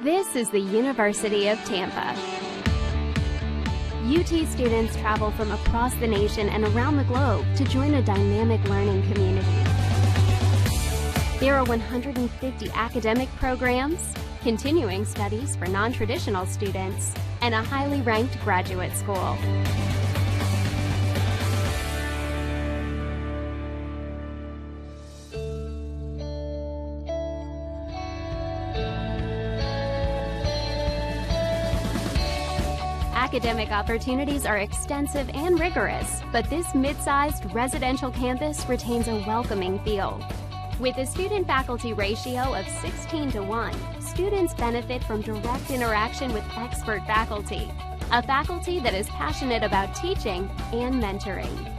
This is the University of Tampa. UT students travel from across the nation and around the globe to join a dynamic learning community. There are 150 academic programs, continuing studies for non-traditional students, and a highly ranked graduate school. Academic opportunities are extensive and rigorous, but this mid-sized residential campus retains a welcoming feel. With a student-faculty ratio of 16:1, students benefit from direct interaction with expert faculty, a faculty that is passionate about teaching and mentoring.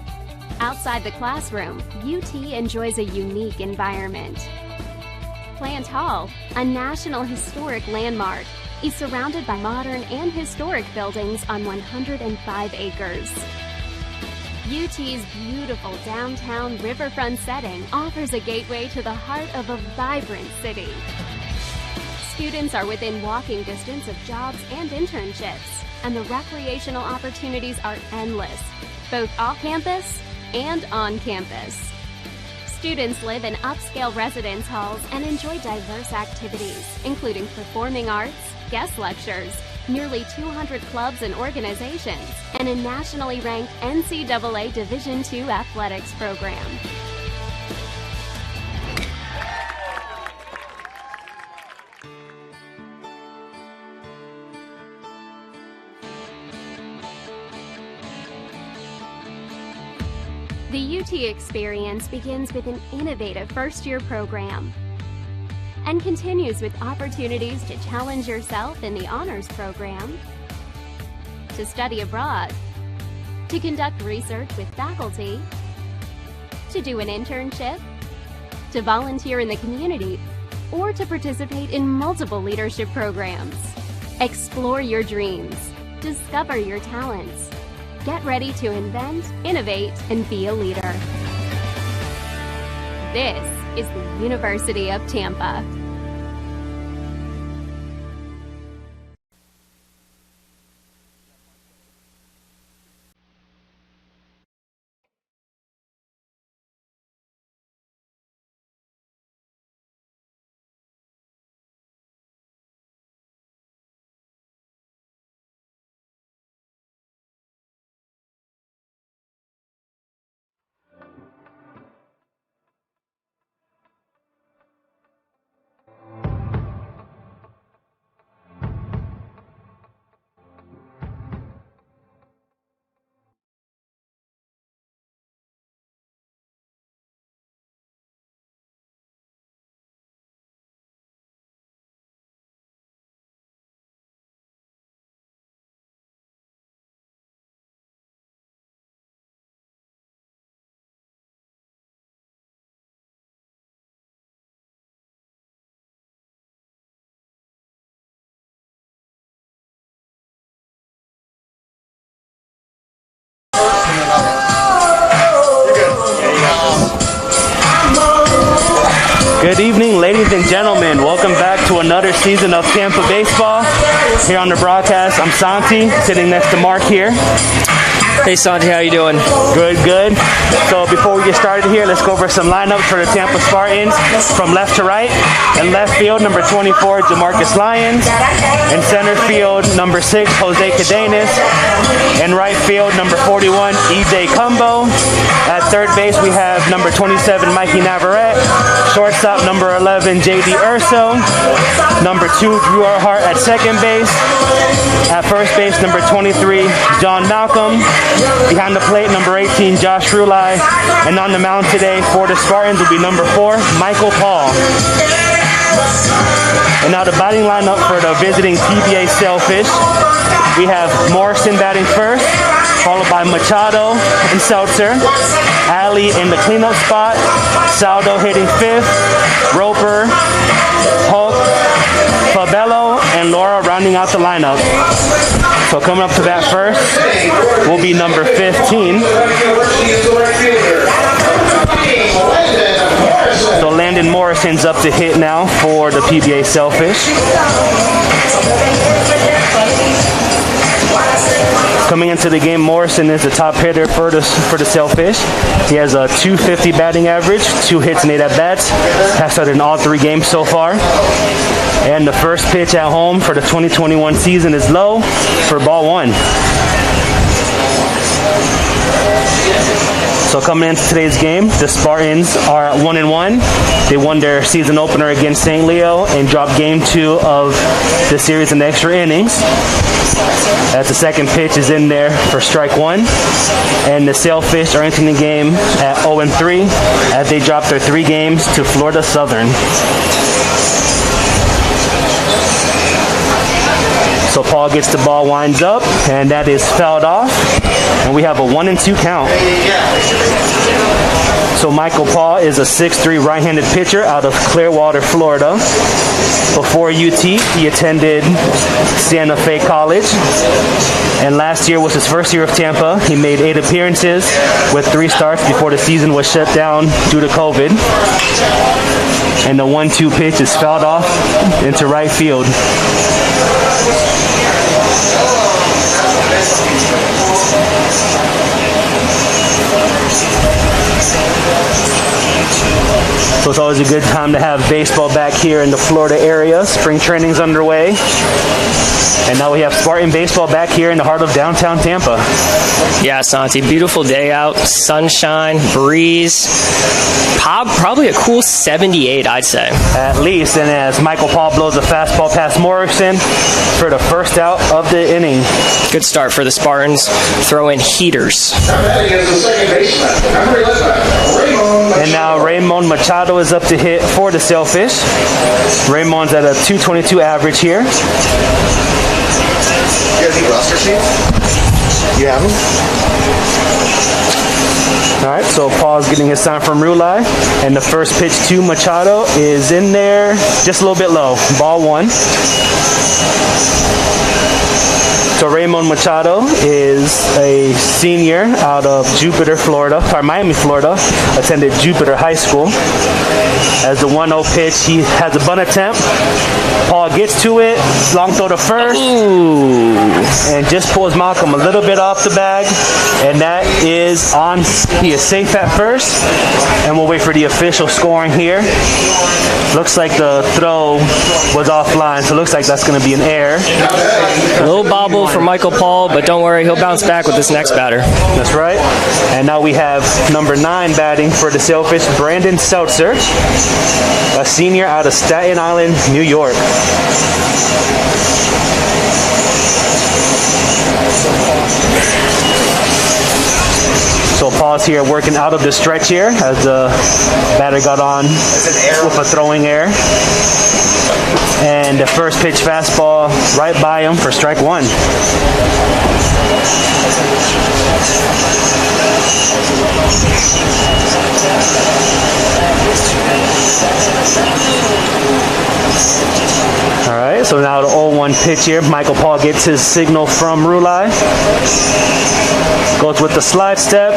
Outside the classroom, UT enjoys a unique environment. Plant Hall, a National Historic Landmark, is surrounded by modern and historic buildings on 105 acres. UT's beautiful downtown riverfront setting offers a gateway to the heart of a vibrant city. Students are within walking distance of jobs and internships, and the recreational opportunities are endless, both off campus and on campus. Students live in upscale residence halls and enjoy diverse activities, including performing arts, guest lectures, nearly 200 clubs and organizations, and a nationally ranked NCAA Division II athletics program. The UT experience begins with an innovative first-year program and continues with opportunities to challenge yourself in the honors program, to study abroad, to conduct research with faculty, to do an internship, to volunteer in the community, or to participate in multiple leadership programs. Explore your dreams, discover your talents, get ready to invent, innovate, and be a leader. This is the University of Tampa. Good evening, ladies and gentlemen. Welcome back to another season of Tampa baseball. Here on the broadcast, I'm Santi, sitting next to Mark here. Hey Santi, how you doing? Good, good. So before we get started here, let's go over some lineups for the Tampa Spartans from left to right. In left field, number 24, Jamarcus Lyons. In center field, number 6, Jose Cadenas. In right field, number 41, EJ Cumbo. At third base, we have number 27, Mikey Navarrete. Shortstop, number 11, JD Urso. Number 2, Drew Earhart at second base. At first base, number 23, John Malcolm. Behind the plate, number 18, Josh Rulai. And on the mound today for the Spartans will be number 4, Michael Paul. And now the batting lineup for the visiting TBA Sailfish. We have Morrison batting first, followed by Machado and Seltzer. Alley in the cleanup spot. Saldo hitting 5th. Roper, Hulk, Fabello, and Laura rounding out the lineup. So coming up to bat first will be number 15. So Landon Morrison's up to hit now for the PBA Sailfish. Coming into the game, Morrison is the top hitter for the Sailfish. He has a .250 batting average, 2 hits and 8 at-bats. Has started in all 3 games so far. And the first pitch at home for the 2021 season is low for ball 1. So coming into today's game, the Spartans are 1-1. They won their season opener against St. Leo and dropped game 2 of the series in the extra innings. As the second pitch is in there for strike 1. And the Sailfish are entering the game at 0-3 as they drop their 3 games to Florida Southern. So Paul gets the ball, winds up, and that is fouled off. And we have a 1-2 count. So Michael Paul is a 6'3" right-handed pitcher out of Clearwater, Florida. Before UT, he attended Santa Fe College. And last year was his first year of Tampa. He made 8 appearances with 3 starts before the season was shut down due to COVID. And the 1-2 pitch is fouled off into right field. So it's always a good time to have baseball back here in the Florida area. Spring training's underway. And now we have Spartan baseball back here in the heart of downtown Tampa. Yeah, Santi, beautiful day out, sunshine, breeze, probably a cool 78, I'd say. At least, and as Michael Paul blows a fastball past Morrison for the first out of the inning. Good start for the Spartans, throwing heaters. And now Raymond Machado is up to hit for the Sailfish. Raymond's at a .222 average here. You guys need roster sheets? You have them? All right, so Paul's getting his sign from Rulai, and the first pitch to Machado is in there, just a little bit low. Ball 1. So Raymond Machado is a senior out of Miami, Florida. Attended Jupiter High School. As the 1-0 pitch, he has a bunt attempt. Paul gets to it, long throw to first, and just pulls Malcolm a little bit off the bag, and that is on. He is safe at first, and we'll wait for the official scoring here. Looks like the throw was offline, so it looks like that's going to be an error. A little bobble for Michael Paul, but don't worry, he'll bounce back with this next batter. That's right. And now we have number 9 batting for the Sailfish, Brandon Seltzer, a senior out of Staten Island, New York. So Paul's here working out of the stretch here as the batter got on with a throwing error. And the first pitch fastball right by him for strike 1. All right, so now the 0-1 pitch here. Michael Paul gets his signal from Rulai. Goes with the slide step,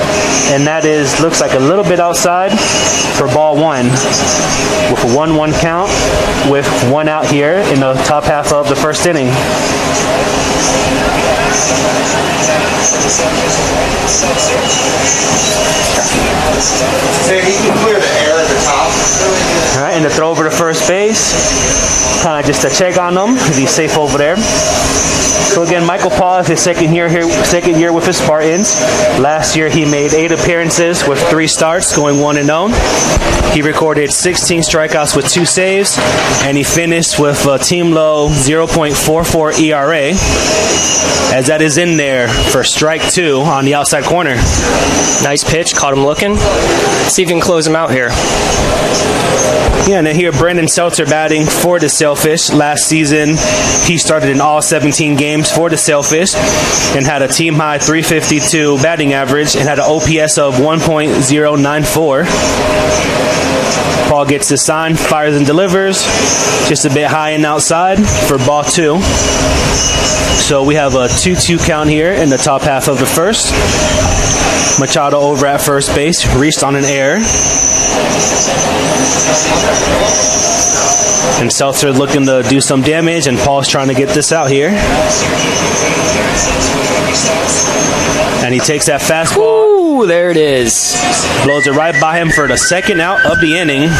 and that looks like a little bit outside for ball 1. With a 1-1 count, with 1 out here in the top half of the first inning. So he can clear the air at the top. All right, and the throw over to first base. Kind of just a check on him. He's safe over there. So again, Michael Paul is his second year with his Spartans. Last year he made 8 appearances with 3 starts, going 1-0. He recorded 16 strikeouts with 2 saves, and he finished with a team low 0.44 ERA, as that is in there for strike 2 on the outside corner. Nice pitch, caught him looking. See if you can close him out here. Yeah, and then here Brandon Seltzer batting for the Sailfish. Last season, he started in all 17 games for the Sailfish and had a team-high .352 batting average and had an OPS of 1.094. Paul gets his sign, fires and delivers, just a bit high and outside for ball 2. So we have a 2-2 count here in the top half of the first. Machado over at first base, reached on an error. And Seltzer looking to do some damage, and Paul's trying to get this out here. And he takes that fastball. Ooh, there it is. Blows it right by him for the second out of the inning.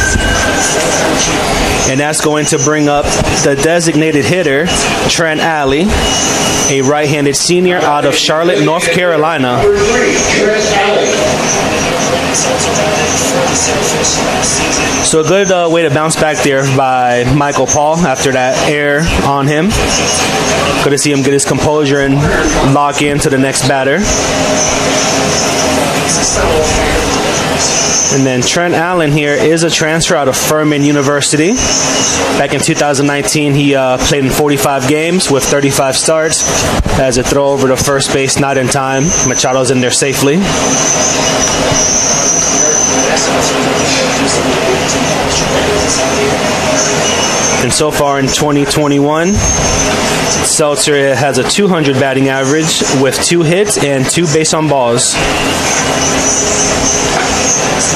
And that's going to bring up the designated hitter, Trent Alley, a right-handed senior out of Charlotte, North Carolina. So a good way to bounce back there by Michael Paul after that error on him. Good to see him get his composure and lock into the next batter. And then Trent Allen here is a transfer out of Furman University. Back in 2019, he played in 45 games with 35 starts. Has a throw over to first base, not in time. Machado's in there safely. And so far in 2021, Seltzer has a .200 batting average with 2 hits and 2 base on balls.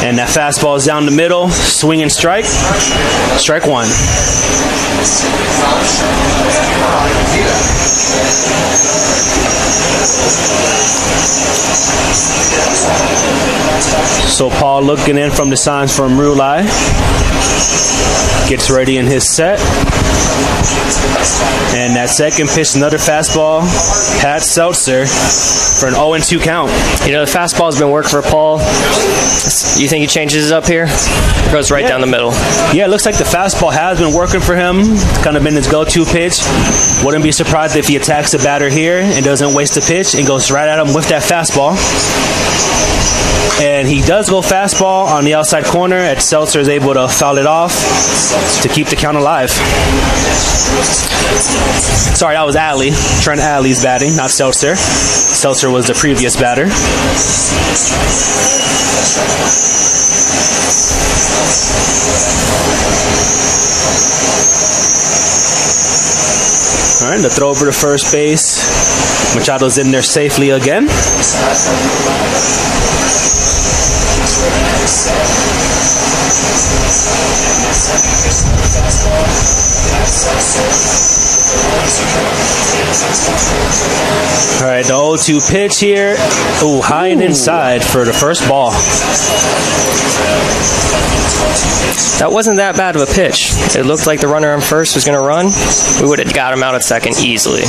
And that fastball is down the middle, swing and strike. Strike one. So Paul looking in from the signs from Rulai. Gets ready in his set. And that second pitch, another fastball. Pat Seltzer for an 0-2 count. You know, the fastball's been working for Paul. You think he changes it up here? Goes right down the middle. Yeah, it looks like the fastball has been working for him. It's kind of been his go-to pitch. Wouldn't be surprised if he attacks the batter here and doesn't waste the pitch and goes right at him with that fastball. And he does go fastball on the outside corner, and Seltzer is able to foul it off to keep the count alive. Sorry, that was Alley. Trent Alley's batting, not Seltzer. Seltzer was the previous batter. All right, the throw over to first base. Machado's in there safely again. All right, the 0-2 pitch here. Ooh, high and inside for the first ball. That wasn't that bad of a pitch. It looked like the runner on first was going to run. We would have got him out at second easily.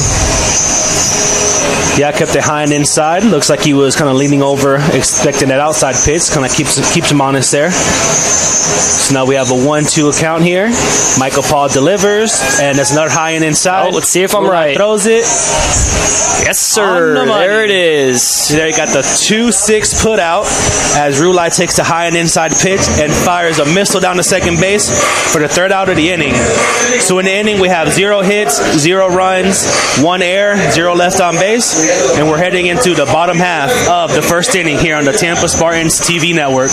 Yeah, kept it high and inside. Looks like he was kind of leaning over, expecting that outside pitch. Kind of keeps him honest there. So now we have a 1-2 count here. Michael Paul delivers, and that's another high and inside. Oh, let's see if I'm right. Throws it. Yes, sir. There it is. There you got the 2-6 put out as Rulai takes the high and inside pitch and fires a missile down to second base for the third out of the inning. So in the inning, we have 0 hits, 0 runs, 1 error, 0 left on base, and we're heading into the bottom half of the first inning here on the Tampa Spartans TV network.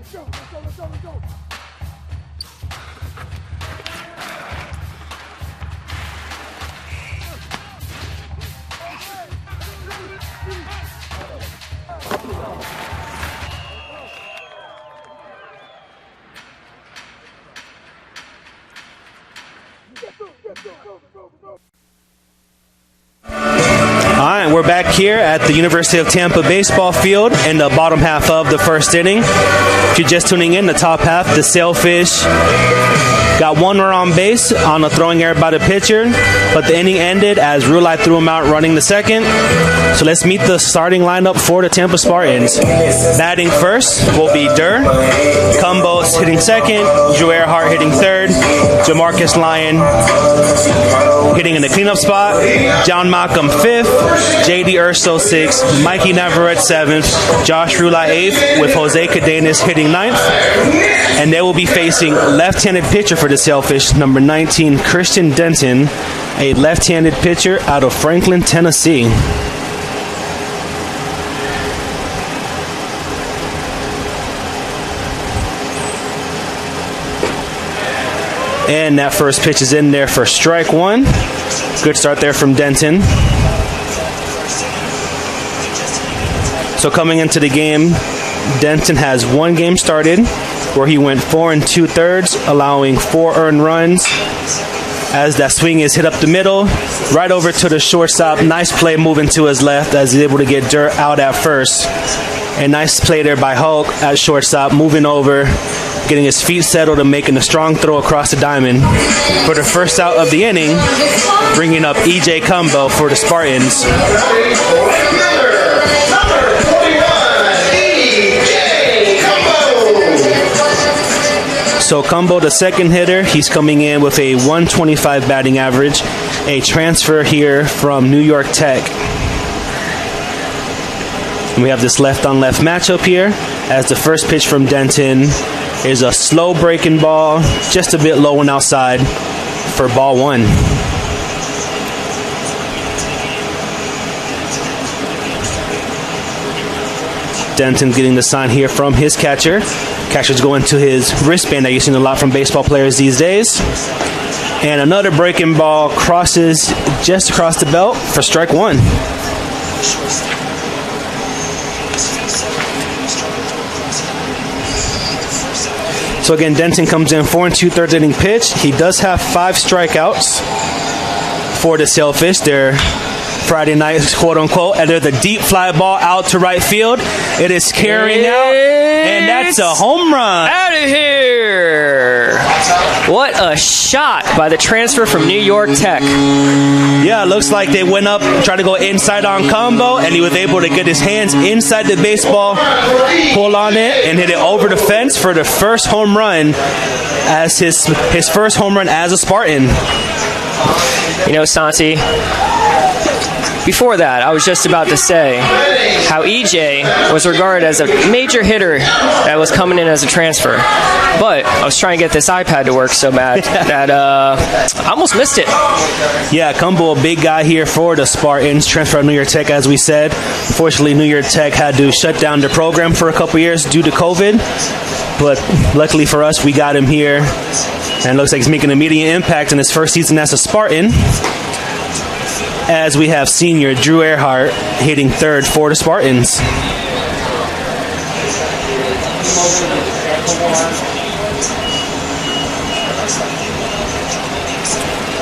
Let's go. All right, we're back here at the University of Tampa baseball field in the bottom half of the first inning. If you're just tuning in, the top half, the Sailfish got one runner on base on a throwing error by the pitcher, but the inning ended as Rulai threw him out running the second. So let's meet the starting lineup for the Tampa Spartans. Batting first will be Durr. Cumbos hitting second. Drew Earhart hitting third. Jamarcus Lyon hitting in the cleanup spot. John Malcolm fifth. J.D. Urso sixth. Mikey Navarrete seventh. Josh Rulai eighth, with Jose Cadenas hitting ninth. And they will be facing left-handed pitcher for the Sailfish, number 19, Christian Denton, a left-handed pitcher out of Franklin, Tennessee. And that first pitch is in there for strike one. Good start there from Denton. So coming into the game, Denton has one game started where he went 4 2/3, allowing 4 earned runs. As that swing is hit up the middle, right over to the shortstop. Nice play moving to his left as he's able to get Dirt out at first. A nice play there by Hulk at shortstop, moving over, getting his feet settled and making a strong throw across the diamond. For the first out of the inning, bringing up E.J. Cumbo for the Spartans. So Cumbo, the second hitter, he's coming in with a 125 batting average, a transfer here from New York Tech. And we have this left-on-left matchup here, as the first pitch from Denton is a slow breaking ball, just a bit low and outside for ball one. Denton getting the sign here from his catcher. Catcher's going to his wristband that you've seen a lot from baseball players these days. And another breaking ball crosses just across the belt for strike one. So again, Denton comes in 4 2/3 inning pitch. He does have 5 strikeouts for the Sailfish. They're Friday night, quote unquote, and there's a deep fly ball out to right field. It is carrying out, and that's a home run. Out of here! What a shot by the transfer from New York Tech. Yeah, it looks like they went up, tried to go inside on Combo, and he was able to get his hands inside the baseball, pull on it, and hit it over the fence for the first home run as his first home run as a Spartan. You know, Santi, before that, I was just about to say how EJ was regarded as a major hitter that was coming in as a transfer. But I was trying to get this iPad to work so bad that I almost missed it. Yeah, Cumbo, a big guy here for the Spartans, transferred from New York Tech, as we said. Unfortunately, New York Tech had to shut down their program for a couple years due to COVID. But luckily for us, we got him here. And it looks like he's making an immediate impact in his first season as a Spartan, as we have senior Drew Earhart hitting third for the Spartans.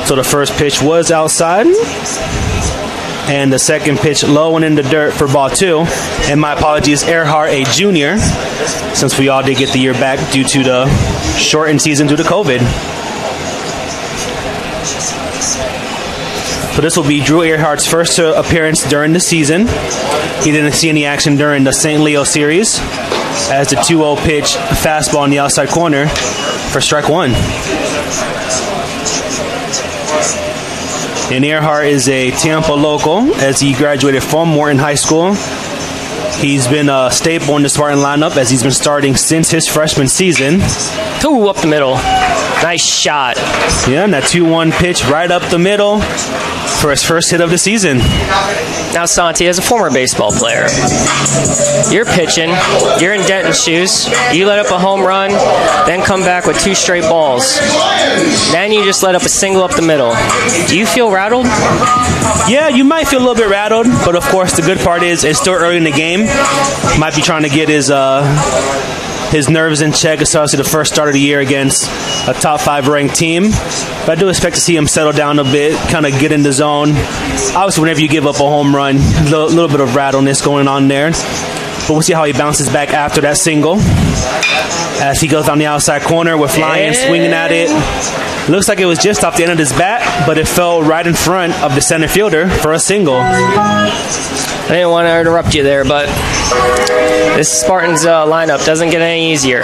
So the first pitch was outside, and the second pitch low and in the dirt for ball two. And my apologies, Earhart, a junior, since we all did get the year back due to the shortened season due to COVID. So this will be Drew Earhart's first appearance during the season. He didn't see any action during the St. Leo series, as the 2-0 pitch, fastball in the outside corner for strike one. And Earhart is a Tampa local, as he graduated from Morton High School. He's been a staple in the Spartan lineup, as he's been starting since his freshman season. Ooh, up the middle. Nice shot. Yeah, and that 2-1 pitch right up the middle for his first hit of the season. Now, Santi, as a former baseball player, you're pitching, you're in Denton's shoes, you let up a home run, then come back with 2 straight balls. Then you just let up a single up the middle. Do you feel rattled? Yeah, you might feel a little bit rattled, but of course the good part is it's still early in the game. Might be trying to get his his nerves in check. It's obviously the first start of the year against a top 5 ranked team. But I do expect to see him settle down a bit, kind of get in the zone. Obviously, whenever you give up a home run, a little bit of rattleness going on there. But we'll see how he bounces back after that single. As he goes on the outside corner with Lyons swinging at it. Looks like it was just off the end of his bat, but it fell right in front of the center fielder for a single. I didn't want to interrupt you there, but this Spartans lineup doesn't get any easier.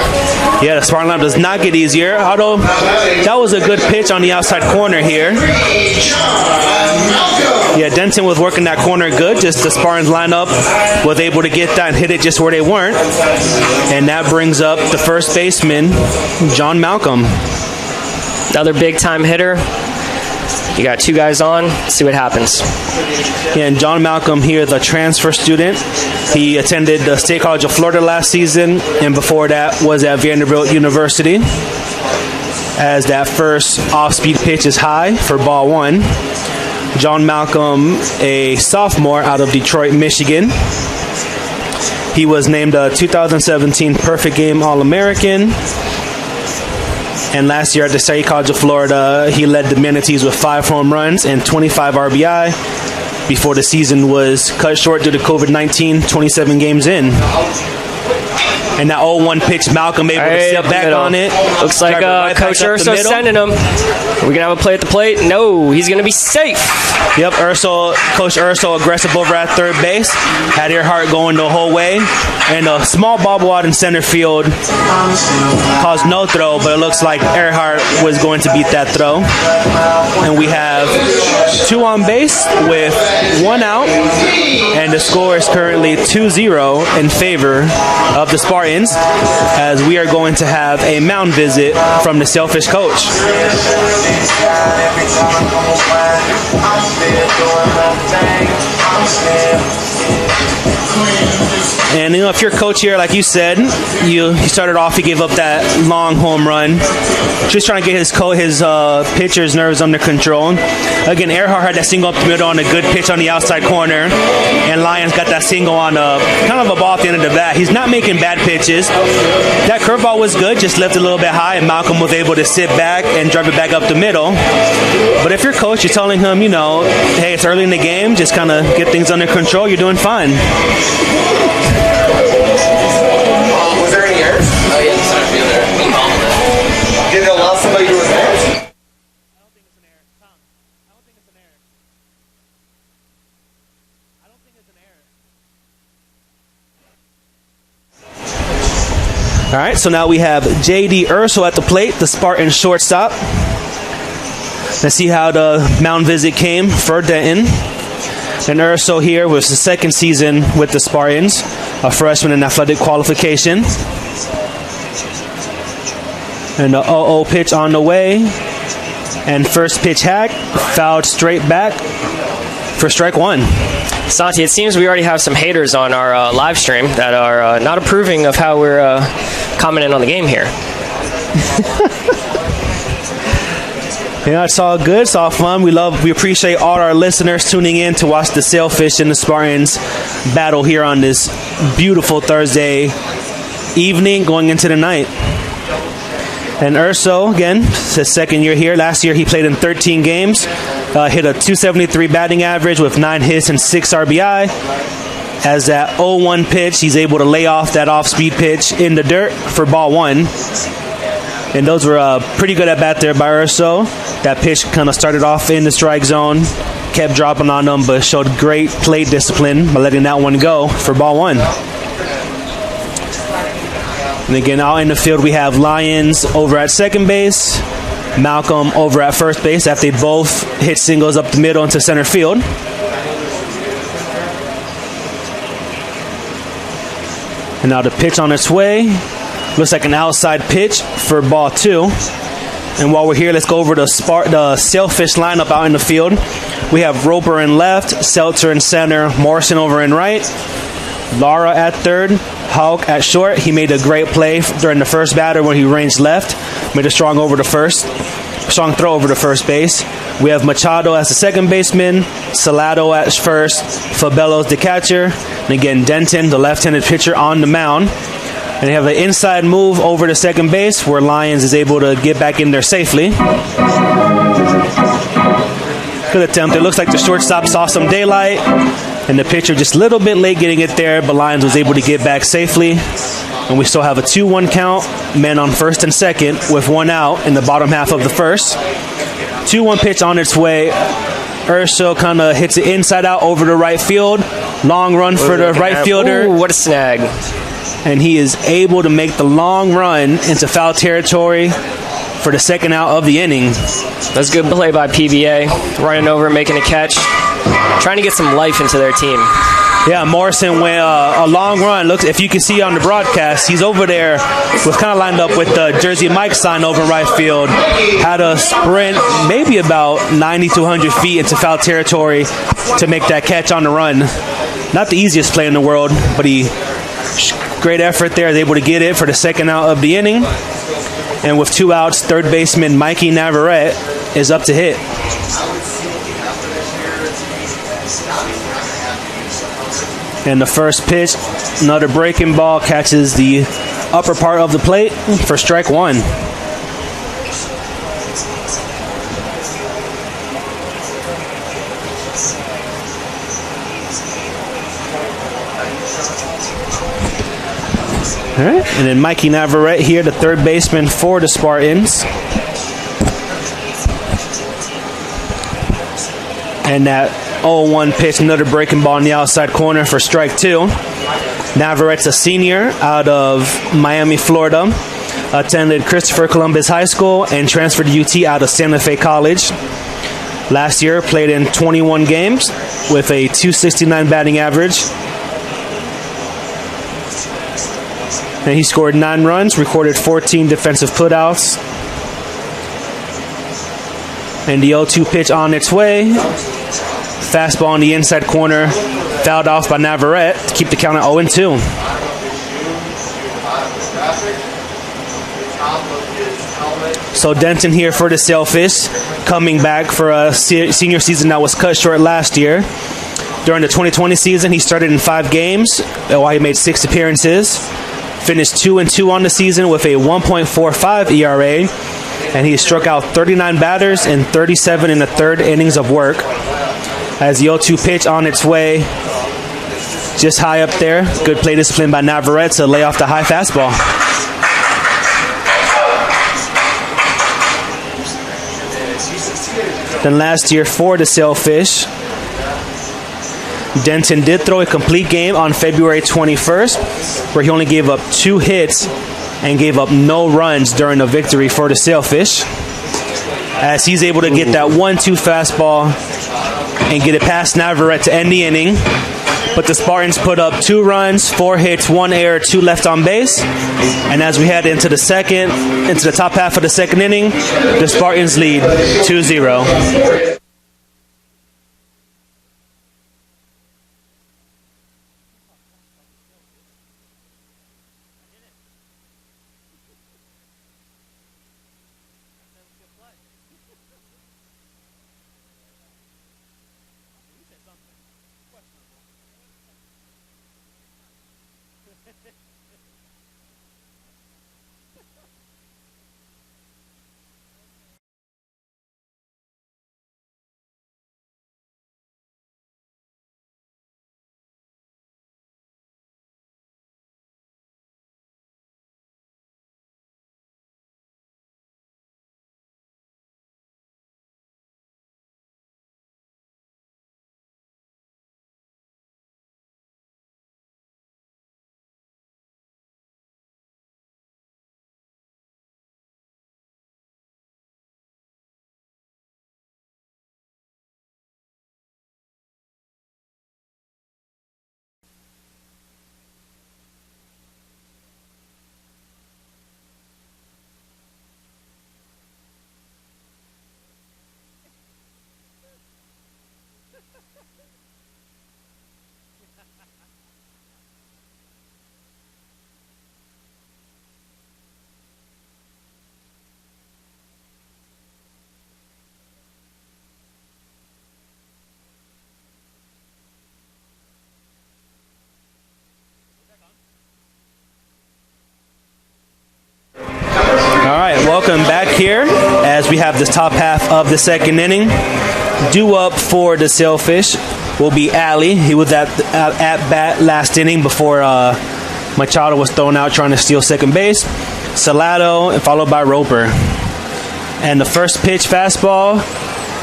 Yeah, the Spartan lineup does not get easier, although that was a good pitch on the outside corner here. Yeah, Denton was working that corner good, just the Spartans lineup was able to get that and hit it just where they weren't. And that brings up the first baseman, John Malcolm. Another big-time hitter. You got 2 guys on. Let's see what happens. Yeah, and John Malcolm here is a transfer student. He attended the State College of Florida last season, and before that was at Vanderbilt University. As that first off-speed pitch is high for ball 1. John Malcolm, a sophomore out of Detroit, Michigan. He was named a 2017 Perfect Game All-American. And last year at the State College of Florida, he led the Manatees with 5 home runs and 25 RBI before the season was cut short due to COVID-19, 27 games in. And that 0-1 pitch, Malcolm able to step back on it. Looks like Coach Urso sending him. We're going to have a play at the plate. No, he's going to be safe. Yep, Coach Urso aggressive over at third base. Had Earhart going the whole way. And a small bobble out in center field caused no throw, but it looks like Earhart was going to beat that throw. And we have 2 on base with 1 out. And the score is currently 2-0 in favor of the Spartans, as we are going to have a mound visit from the Sailfish coach. And you know, if you're a coach here, like you said, you started off, he gave up that long home run, just trying to get his pitcher's nerves under control. Again, Earhart had that single up the middle on a good pitch on the outside corner, and Lyons got that single on kind of a ball at the end of the bat. He's not making bad pitches. That curveball was good, just left a little bit high, and Malcolm was able to sit back and drive it back up the middle. But if you're coach, you're telling him, hey, it's early in the game, just kind of get things under control. You're doing fine. Was there any errors? Oh, yeah, the center fielder. Did it allow somebody to advance? I don't think it's an error. Tom, I don't think it's an error. I don't think it's an error. All right, so now we have J.D. Urso at the plate, the Spartan shortstop. Let's see how the mound visit came for Denton. And Urso here was the second season with the Spartans, a freshman in athletic qualification. And the 0-0 pitch on the way. And first pitch hack, fouled straight back for strike 1. Santi, it seems we already have some haters on our live stream that are not approving of how we're commenting on the game here. It's all good. It's all fun. We appreciate all our listeners tuning in to watch the Sailfish and the Spartans battle here on this beautiful Thursday evening going into the night. And Urso, again, it's his second year here. Last year he played in 13 games, hit a .273 batting average with 9 hits and 6 RBI. As that 0-1 pitch, he's able to lay off that off-speed pitch in the dirt for ball 1. And those were pretty good at bat there by Urso. That pitch kind of started off in the strike zone, kept dropping on them, but showed great plate discipline by letting that one go for ball 1. And again, out in the field, we have Lyons over at second base, Malcolm over at first base after they both hit singles up the middle into center field. And now the pitch on its way. Looks like an outside pitch for ball 2. And while we're here, let's go over the Sailfish lineup out in the field. We have Roper in left, Seltzer in center, Morrison over in right, Lara at third, Houck at short. He made a great play during the first batter when he ranged left. Made a strong throw over the first base. We have Machado as the second baseman, Salado at first, Fabelos the catcher, and again Denton, the left-handed pitcher, on the mound. And they have an inside move over to second base where Lyons is able to get back in there safely. Good attempt. It looks like the shortstop saw some daylight, and the pitcher just a little bit late getting it there, but Lyons was able to get back safely. And we still have a 2-1 count, men on first and second with one out in the bottom half of the first. 2-1 pitch on its way. Urshel kind of hits it inside out over to right field. Long run for the right fielder. Ooh, what a snag. And he is able to make the long run into foul territory for the second out of the inning. That's good play by PBA. Running over, making a catch. Trying to get some life into their team. Yeah, Morrison went a long run. Looks, if you can see on the broadcast, he's over there, was kind of lined up with the Jersey Mike sign over in right field. Had a sprint maybe about 90 to 100 feet into foul territory to make that catch on the run. Not the easiest play in the world, but great effort there. Is able to get it for the second out of the inning. And with 2 outs, third baseman Mikey Navarrete is up to hit. And the first pitch, another breaking ball, catches the upper part of the plate for strike one. All right, and then Mikey Navarrete here, the third baseman for the Spartans. And that 0-1 pitch, another breaking ball in the outside corner for strike two. Navarrete's a senior out of Miami, Florida. Attended Christopher Columbus High School and transferred to UT out of Santa Fe College. Last year, played in 21 games with a .269 batting average. And he scored 9 runs, recorded 14 defensive putouts. And the 0-2 pitch on its way. Fastball in the inside corner, fouled off by Navarrete to keep the count at 0-2. So Denton here for the Sailfish, coming back for a senior season that was cut short last year. During the 2020 season, he started in 5 games while he made 6 appearances. Finished 2-2 on the season with a 1.45 ERA, and he struck out 39 batters and 37 in the third innings of work. As the 0-2 pitch on its way, just high up there. Good play discipline by Navarrete to lay off the high fastball. Then last year for the Sailfish, Denton did throw a complete game on February 21st, where he only gave up 2 hits and gave up no runs during the victory for the Sailfish. As he's able to get that 1-2 fastball and get it past Navarrete to end the inning. But the Spartans put up 2 runs, 4 hits, 1 error, 2 left on base. And as we head into the top half of the second inning, the Spartans lead 2-0. welcome back here as we have this top half of the second inning. Due up for the Sailfish will be Ali. He was at bat last inning before Machado was thrown out trying to steal second base. Salado, and followed by Roper. And the first pitch fastball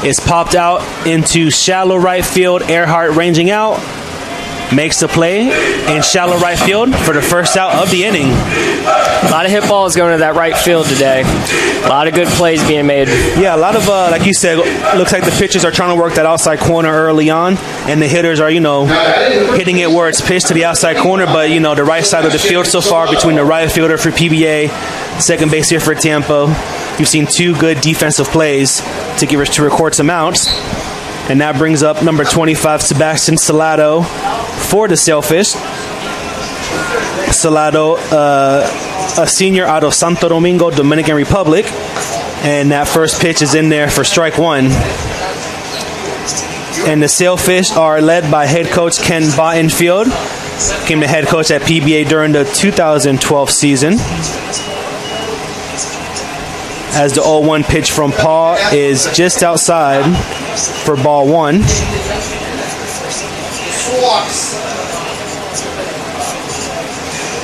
is popped out into shallow right field. Earhart ranging out. Makes the play in shallow right field for the first out of the inning. A lot of hit balls going to that right field today. A lot of good plays being made. Yeah, a lot of, like you said, looks like the pitchers are trying to work that outside corner early on, and the hitters are, hitting it where it's pitched to the outside corner, but, the right side of the field so far between the right fielder for PBA, second base here for Tampa. You've seen two good defensive plays to record some outs. And that brings up number 25, Sebastian Salado, for the Sailfish. Salado, a senior out of Santo Domingo, Dominican Republic. And that first pitch is in there for strike one. And the Sailfish are led by head coach Ken Bottenfield. Became the head coach at PBA during the 2012 season. As the 0-1 pitch from Paul is just outside for ball one.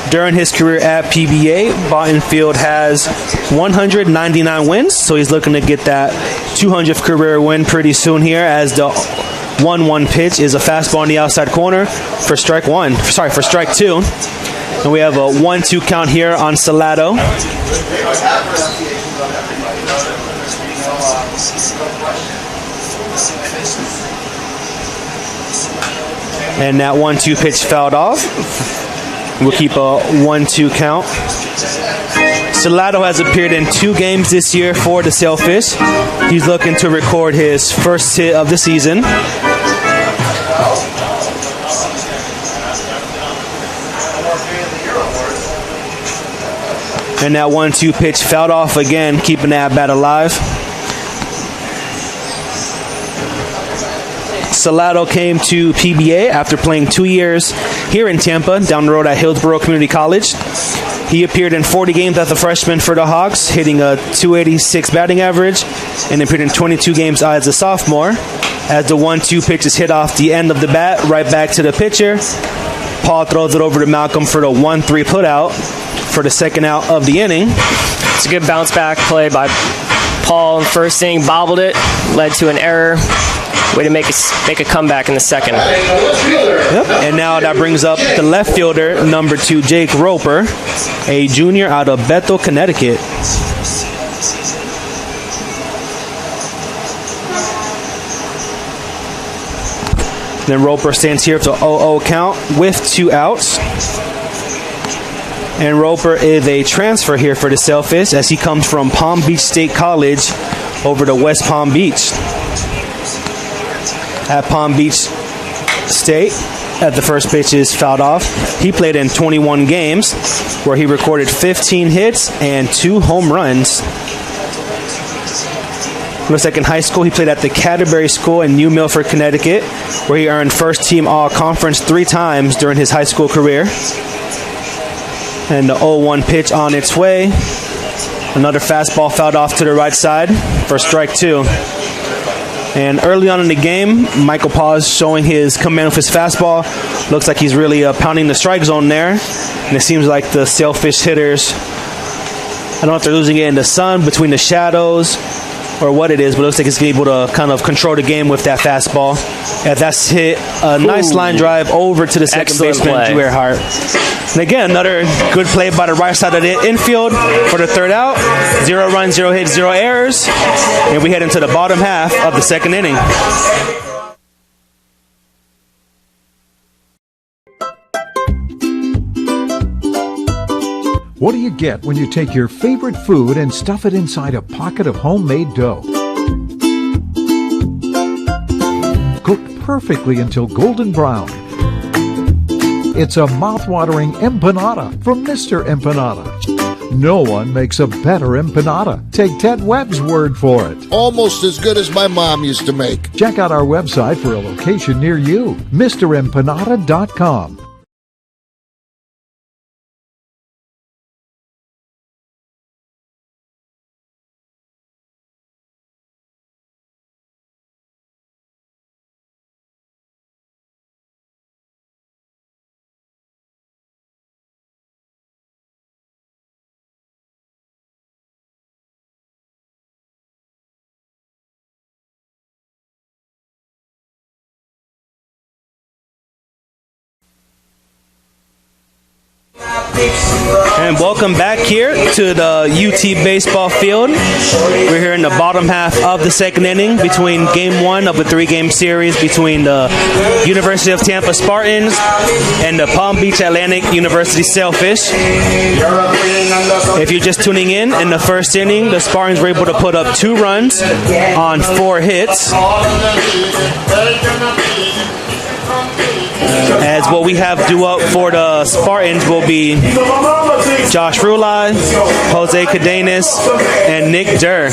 During his career at PBA, Bottenfield has 199 wins, so he's looking to get that 200th career win pretty soon here, as the 1-1 pitch is a fastball on the outside corner for strike two. And we have a 1-2 count here on Salado. And that 1-2 pitch fouled off. We'll keep a 1-2 count. Salado has appeared in 2 games this year for the Sailfish. He's looking to record his first hit of the season. And that 1-2 pitch fouled off again, keeping that bat alive. Salado came to PBA after playing 2 years here in Tampa, down the road at Hillsborough Community College. He appeared in 40 games as a freshman for the Hawks, hitting a .286 batting average, and appeared in 22 games as a sophomore. As the 1-2 pitch is hit off the end of the bat, right back to the pitcher. Paul throws it over to Malcolm for the 1-3 putout for the second out of the inning. It's a good bounce back play by Paul. First inning, bobbled it, led to an error. Way to make a comeback in the second. Yep. And now that brings up the left fielder, number 2, Jake Roper, a junior out of Bethel, Connecticut. Then Roper stands here to 0-0 count with 2 outs. And Roper is a transfer here for the Sailfish, as he comes from Palm Beach State College over to West Palm Beach. At Palm Beach State, at the first pitch is fouled off. He played in 21 games, where he recorded 15 hits and 2 home runs. Looks like in high school, he played at the Canterbury School in New Milford, Connecticut, where he earned first-team All-Conference 3 times during his high school career. And the 0-1 pitch on its way. Another fastball fouled off to the right side for strike 2. And early on in the game, Michael Paws showing his command with his fastball. Looks like he's really pounding the strike zone there. And it seems like the Sailfish hitters, I don't know if they're losing it in the sun, between the shadows, or what it is, but it looks like he's able to kind of control the game with that fastball. And that's hit a nice line drive over to the second baseman, Drew Earhart. And again, another good play by the right side of the infield for the third out. 0 runs, 0 hits, 0 errors. And we head into the bottom half of the second inning. What do you get when you take your favorite food and stuff it inside a pocket of homemade dough? Cooked perfectly until golden brown. It's a mouth-watering empanada from Mr. Empanada. No one makes a better empanada. Take Ted Webb's word for it. Almost as good as my mom used to make. Check out our website for a location near you, MrEmpanada.com. And welcome back here to the UT baseball field. We're here in the bottom half of the second inning between game one of a 3-game series between the University of Tampa Spartans and the Palm Beach Atlantic University Sailfish. If you're just tuning in the first inning, the Spartans were able to put up 2 runs on 4 hits. As what we have due up for the Spartans will be Josh Rulai, Jose Cadenas, and Nick Durr.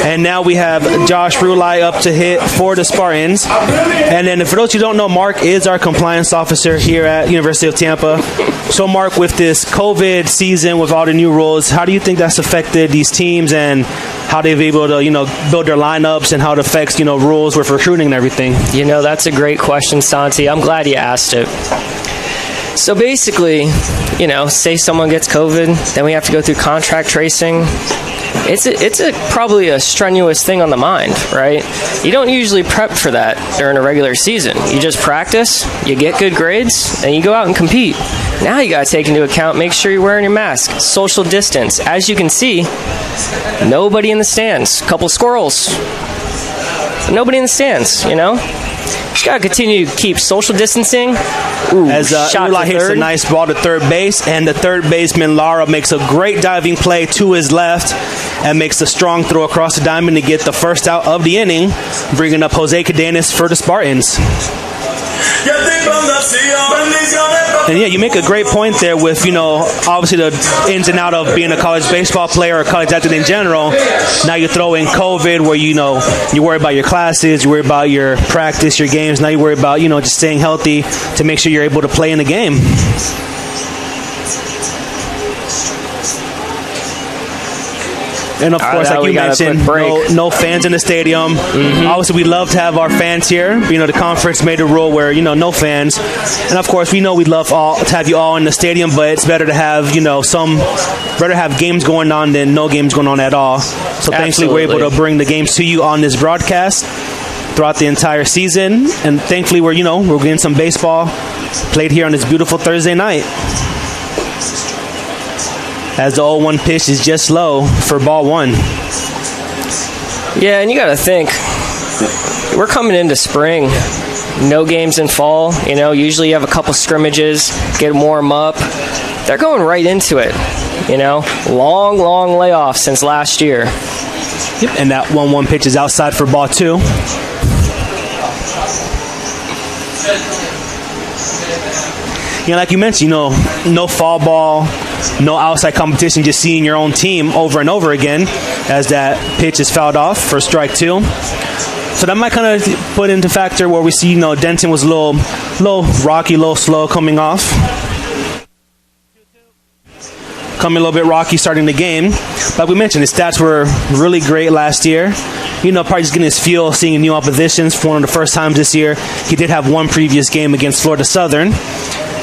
And now we have Josh Rulai up to hit for the Spartans. And then for those who don't know, Mark is our compliance officer here at University of Tampa. So Mark, with this COVID season, with all the new rules, how do you think that's affected these teams and how they've been able to, build their lineups and how it affects, rules with recruiting and everything? That's a great question, Santi. I'm glad you asked it. So basically, say someone gets COVID, then we have to go through contract tracing. It's probably a strenuous thing on the mind, right? You don't usually prep for that during a regular season. You just practice, you get good grades, and you go out and compete. Now you got to take into account, make sure you're wearing your mask, social distance. As you can see, nobody in the stands. Couple squirrels. Nobody in the stands, Just got to continue to keep social distancing. As Ula hits a nice ball to third base, and the third baseman, Lara, makes a great diving play to his left and makes a strong throw across the diamond to get the first out of the inning, bringing up Jose Cadenas for the Spartans. And you make a great point there with, obviously the ins and out of being a college baseball player or college athlete in general. Now you throw in COVID where, you worry about your classes, you worry about your practice, your games. Now you worry about, just staying healthy to make sure you're able to play in the game. And, of course, like you mentioned, no fans in the stadium. Mm-hmm. Obviously, we'd love to have our fans here. The conference made a rule where, no fans. And, of course, we know we'd love to have you all in the stadium, but it's better to have, better have games going on than no games going on at all. So, thankfully, we're able to bring the games to you on this broadcast throughout the entire season. And, thankfully, we're getting some baseball played here on this beautiful Thursday night. As the 0-1 pitch is just low for ball 1. Yeah, and you got to think, we're coming into spring. No games in fall. Usually you have a couple scrimmages, get warm up. They're going right into it. Long layoff since last year. Yep, and that 1-1 pitch is outside for ball 2. Like you mentioned, no fall ball, no outside competition, just seeing your own team over and over again as that pitch is fouled off for strike 2. So that might kind of put into factor where we see, Denton was a little rocky, a little slow coming off. Coming a little bit rocky starting the game. Like we mentioned, his stats were really great last year. Probably just getting his feel, seeing new oppositions for one of the first times this year. He did have one previous game against Florida Southern,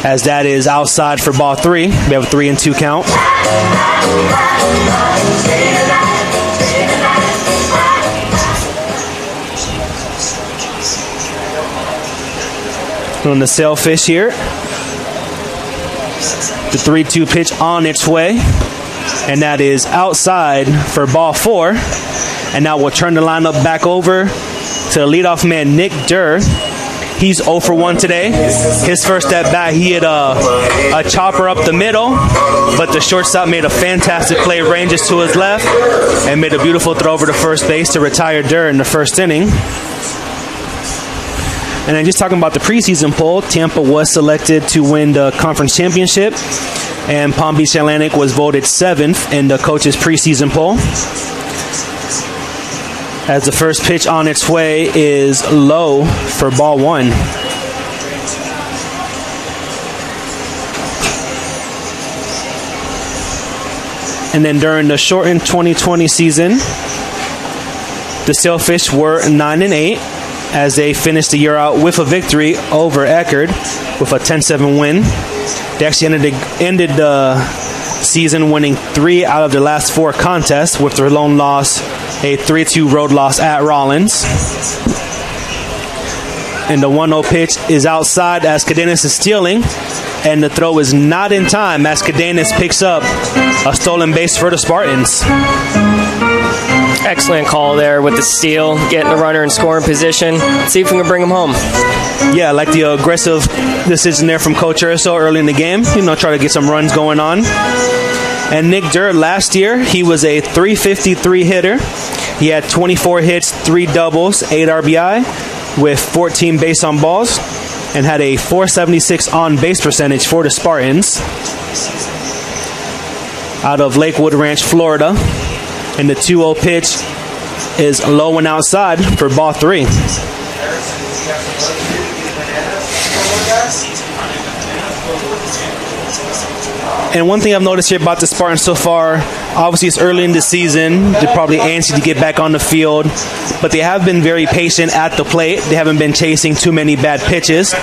as that is outside for ball 3. We have a 3-2 count. On the Sailfish here. The 3-2 pitch on its way. And that is outside for ball 4. And now we'll turn the lineup back over to the leadoff man, Nick Durr. He's 0 for 1 today. His first at bat, he hit a chopper up the middle, but the shortstop made a fantastic play, ranges to his left, and made a beautiful throw over to first base to retire Durr in the first inning. And then just talking about the preseason poll, Tampa was selected to win the conference championship, and Palm Beach Atlantic was voted 7th in the coach's preseason poll. As the first pitch on its way is low for ball 1. And then during the shortened 2020 season, the Sailfish were 9-8 as they finished the year out with a victory over Eckerd with a 10-7 win. They actually ended the season winning 3 out of their last 4 contests, with their lone loss a 3-2 road loss at Rollins. and the 1-0 pitch is outside as Cadenas is stealing, and the throw is not in time as Cadenas picks up a stolen base for the Spartans. Excellent call there with the steal, getting the runner in scoring position. Let's see if we can bring him home. Yeah, I like the aggressive decision there from Coach Urso early in the game. Try to get some runs going on. And Nick Durr, last year, he was a .353 hitter. He had 24 hits, 3 doubles, 8 RBI with 14 base on balls, and had a .476 on-base percentage for the Spartans. Out of Lakewood Ranch, Florida. And the 2-0 pitch is low and outside for ball 3. And one thing I've noticed here about the Spartans so far, obviously it's early in the season. They're probably anxious to get back on the field, but they have been very patient at the plate. They haven't been chasing too many bad pitches.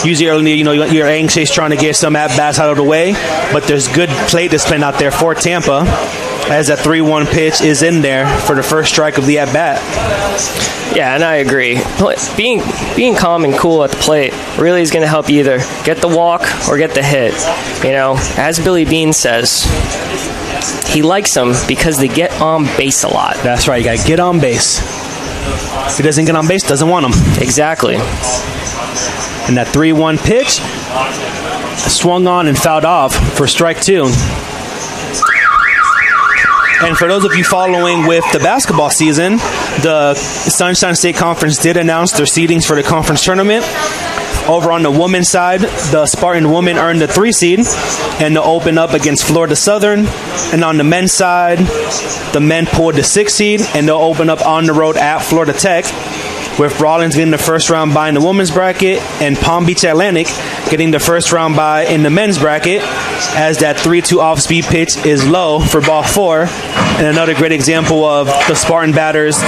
Usually early, you're anxious trying to get some at-bats out of the way, but there's good plate discipline out there for Tampa, as that 3-1 pitch is in there for the first strike of the at-bat. Yeah, and I agree. Being calm and cool at the plate really is going to help you either get the walk or get the hit. As Billy Bean says, he likes them because they get on base a lot. That's right, you got to get on base. If he doesn't get on base, doesn't want him. Exactly. And that 3-1 pitch swung on and fouled off for strike 2. And for those of you following with the basketball season, the Sunshine State Conference did announce their seedings for the conference tournament. Over on the women's side, the Spartan women earned the 3 seed and they'll open up against Florida Southern. And on the men's side, the men pulled the 6 seed and they'll open up on the road at Florida Tech, with Rawlins getting the first round bye in the women's bracket and Palm Beach Atlantic getting the first round bye in the men's bracket, as that 3-2 off-speed pitch is low for ball 4. And another great example of the Spartan batters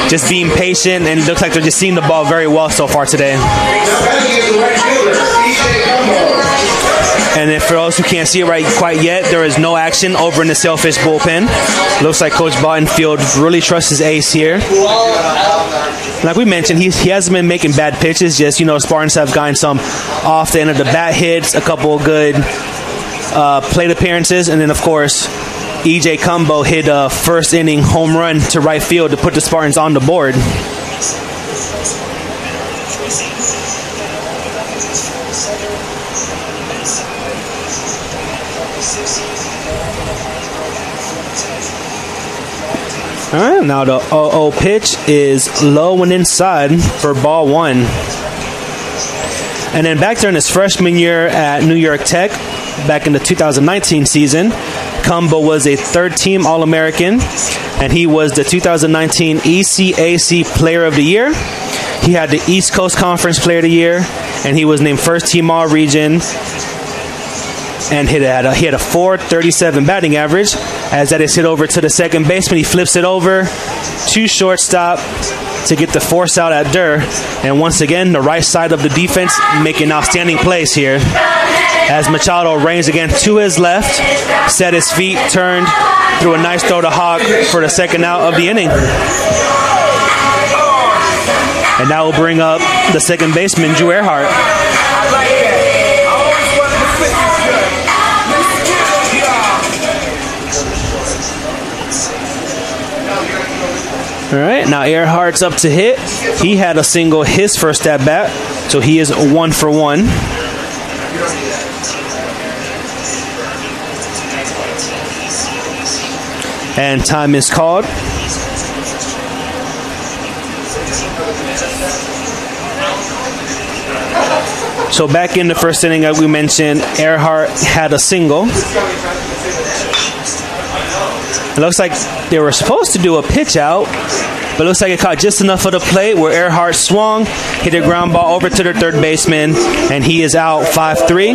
just being patient, and it looks like they're just seeing the ball very well so far today. And then for those who can't see it quite yet, there is no action over in the Sailfish bullpen. Looks like Coach Bottenfield really trusts his ace here. Like we mentioned, he hasn't been making bad pitches. Just, Spartans have gotten some off the end of the bat hits, a couple of good plate appearances, and then, of course, E.J. Cumbo hit a first-inning home run to right field to put the Spartans on the board. All right, now the 0-0 pitch is low and inside for ball 1. And then back during his freshman year at New York Tech, back in the 2019 season, Cumbo was a third-team All-American, and he was the 2019 ECAC Player of the Year. He had the East Coast Conference Player of the Year, and he was named first-team All-Region, and he had a .437 batting average. As that is hit over to the second baseman, he flips it over to shortstop to get the force out at Durr. And once again, the right side of the defense making outstanding plays here, as Machado reigns again to his left, set his feet, turned, threw a nice throw to Hawk for the second out of the inning. And that will bring up the second baseman, Drew Earhart. All right, now Earhart's up to hit. He had a single his first at bat, so he is 1 for 1. And time is called. So back in the first inning, as we mentioned, Earhart had a single. It looks like they were supposed to do a pitch out, but it looks like it caught just enough of the plate where Earhart swung, hit a ground ball over to the third baseman, and he is out 5-3.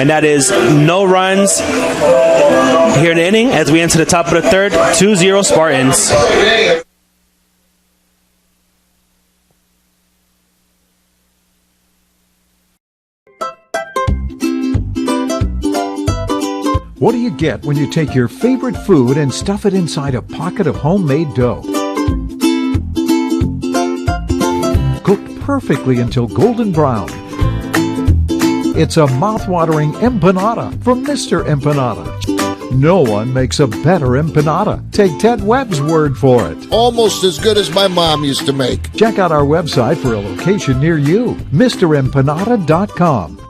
And that is no runs here in the inning as we enter the top of the third, 2-0 Spartans. What do you get when you take your favorite food and stuff it inside a pocket of homemade dough? Cooked perfectly until golden brown. It's a mouth-watering empanada from Mr. Empanada. No one makes a better empanada. Take Ted Webb's word for it. Almost as good as my mom used to make. Check out our website for a location near you, MrEmpanada.com.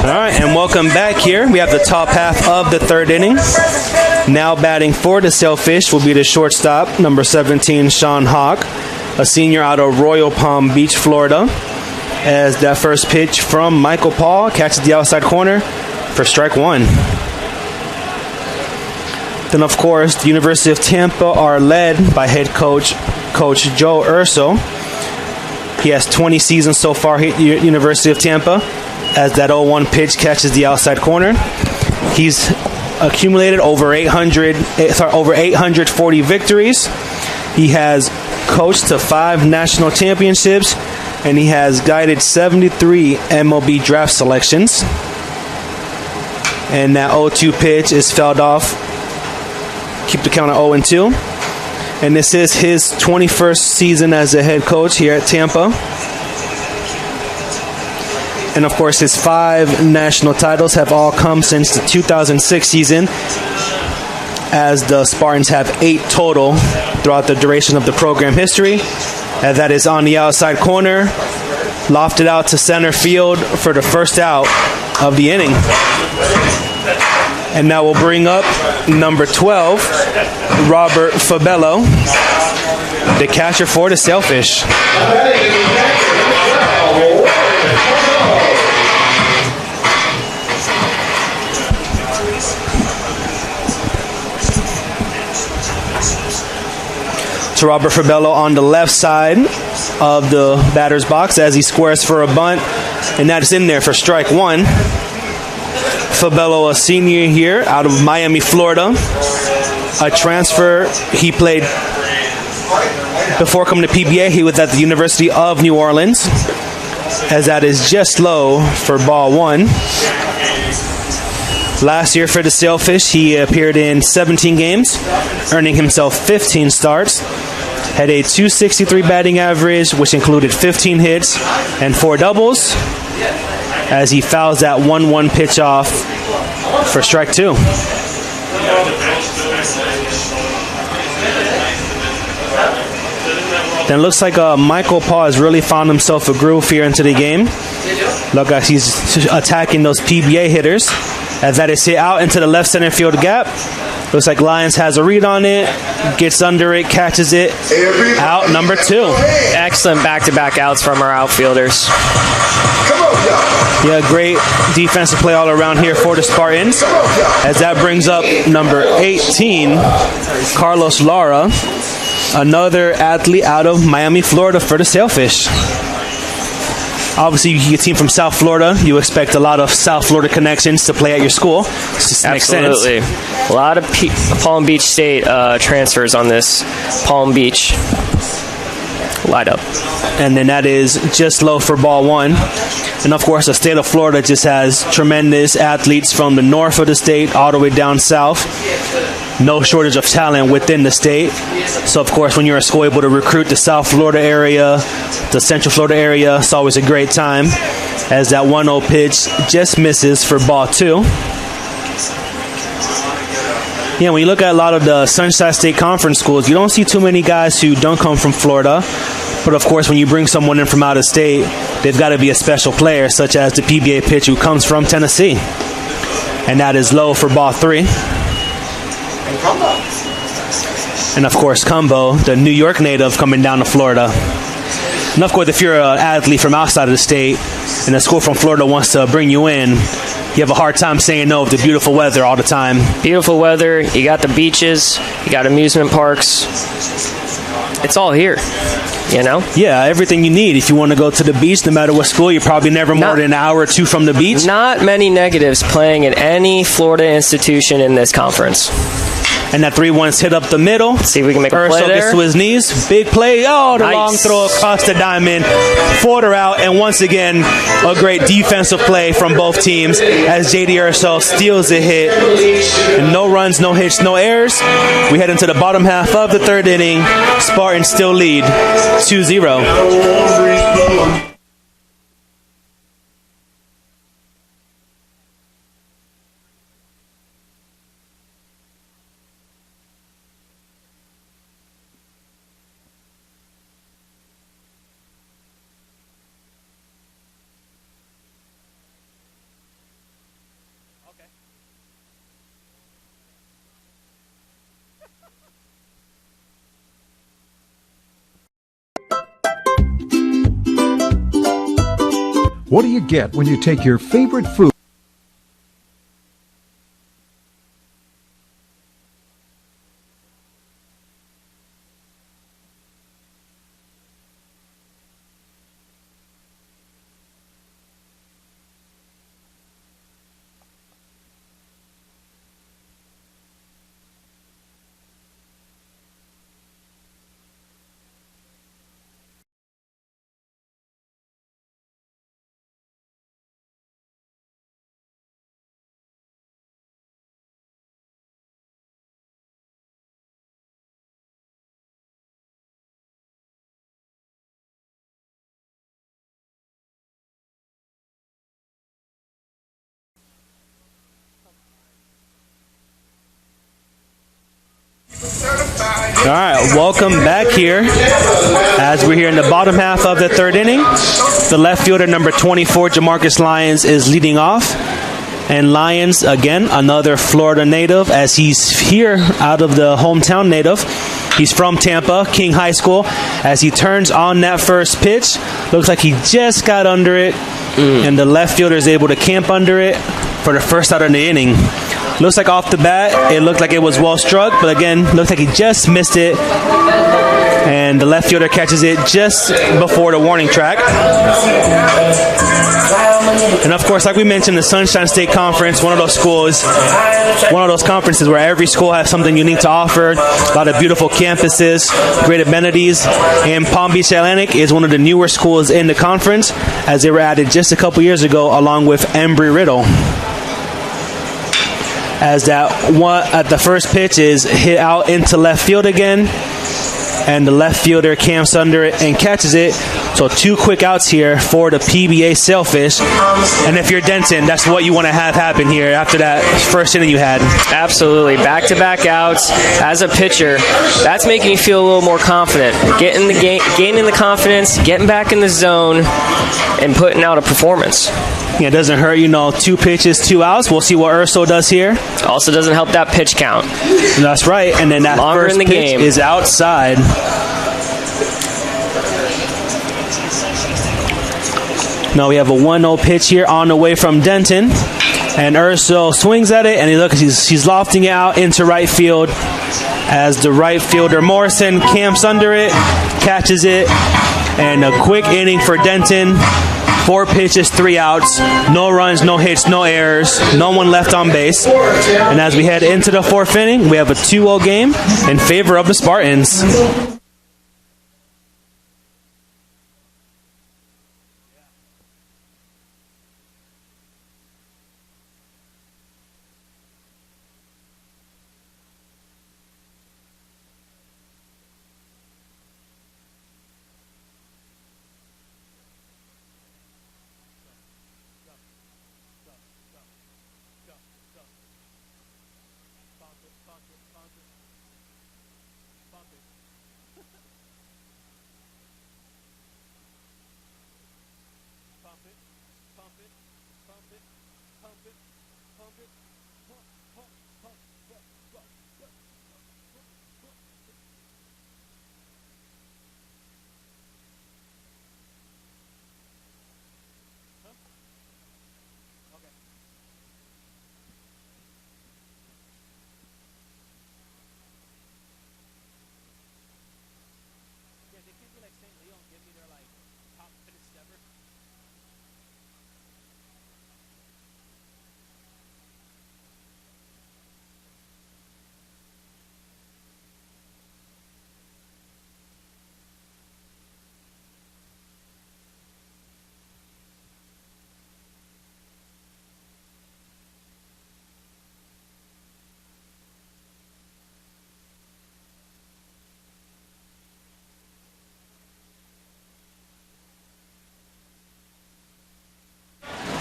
All right, and welcome back here. We have the top half of the third inning. Now batting for the Sailfish will be the shortstop, number 17, Sean Hawk, a senior out of Royal Palm Beach, Florida. As that first pitch from Michael Paul catches the outside corner for strike one. Then, of course, the University of Tampa are led by head coach Joe Urso. He has 20 seasons so far here at the University of Tampa. As that 0-1 pitch catches the outside corner. He's accumulated over 840 victories. He has coached to 5 national championships, and he has guided 73 MLB draft selections. And that 0-2 pitch is fouled off. Keep the count at 0-2. And this is his 21st season as a head coach here at Tampa. And, of course, his 5 national titles have all come since the 2006 season, as the Spartans have 8 total throughout the duration of the program history. And that is on the outside corner, lofted out to center field for the first out of the inning. And now we'll bring up number 12, Robert Fabello, the catcher for the Sailfish. To Robert Fabello on the left side of the batter's box as he squares for a bunt, and that's in there for strike one. Fabello, a senior here out of Miami, Florida, a transfer. He played before coming to PBA. He was at the University of New Orleans, as that is just low for ball one. Last year for the Sailfish, he appeared in 17 games, earning himself 15 starts. Had a .263 batting average, which included 15 hits and 4 doubles, as he fouls that 1-1 pitch off for strike two. Then it looks like Michael Paul has really found himself a groove here into the game. Look like he's attacking those PBA hitters, as that is hit out into the left center field gap. Looks like Lyons has a read on it, gets under it, catches it. Out number 2. Excellent back-to-back outs from our outfielders. Yeah, great defensive play all around here for the Spartans. As that brings up number 18, Carlos Lara, another athlete out of Miami, Florida for the Sailfish. Obviously, you're a team from South Florida. You expect a lot of South Florida connections to play at your school. Just makes sense. Absolutely. A lot of Palm Beach State transfers on this Palm Beach. light up. And then that is just low for ball 1. And of course, the state of Florida just has tremendous athletes from the north of the state all the way down south. No shortage of talent within the state. So of course, when you're a school able to recruit the South Florida area, the Central Florida area, it's always a great time, as that 1-0 pitch just misses for ball 2. Yeah, when you look at a lot of the Sunshine State Conference schools, you don't see too many guys who don't come from Florida. But of course, when you bring someone in from out of state, they've got to be a special player, such as the PBA pitch who comes from Tennessee. And that is low for ball 3. And of course, Cumbo, the New York native, coming down to Florida. And of course, if you're an athlete from outside of the state and a school from Florida wants to bring you in, you have a hard time saying no with the beautiful weather all the time. Beautiful weather. You got the beaches. You got amusement parks. It's all here, you know? Yeah, everything you need. If you want to go to the beach, no matter what school, you're probably never more than an hour or two from the beach. Not many negatives playing at any Florida institution in this conference. And that 3-1's hit up the middle. Let's see if we can make a play there. Gets to his knees. Big play. Oh, the long throw across the diamond. Forder out. And once again, a great defensive play from both teams as J.D. Urso steals the hit. And no runs, no hits, no errors. We head into the bottom half of the 3rd inning. Spartans still lead 2-0. What do you get when you take your favorite food? All right, welcome back here as we're here in the bottom half of the 3rd inning. The left fielder, number 24, Jamarcus Lyons, is leading off. And Lyons, again, another Florida native, as he's here out of the hometown native. He's from Tampa, King High School. As he turns on that first pitch, looks like he just got under it. And the left fielder is able to camp under it for the first out of the inning. Looks like off the bat, it looked like it was well struck, but again, looks like he just missed it. And the left fielder catches it just before the warning track. And of course, like we mentioned, the Sunshine State Conference, one of those schools, one of those conferences where every school has something unique to offer. A lot of beautiful campuses, great amenities. And Palm Beach Atlantic is one of the newer schools in the conference, as they were added just a couple years ago, along with Embry-Riddle. As that one at the first pitch is hit out into left field again, and the left fielder camps under it and catches it. So 2 quick outs here for the PBA Sailfish. And if you're Denton, that's what you want to have happen here after that first inning you had. Absolutely. Back-to-back outs. As a pitcher, that's making me feel a little more confident. Getting the gaining the confidence, getting back in the zone, and putting out a performance. Yeah, it doesn't hurt, 2 pitches, 2 outs. We'll see what Urso does here. Also doesn't help that pitch count. That's right. And then that Longer first in the pitch game is outside. Now we have a 1-0 pitch here on the way from Denton. And Urso swings at it, and he's lofting it out into right field as the right fielder Morrison camps under it, catches it, and a quick inning for Denton. 4 pitches, 3 outs, no runs, no hits, no errors, no one left on base. And as we head into the 4th inning, we have a 2-0 game in favor of the Spartans.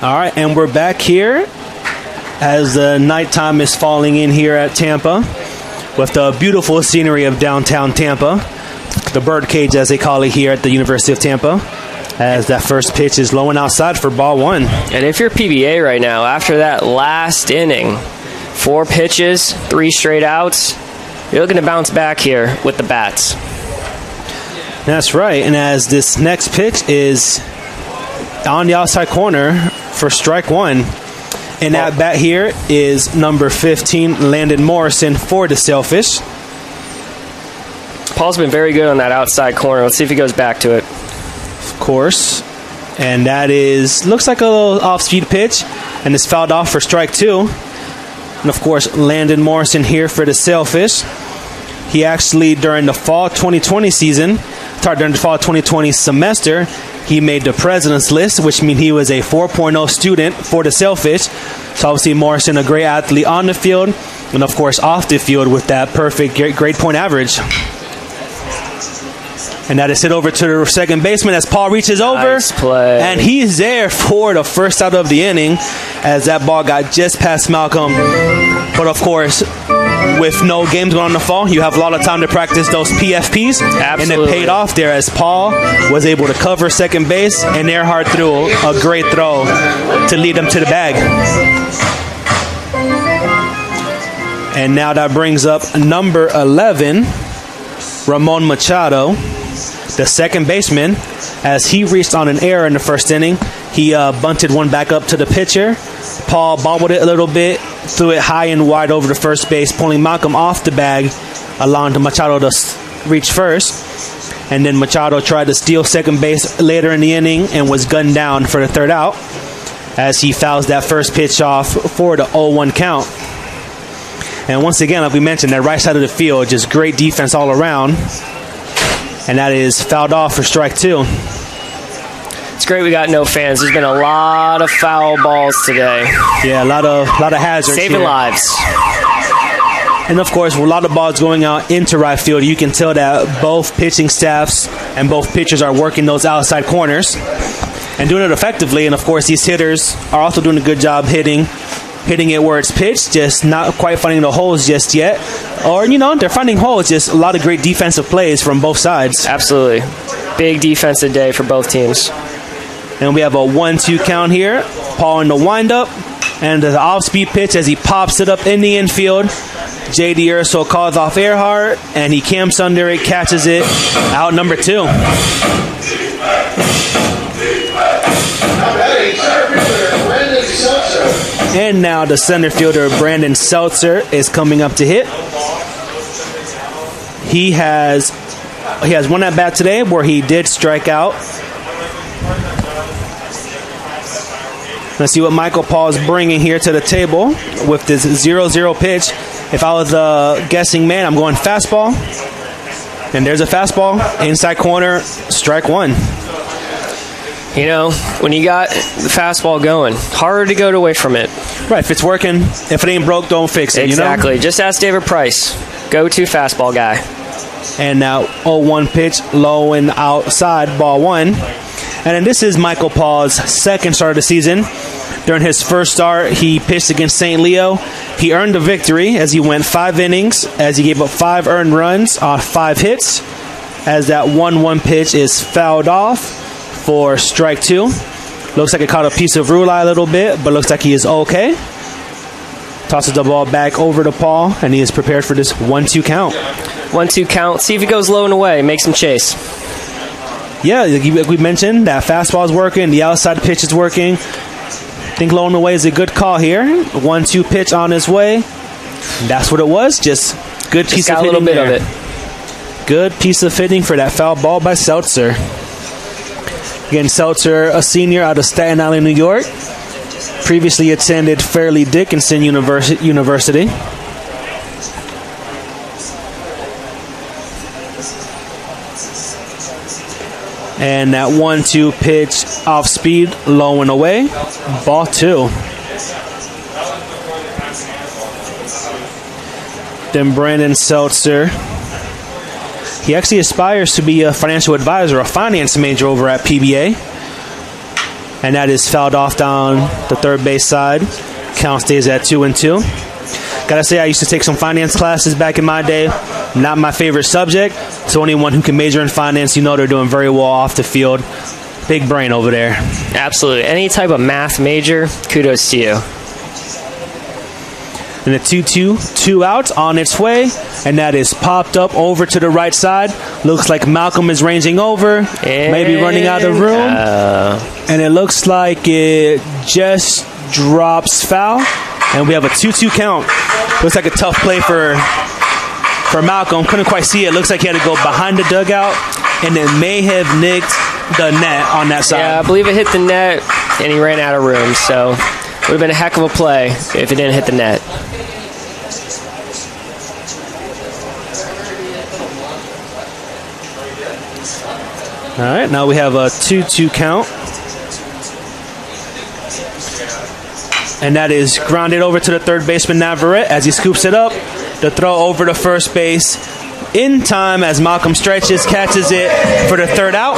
All right, and we're back here as the nighttime is falling in here at Tampa with the beautiful scenery of downtown Tampa, the birdcage as they call it here at the University of Tampa, as that first pitch is low and outside for ball one. And if you're PBA right now, after that last inning, 4 pitches, 3 straight outs, you're looking to bounce back here with the bats. That's right, and as this next pitch is on the outside corner for strike one. And that bat here is number 15, Landon Morrison, for the Sailfish. Paul's been very good on that outside corner. Let's see if he goes back to it. Of course. And that is, looks like a little off-speed pitch, and it's fouled off for strike two. And of course, Landon Morrison here for the Sailfish. He actually, during the fall 2020 season, during the fall 2020 semester, he made the president's list, which means he was a 4.0 student for the Sailfish. So obviously Morrison, a great athlete on the field, and of course off the field with that perfect grade point average. And that is hit over to the second baseman as Paul reaches over. Nice play. And he's there for the first out of the inning as that ball got just past Malcolm. But of course, with no games going on in the fall, you have a lot of time to practice those PFPs. Absolutely. And it paid off there as Paul was able to cover second base, and Earhart threw a great throw to lead them to the bag. And now that brings up number 11, Ramon Machado, the second baseman, as he reached on an error in the first inning. He bunted one back up to the pitcher. Paul bobbled it a little bit, threw it high and wide over the first base, pulling Malcolm off the bag, allowing Machado to reach first. And then Machado tried to steal second base later in the inning and was gunned down for the third out as he fouls that first pitch off for the 0-1 count. And once again, like we mentioned, that right side of the field, just great defense all around. And that is fouled off for strike two. It's great we got no fans. There's been a lot of foul balls today. Yeah, a lot of hazards. Saving here. lives. And of course, with a lot of balls going out into right field, you can tell that both pitching staffs and both pitchers are working those outside corners and doing it effectively. And of course, these hitters are also doing a good job hitting it where it's pitched, just not quite finding the holes just yet. Or, they're finding holes, just a lot of great defensive plays from both sides. Absolutely. Big defensive day for both teams. And we have a 1-2 count here. Paul in the windup. And the off-speed pitch as he pops it up in the infield. J.D. Urso calls off Earhart, and he camps under it, catches it. Out number 2. And now the center fielder, Brandon Seltzer, is coming up to hit. He has one at bat today where he did strike out. Let's see what Michael Paul is bringing here to the table with this 0-0 pitch. If I was a guessing man, I'm going fastball. And there's a fastball, inside corner, strike one. When you got the fastball going, harder to go away from it. Right, if it's working, if it ain't broke, don't fix it. Exactly. Just ask David Price. Go-to fastball guy. And now 0-1 pitch, low and outside, ball one. And then this is Michael Paul's second start of the season. During his first start, he pitched against St. Leo. He earned the victory as he went 5 innings, as he gave up 5 earned runs on 5 hits, as that 1-1 pitch is fouled off for strike 2. Looks like it caught a piece of roulade a little bit, but looks like he is okay. Tosses the ball back over to Paul, and he is prepared for this 1-2 count. 1-2 count. See if he goes low and away. Make some chase. Yeah, like we mentioned, that fastball is working. The outside pitch is working. I think low and away is a good call here. 1-2 pitch on his way. That's what it was. Just good piece of hitting. Got a little bit of it. Good piece of hitting for that foul ball by Seltzer. Again, Seltzer, a senior out of Staten Island, New York. Previously attended Fairleigh Dickinson University. And that 1-2 pitch off speed, low and away. Ball 2. Then Brandon Seltzer. He actually aspires to be a financial advisor, a finance major over at PBA. And that is fouled off down the third base side. Count stays at 2-2. Gotta say, I used to take some finance classes back in my day. Not my favorite subject. So anyone who can major in finance, you know they're doing very well off the field. Big brain over there. Absolutely. Any type of math major, kudos to you. And the 2-2, 2 outs on its way. And that is popped up over to the right side. Looks like Malcolm is ranging over. And maybe running out of the room. And it looks like it just drops foul. And we have a 2-2 count. Looks like a tough play for Malcolm. Couldn't quite see it. Looks like he had to go behind the dugout. And it may have nicked the net on that side. Yeah, I believe it hit the net. And he ran out of room. So would have been a heck of a play if it didn't hit the net. All right, now we have a 2-2 count. And that is grounded over to the third baseman, Navarrete, as he scoops it up. The throw over to first base in time as Malcolm stretches, catches it for the third out.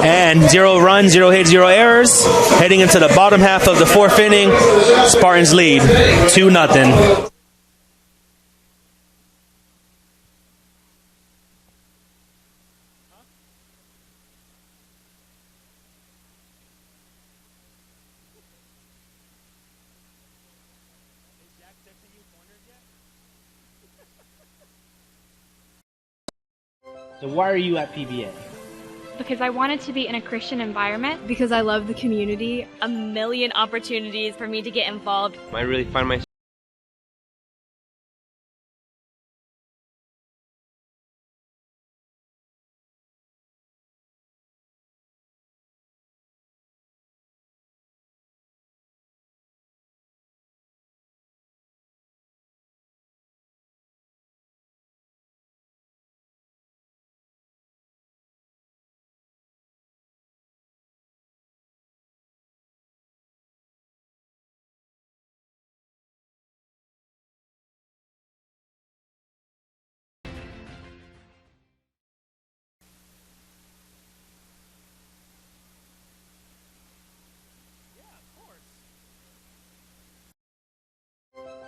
And 0 runs, 0 hits, 0 errors. Heading into the bottom half of the fourth inning, Spartans lead 2-0. So why are you at PBA? Because I wanted to be in a Christian environment. Because I love the community. A million opportunities for me to get involved. I really find myself.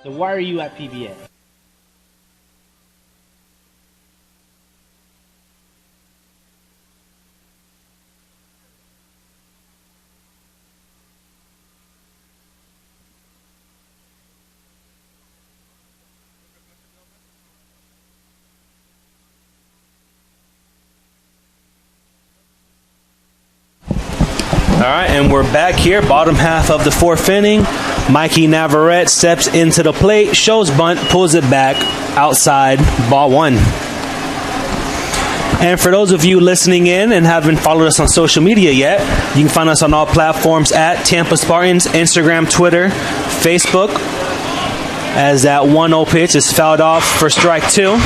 So why are you at PBA? All right, and we're back here, bottom half of the fourth inning. Mikey Navarrete steps into the plate, shows bunt, pulls it back outside, ball 1. And for those of you listening in and haven't followed us on social media yet, you can find us on all platforms at Tampa Spartans, Instagram, Twitter, Facebook, as that 1-0 pitch is fouled off for strike 2.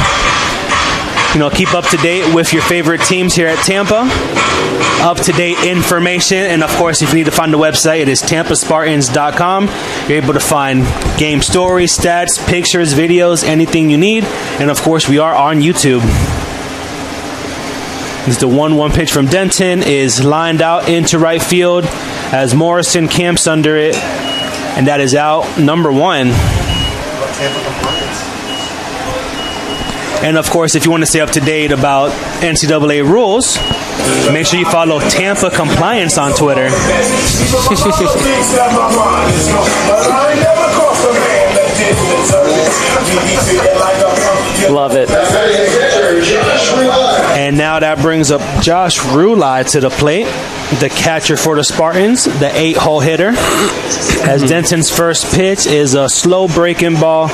You know, keep up to date with your favorite teams here at Tampa. Up-to-date information. And, of course, if you need to find the website, it is tampaspartans.com. You're able to find game stories, stats, pictures, videos, anything you need. And, of course, we are on YouTube. This is the 1-1 pitch from Denton is lined out into right field as Morrison camps under it. And that is out number 1. And of course, if you want to stay up to date about NCAA rules, make sure you follow Tampa Compliance on Twitter. Love it. And now that brings up Josh Rulai to the plate, the catcher for the Spartans, the 8-hole hitter. As Denton's first pitch is a slow breaking ball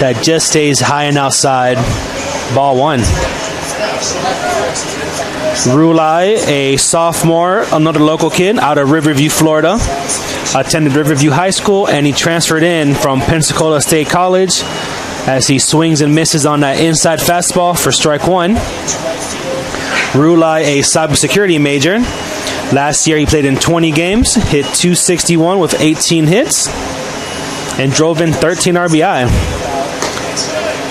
that just stays high and outside. Ball 1. Rulai, a sophomore, another local kid out of Riverview, Florida. Attended Riverview High School, and he transferred in from Pensacola State College as he swings and misses on that inside fastball for strike 1. Rulai, a cybersecurity major. Last year he played in 20 games, hit .261 with 18 hits, and drove in 13 RBI.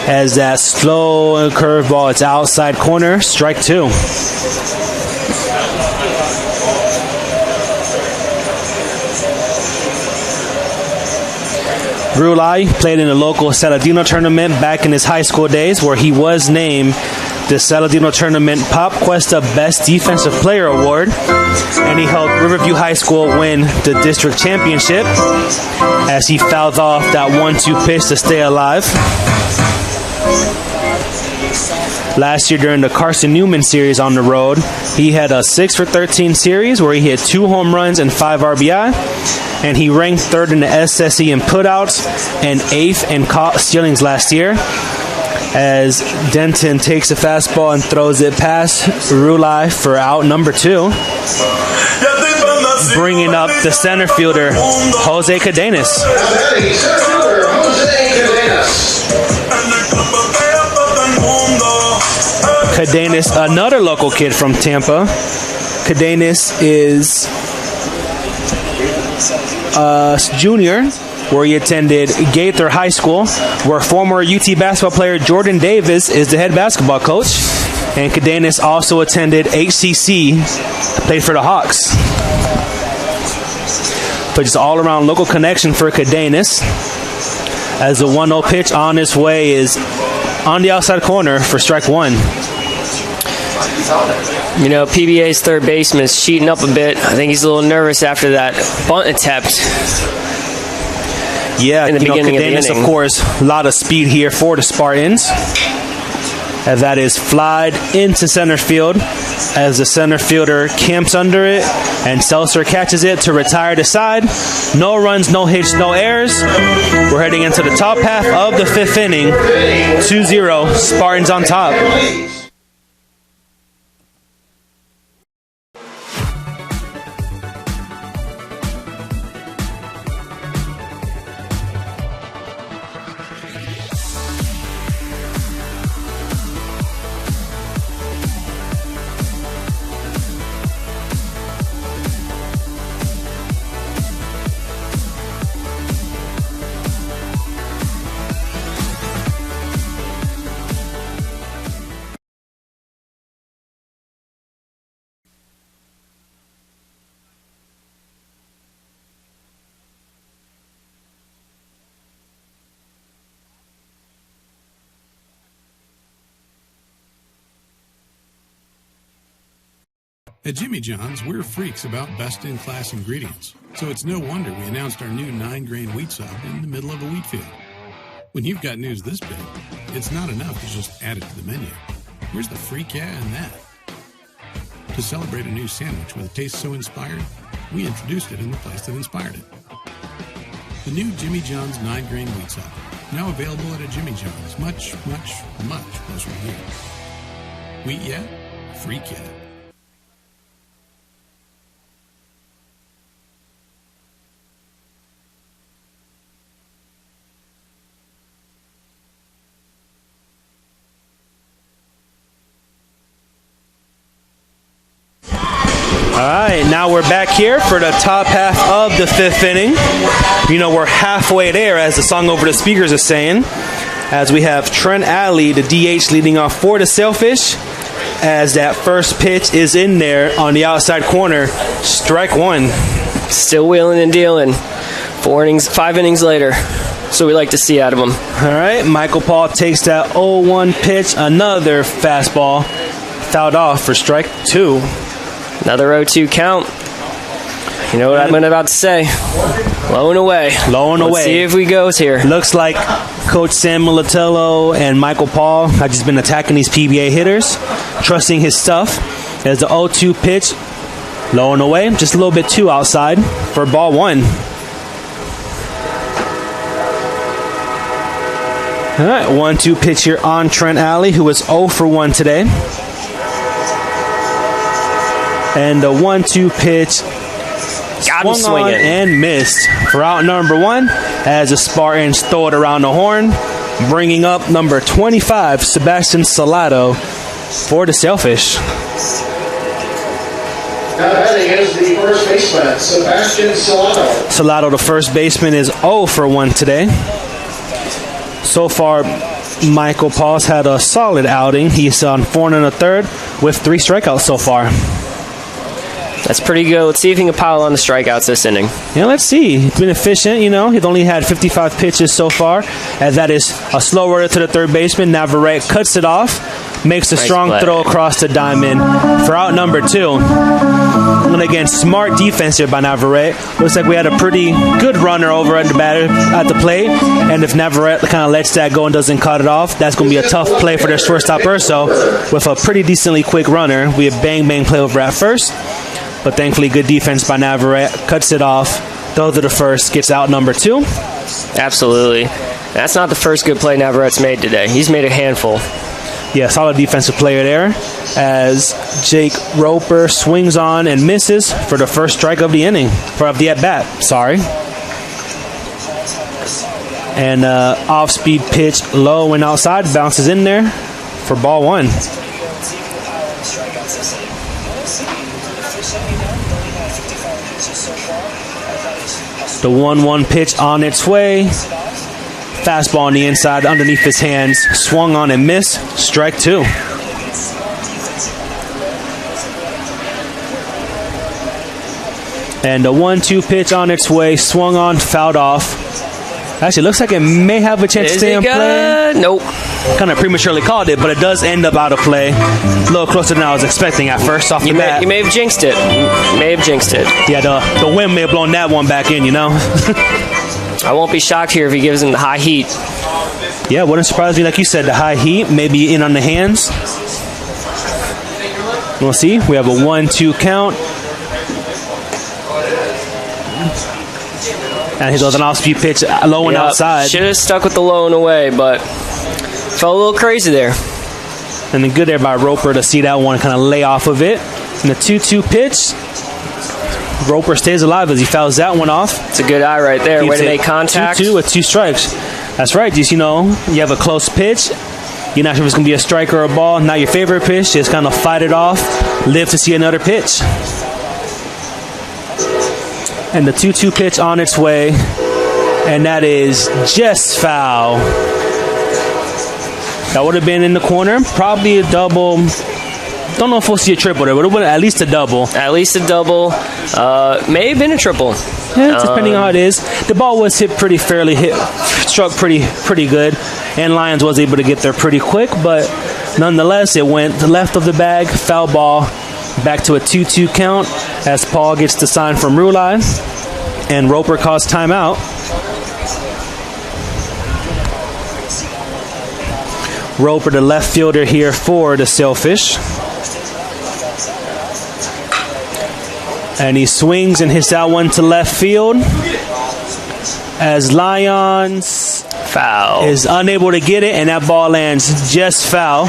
As that slow curveball, it's outside corner, strike 2. Rulai played in the local Saladino tournament back in his high school days, where he was named the Saladino Tournament Pop Cuesta Best Defensive Player Award, and he helped Riverview High School win the district championship as he fouled off that 1-2 pitch to stay alive. Last year during the Carson Newman series on the road, he had a 6-for-13 series where he hit 2 home runs and 5 RBI, and he ranked 3rd in the SSE in putouts and 8th in caught stealings last year. As Denton takes a fastball and throws it past Rulai for out number 2. Bringing up the center fielder, Jose Cadenas. Cadenas, another local kid from Tampa. Cadenas is a junior, where he attended Gaither High School, where former UT basketball player Jordan Davis is the head basketball coach. And Cadenas also attended HCC, played for the Hawks. But just all-around local connection for Cadenas. As the 1-0 pitch on its way is on the outside corner for strike 1. You know, PBA's third baseman is cheating up a bit. I think he's a little nervous after that bunt attempt. Yeah, in the beginning Cadenas, of the inning. Of course, a lot of speed here for the Spartans. As that is flied into center field, as the center fielder camps under it, and Seltzer catches it to retire the side. No runs, no hits, no errors. We're heading into the top half of the 5th inning. 2-0, Spartans on top. At Jimmy John's, we're freaks about best-in-class ingredients, so it's no wonder we announced our new 9-grain wheat sub in the middle of a wheat field. When you've got news this big, it's not enough to just add it to the menu. Where's the freak yeah in that? To celebrate a new sandwich with a taste so inspired, we introduced it in the place that inspired it. The new Jimmy John's 9-grain wheat sub, now available at a Jimmy John's, much, much, much closer to you. Wheat yeah? Freak yeah. All right, now we're back here for the top half of the 5th inning. You know, we're halfway there, as the song over the speakers is saying, as we have Trent Alley, the DH, leading off for the Sailfish, as that first pitch is in there on the outside corner, strike 1. Still wheeling and dealing. 5 innings later. That's what we like to see out of him. All right, Michael Paul takes that 0-1 pitch, another fastball, fouled off for strike 2. Another 0-2 count. You know what I'm about to say? Low and away. Let's see if we goes here. Looks like Coach Sam Militello and Michael Paul have just been attacking these PBA hitters, trusting his stuff. There's the 0-2 pitch, low and away, just a little bit too outside for ball 1. All right, 1-2 pitch here on Trent Alley, who was 0 for 1 today. And the 1-2 pitch got him swinging and missed for out number 1 as the Spartans throw it around the horn, bringing up number 25, Sebastian Salado, for the Sailfish. Now batting is the first baseman, Sebastian Salado. Salado, the first baseman, is 0 for 1 today. So far, Michael Paul's had a solid outing. He's on 4 1/3 with 3 strikeouts so far. That's pretty good. Let's see if he can pile on the strikeouts this inning. Yeah, let's see. He's been efficient, you know. He's only had 55 pitches so far, as that is a slow runner to the third baseman. Navarrete cuts it off, makes a strong throw across the diamond for out number 2. And again, smart defense here by Navarrete. Looks like we had a pretty good runner over at the batter at the plate, and if Navarrete kind of lets that go and doesn't cut it off, that's going to be a tough play for their shortstop Urso. With a pretty decently quick runner, we have bang play over at first. But thankfully, good defense by Navarrete. Cuts it off. Throws to the first. Gets out number 2. Absolutely. That's not the first good play Navarrete's made today. He's made a handful. Yeah, solid defensive player there. As Jake Roper swings on and misses for the first strike of the inning. Of the at-bat, sorry. And off-speed pitch low and outside. Bounces in there for ball 1. The 1-1 pitch on its way. Fastball on the inside underneath his hands. Swung on and missed. Strike 2. And the 1-2 pitch on its way. Swung on, fouled off. Actually, looks like it may have a chance to stay in play. Nope. Kind of prematurely called it, but it does end up out of play. A little closer than I was expecting at first off the bat. You may have jinxed it. Yeah, the wind may have blown that one back in, you know. I won't be shocked here if he gives him the high heat. Yeah, wouldn't surprise me. Like you said, the high heat, maybe in on the hands. We'll see. We have a 1-2 count. And he does an off-speed pitch low and outside. Should have stuck with the low and away, but felt a little crazy there. And then good there by Roper to see that one kind of lay off of it. And the 2-2 pitch. Roper stays alive as he fouls that one off. It's a good eye right there. Way to make contact. 2-2 with 2 strikes. That's right. Just, you know, you have a close pitch. You're not sure if it's going to be a strike or a ball. Not your favorite pitch. Just kind of fight it off. Live to see another pitch. And the 2-2 pitch on its way. And that is just foul. That would have been in the corner. Probably a double. Don't know if we'll see a triple there, but it would at least a double. At least a double. May have been a triple. Yeah, depending on how it is. The ball was hit pretty fairly, struck pretty good. And Lyons was able to get there pretty quick, but nonetheless, it went to left of the bag, foul ball, back to a 2-2 count as Paul gets the sign from Rulai, and Roper calls timeout. Roper, the left fielder here for the Sailfish. And he swings and hits that one to left field as Lyons is unable to get it, and that ball lands just foul.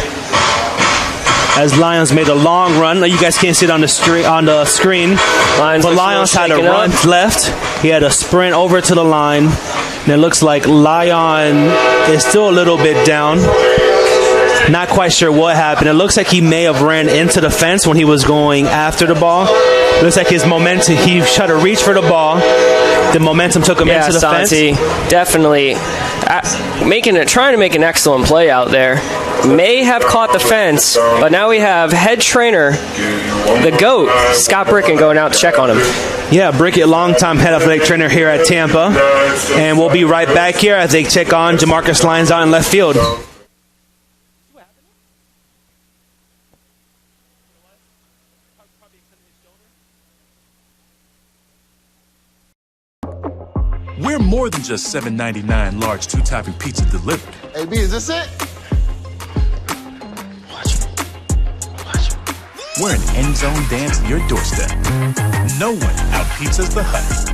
As Lyons made a long run. You guys can't see it on the screen. But Lyons had a run left. He had a sprint over to the line. And it looks like Lyon is still a little bit down. Not quite sure what happened. It looks like he may have ran into the fence when he was going after the ball. It looks like his momentum, he tried to reach for the ball. The momentum took him into the fence. Definitely trying to make an excellent play out there. May have caught the fence, but now we have head trainer, the GOAT, Scott Bricken, going out to check on him. Yeah, Brickett, longtime head athletic trainer here at Tampa. And we'll be right back here as they take on Jamarcus Lyons out in left field. We're more than just $7.99 large 2-topping pizza delivered. Hey, B, is this it? We're an end zone dance to your doorstep. No one out-pizzas the Hut.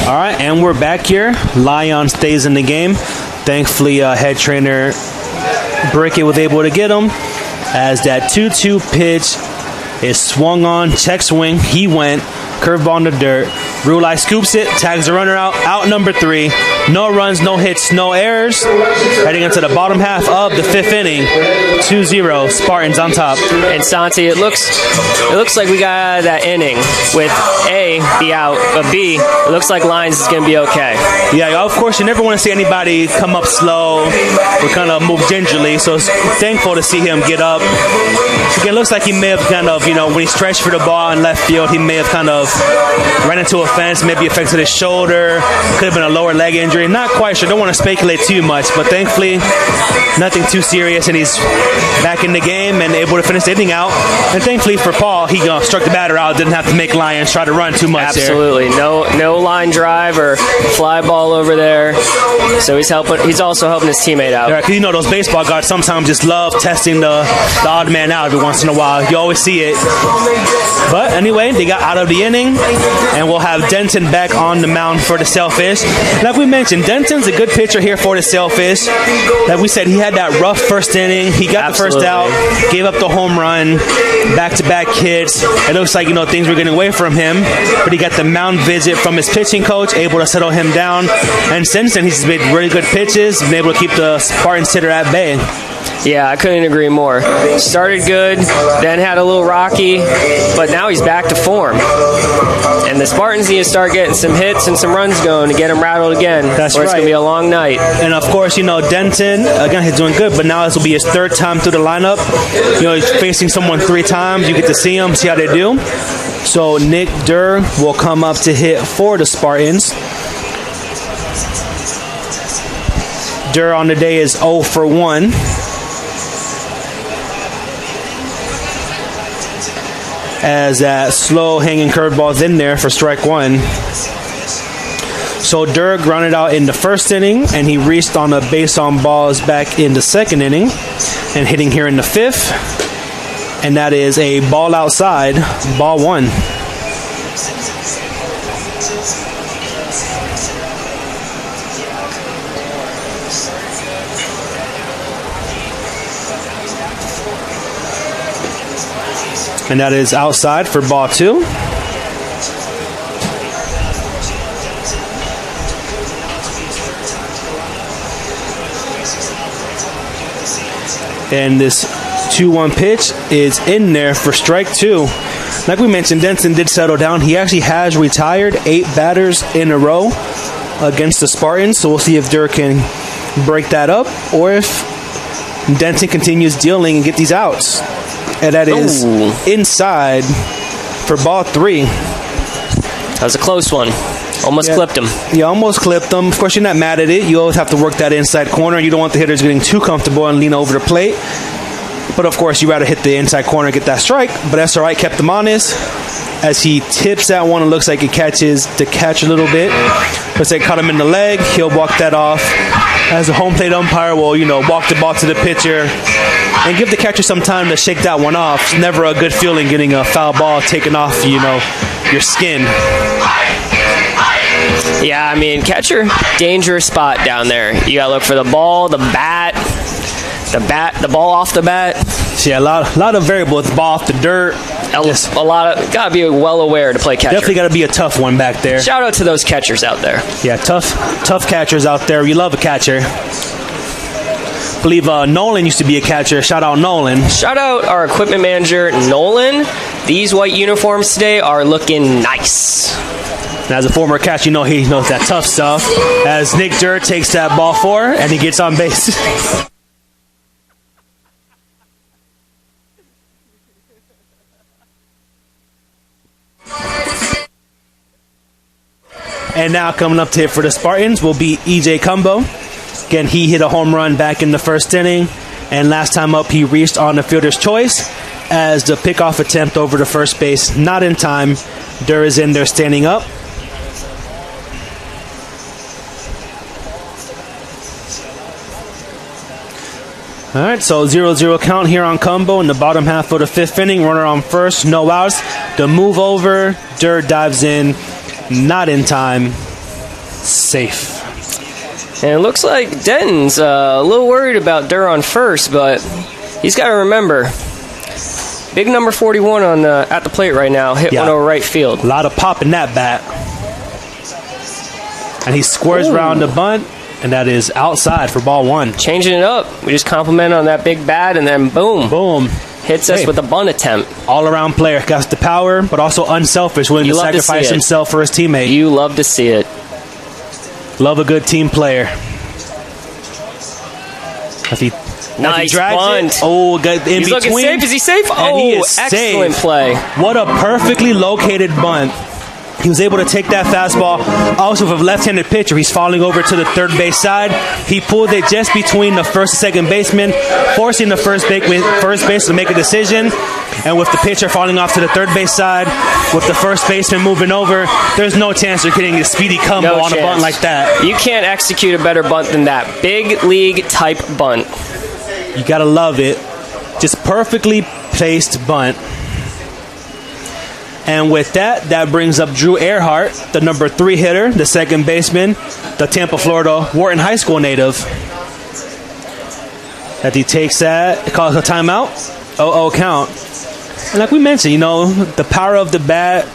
All right, and we're back here. Lyon stays in the game. Thankfully, head trainer Brickett was able to get him as that 2-2 pitch is swung on, check swing. He went, curveball in the dirt. Rulai scoops it, tags the runner out number 3. No runs, no hits, no errors. Heading into the bottom half of the 5th inning. 2-0, Spartans on top. And Santi, it looks like we got out of that inning with A, the out, but B, it looks like Lyons is going to be okay. Yeah, of course, you never want to see anybody come up slow or kind of move gingerly, so it's thankful to see him get up. Again, it looks like he may have kind of, when he stretched for the ball in left field, he may have kind of ran into a fence, maybe affected his shoulder, could have been a lower leg injury. Not quite sure, don't want to speculate too much, but thankfully, nothing too serious, and he's back in the game and able to finish the inning out. And thankfully for Paul, he struck the batter out, didn't have to make Lyons try to run too much. Absolutely. There. No line drive or fly ball over there. So he's also helping his teammate out. Yeah, because those baseball guys sometimes just love testing the odd man out every once in a while. You always see it. But anyway, they got out of the inning, and we'll have Denton back on the mound for the Sailfish. Like we mentioned, Denton's a good pitcher here for the Sailfish. Like we said, he had that rough first inning. He got the first out, gave up the home run, back-to-back hits. It looks like, things were getting away from him, but he got the mound visit from his pitching coach, able to settle him down. And since then, he's made really good pitches, been able to keep the Spartans hitter at bay. Yeah, I couldn't agree more. Started good, then had a little rocky, but now he's back to form. And the Spartans need to start getting some hits and some runs going to get him rattled again. That's or it's going to be a long night. And of course, Denton, again, he's doing good, but now this will be his 3rd time through the lineup. He's facing someone 3 times. You get to see him, see how they do. So Nick Durr will come up to hit for the Spartans. Durr on the day is 0 for 1. As that slow hanging curveball's in there for strike 1. So Durr grounded out in the 1st inning, and he reached on a base on balls back in the 2nd inning, and hitting here in the 5th. And that is a ball outside, ball 1. And that is outside for ball 2. And this 2-1 pitch is in there for strike 2. Like we mentioned, Denton did settle down. He actually has retired 8 batters in a row against the Spartans. So we'll see if Durr can break that up or if Denton continues dealing and get these outs. And that is inside for ball 3. That was a close one. Almost clipped him. You almost clipped him. Of course, you're not mad at it. You always have to work that inside corner. You don't want the hitters getting too comfortable and lean over the plate. But, of course, you rather hit the inside corner and get that strike. But that's all right. Kept him honest. As he tips that one, it looks like it catches the catch a little bit. Let's say cut him in the leg. He'll walk that off. As the home plate umpire will, walk the ball to the pitcher and give the catcher some time to shake that one off. It's never a good feeling getting a foul ball taken off, your skin. Yeah, I mean, catcher, dangerous spot down there. You gotta look for the ball, the ball off the bat. Yeah, a lot of variables. Ball off the dirt. Gotta be well aware to play catcher. Definitely gotta be a tough one back there. Shout out to those catchers out there. Yeah, tough catchers out there. You love a catcher. I believe Nolan used to be a catcher. Shout out Nolan. Shout out our equipment manager, Nolan. These white uniforms today are looking nice. And as a former catcher, he knows that tough stuff. As Nick Durr takes that ball forward and he gets on base. And now coming up to hit for the Spartans will be E.J. Cumbo. Again, he hit a home run back in the first inning. And last time up, he reached on the fielder's choice as the pickoff attempt over to first base. Not in time. Durr is in there standing up. All right, so 0-0 count here on Cumbo in the bottom half of the fifth inning. Runner on first, no outs. The move over, Durr dives in. Not in time. Safe. And it looks like Denton's a little worried about Durr on first, but he's got to remember, big number 41 at the plate right now, hit one over right field. A lot of pop in that bat. And he squares around the bunt, and that is outside for ball one. Changing it up. We just compliment on that big bat, and then boom. Boom. Hits us with a bunt attempt. All-around player. Got the power, but also unselfish, willing to sacrifice himself for his teammate. You love to see it. Love a good team player. If he Nice bunt. He's looking safe. Is he safe? And he is excellent play. What a perfectly located bunt. He was able to take that fastball. Also, with a left-handed pitcher, he's falling over to the third base side. He pulled it just between the first and second baseman, forcing the first base to make a decision. And with the pitcher falling off to the third base side, with the first baseman moving over, there's no chance you're getting a speedy combo on a bunt like that. You can't execute a better bunt than that. Big league type bunt. You gotta love it. Just perfectly placed bunt. And with that brings up Drew Earhart, the number 3 hitter, the second baseman, the Tampa, Florida, Wharton High School native. As he takes that, calls a timeout, 0-0 count. And like we mentioned, the power of the bat,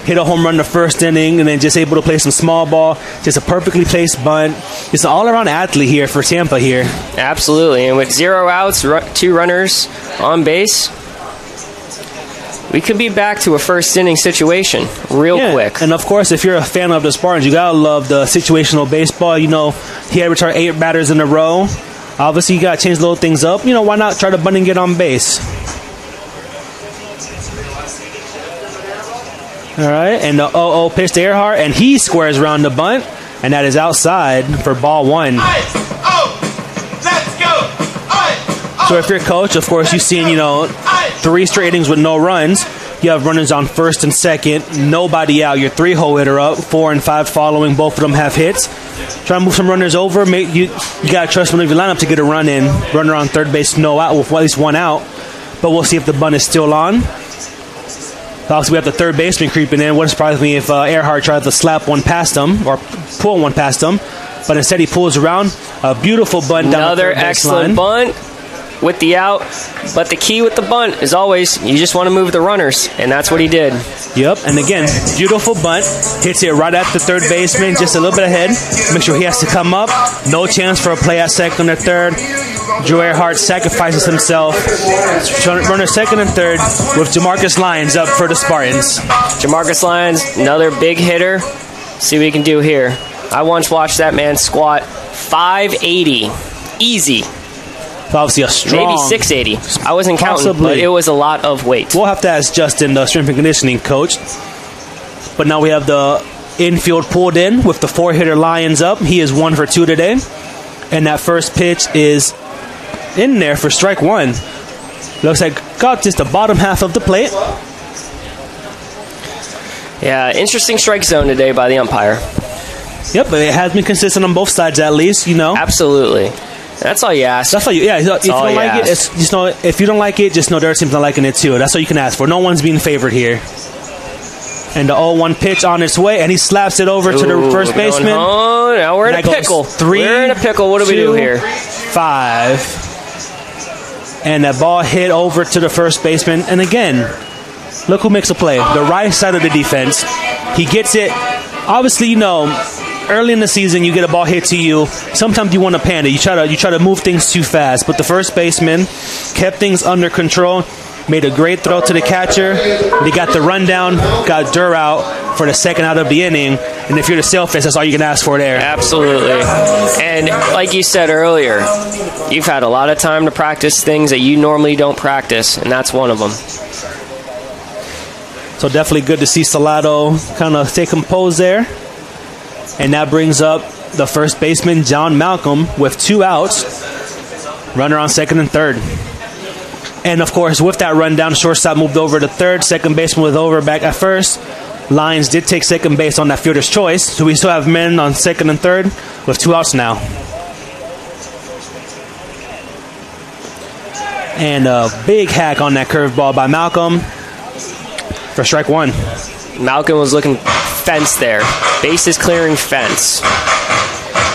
hit a home run in the first inning, and then just able to play some small ball, just a perfectly placed bunt. Just an all-around athlete here for Tampa here. Absolutely, and with 0 outs, 2 runners on base, we could be back to a first inning situation real quick. And of course, if you're a fan of the Spartans, you gotta love the situational baseball. He had retired 8 batters in a row. Obviously, you gotta change little things up. Why not try to bunt and get on base? All right, and the 0-0 pitch to Earhart, and he squares around the bunt, and that is outside for ball one. So if you're a coach, of course, you've seen, 3 straight innings with no runs. You have runners on first and second, nobody out. Your 3-hole hitter up, 4 and 5 following. Both of them have hits. Try to move some runners over. You got to trust one of your lineup to get a run in. Runner on third base, no out, with at least 1 out. But we'll see if the bunt is still on. Also, we have the third baseman creeping in. Wouldn't surprise me if Earhart tries to slap one past him or pull one past him. But instead, he pulls around. A beautiful bunt down the third baseline. Another excellent bunt with the out. But the key with the bunt is always you just want to move the runners, and that's what he did. Yep, and again, beautiful bunt. Hits it right at the third baseman, just a little bit ahead. Make sure he has to come up. No chance for a play at second or third. Drew Earhart sacrifices himself. Runner second and third with Jamarcus Lyons up for the Spartans. Jamarcus Lyons, another big hitter. See what he can do here. I once watched that man squat 580. Easy. Obviously a strong... Maybe 680. I wasn't counting, but it was a lot of weight. We'll have to ask Justin, the strength and conditioning coach. But now we have the infield pulled in with the 4-hitter Lyons up. He is 1 for 2 today. And that first pitch is in there for strike 1. Looks like got just the bottom half of the plate. Yeah, interesting strike zone today by the umpire. Yep, but it has been consistent on both sides at least, Absolutely. That's all you ask. That's all you. Yeah, if you don't like it, if you don't like it, just know their team's not liking it too. That's all you can ask for. No one's being favored here. And the 0-1 pitch on its way, and he slaps it over to the first baseman. Oh, now we're in a pickle. We're in a pickle. What do we do here? 5. And that ball hit over to the first baseman. And again, look who makes a play. The right side of the defense. He gets it. Obviously, early in the season, you get a ball hit to you. Sometimes you want to panic. You try to move things too fast. But the first baseman kept things under control. Made a great throw to the catcher. They got the rundown, got Durr out for the second out of the inning. And if you're the Sailfish, that's all you can ask for there. Absolutely. And like you said earlier, you've had a lot of time to practice things that you normally don't practice, and that's one of them. So definitely good to see Salado kind of stay composed there. And that brings up the first baseman, John Malcolm, with 2 outs. Runner on second and third. And, of course, with that rundown, shortstop moved over to third. Second baseman was over back at first. Lions did take second base on that fielder's choice. So we still have men on second and third with 2 outs now. And a big hack on that curveball by Malcolm for strike 1. Malcolm was looking fence there. Bases clearing fence.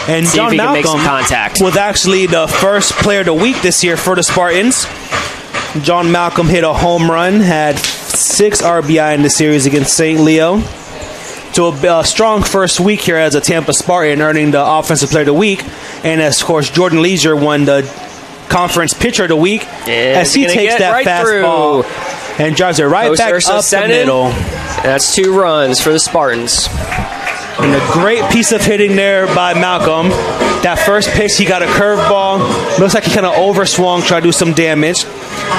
And see John if he can make Malcolm some contact. was actually the first player of the week this year for the Spartans. John Malcolm hit a home run, had 6 RBI in the series against St. Leo. So a strong first week here as a Tampa Spartan, earning the Offensive Player of the Week. And, of course, Jordan Leisure won the Conference Pitcher of the Week as he takes that right fastball and drives it right back up the middle. That's 2 runs for the Spartans. And a great piece of hitting there by Malcolm. That first pitch, he got a curveball. Looks like he kind of overswung, tried to do some damage.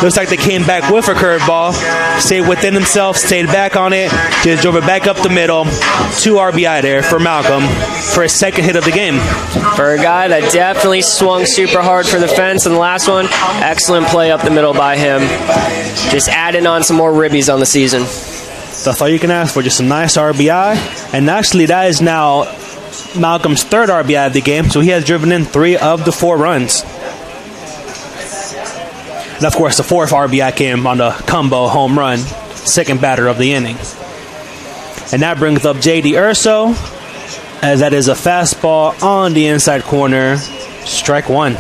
Looks like they came back with a curveball. Stayed within himself, stayed back on it. Just drove it back up the middle. 2 RBI there for Malcolm for his second hit of the game. For a guy that definitely swung super hard for the fence in the last one, excellent play up the middle by him. Just adding on some more ribbies on the season. That's all you can ask for, just a nice RBI. And actually, that is now Malcolm's 3rd RBI of the game, so he has driven in 3 of the 4 runs. And, of course, the 4th RBI came on the combo home run, second batter of the inning. And that brings up J.D. Urso, as that is a fastball on the inside corner, strike 1.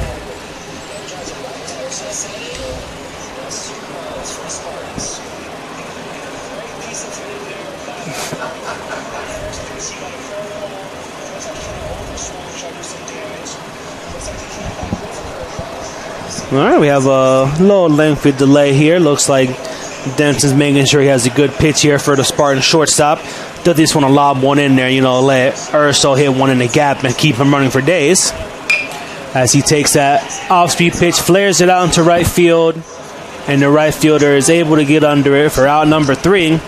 All right, we have a little lengthy delay here. Looks like Denson's making sure he has a good pitch here for the Spartan shortstop. Does just want to lob one in there, let Urso hit one in the gap and keep him running for days. As he takes that off-speed pitch, flares it out into right field, and the right fielder is able to get under it for out number 3.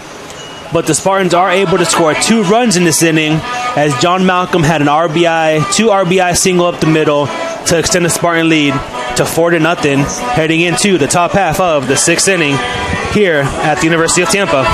But the Spartans are able to score 2 runs in this inning, as John Malcolm had an RBI, 2 RBI single up the middle to extend the Spartan lead to 4-0, heading into the top half of the 6th inning here at the University of Tampa.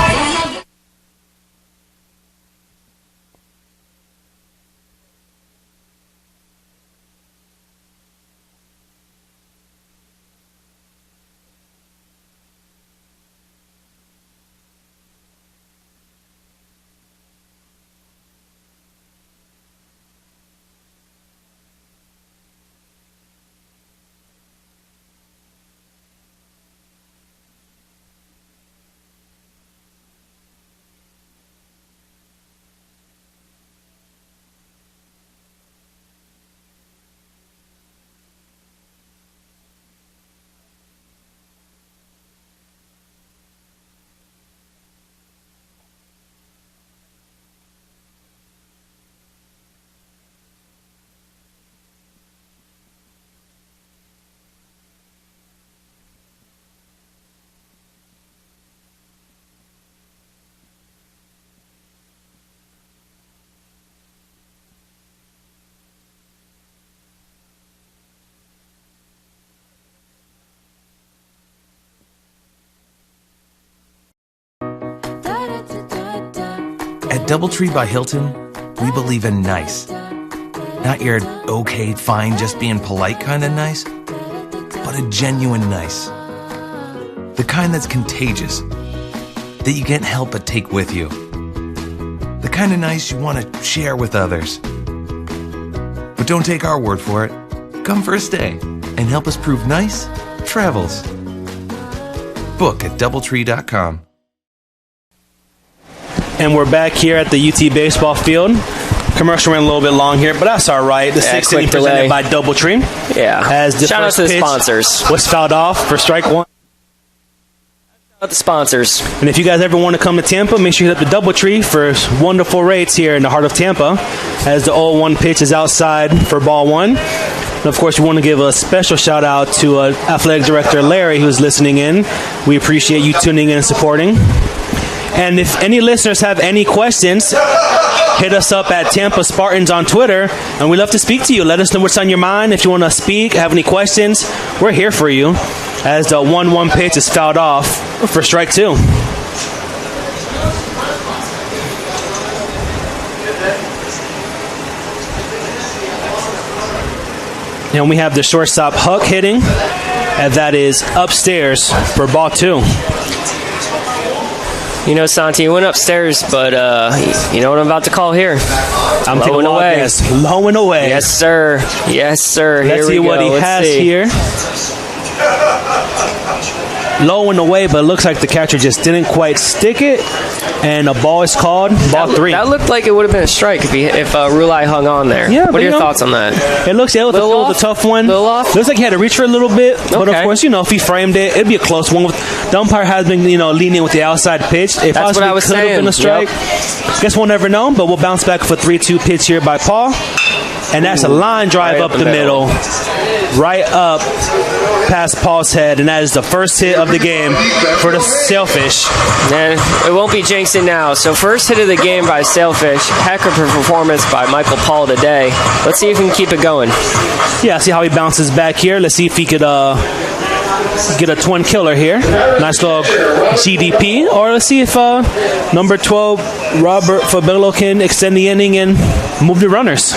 At DoubleTree by Hilton, we believe in nice. Not your okay, fine, just being polite kind of nice, but a genuine nice. The kind that's contagious, that you can't help but take with you. kind of nice you want to share with others. But don't take our word for it. Come for a stay and help us prove nice travels. Book at DoubleTree.com. And we're back here at the UT baseball field. Commercial ran a little bit long here, but that's all right. The sixth inning presented by DoubleTree. Yeah. As the Shout out first to the pitch sponsors. was fouled off for strike one. Shout out the sponsors. And if you guys ever want to come to Tampa, make sure you hit up the DoubleTree for wonderful rates here in the heart of Tampa. As the 0-1 pitch is outside for ball one. And of course, we want to give a special shout out to Athletic Director Larry, who's listening in. We appreciate you tuning in and supporting. And if any listeners have any questions, hit us up at Tampa Spartans on Twitter, and we'd love to speak to you. Let us know what's on your mind. If you want to speak, have any questions, we're here for you. As the 1-1 pitch is fouled off for strike two. And we have the shortstop Huck hitting, and that is upstairs for ball two. You know, Santi, you went upstairs, but you know what I'm about to call here? I'm taking a wild guess. Low and away. Yes, sir. Yes, sir. Let's see what he has here. Low and away, but it looks like the catcher just didn't quite stick it, and a ball is called. Ball three. That looked like it would have been a strike if Rulai hung on there. Yeah, what are your thoughts on that? It looks, it was a tough one. Looks like he had to reach for a little bit, but of course, if he framed it, it'd be a close one. The umpire has been, leaning with the outside pitch. It That's what I was saying. Could have been a strike. Yep. Guess we'll never know, but we'll bounce back for 3-2 pitch here by Paul. And that's a line drive up the middle. Right up past Paul's head, and that is the first hit of the game for the Sailfish. And it won't be jinxing now. So first hit of the game by Sailfish. Heck of a performance by Michael Paul today. Let's see if we can keep it going. Yeah, see how he bounces back here. Let's see if he could get a twin killer here. Nice little GDP. Or let's see if number 12, Robert Fabello, can extend the inning and move the runners.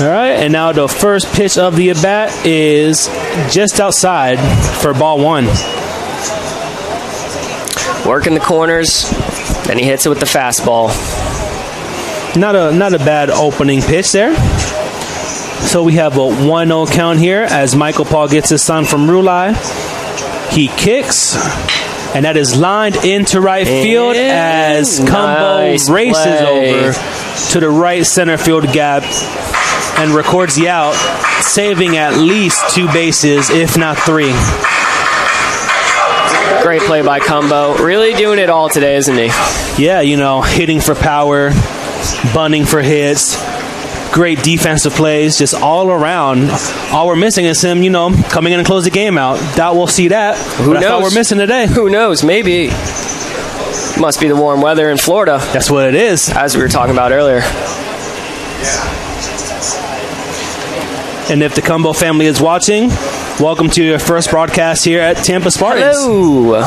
All right, and now the first pitch of the at-bat is just outside for ball one. Working the corners, then he hits it with the fastball. Not a bad opening pitch there. So we have a 1-0 count here as Michael Paul gets his son from Rulai. He kicks, and that is lined into right field as Combo races over to the right center field gap and records the out, saving at least 2 bases, if not 3. Great play by Combo. Really doing it all today, isn't he? Yeah, hitting for power, bunting for hits, great defensive plays, just all around. All we're missing is him, coming in and close the game out. Doubt we'll see that. Who knows? That's all we're missing today. Who knows? Maybe. Must be the warm weather in Florida. That's what it is. As we were talking about earlier. And if the Combo family is watching, welcome to your first broadcast here at Tampa Spartans. Hello.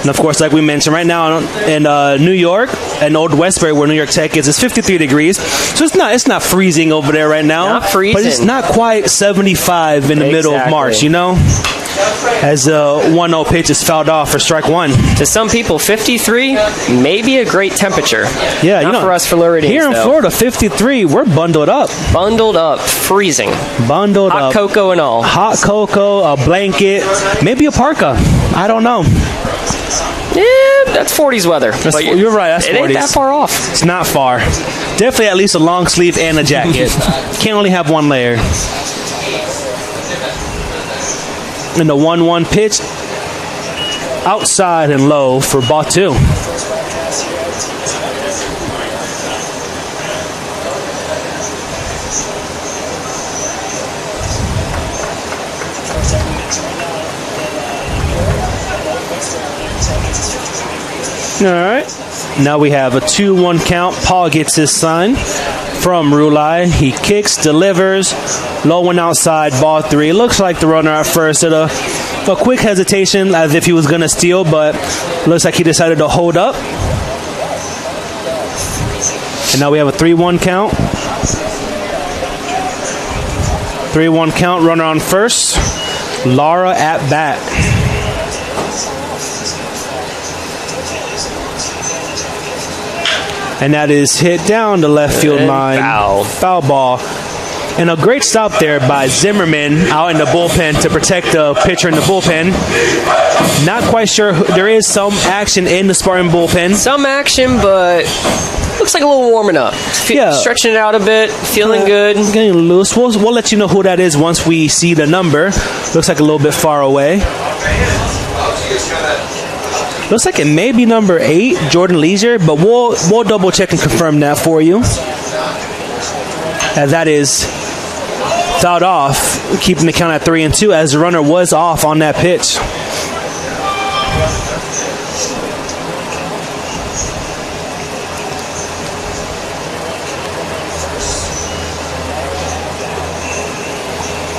And of course, like we mentioned, right now in New York and Old Westbury, where New York Tech is, it's 53 degrees. So it's not freezing over there right now. Not freezing. But it's not quite 75 in the middle of March, As the 1-0 pitch is fouled off for strike one. To some people, 53 may be a great temperature. Yeah, not for us Floridians. Here in Florida, 53, we're bundled up. Bundled up, freezing. Bundled up. Hot cocoa and all. Hot cocoa, a blanket, maybe a parka. I don't know. Yeah, that's 40s weather. You're right, that's 40s. It ain't that far off. It's not far. Definitely at least a long sleeve and a jacket. Can't only have one layer. And the 1-1 pitch outside and low for ball two. All right. Now we have a 2-1 count. Paul gets his sign from Rulai. He kicks, delivers, low one outside, ball three. It looks like the runner at first had a quick hesitation as if he was going to steal, but looks like he decided to hold up. And now we have a 3-1 count. 3-1 count, runner on first. Lara at bat. And that is hit down the left field line. Foul ball. And a great stop there by Zimmerman out in the bullpen to protect the pitcher in the bullpen. Not quite sure. There is some action in the Spartan bullpen. Some action, but looks like a little warming up. Stretching it out a bit, feeling good. Getting loose. We'll let you know who that is once we see the number. Looks like a little bit far away. Looks like it may be number 8, Jordan Leisure, but we'll double check and confirm that for you. As that is fouled off, keeping the count at 3-2 as the runner was off on that pitch.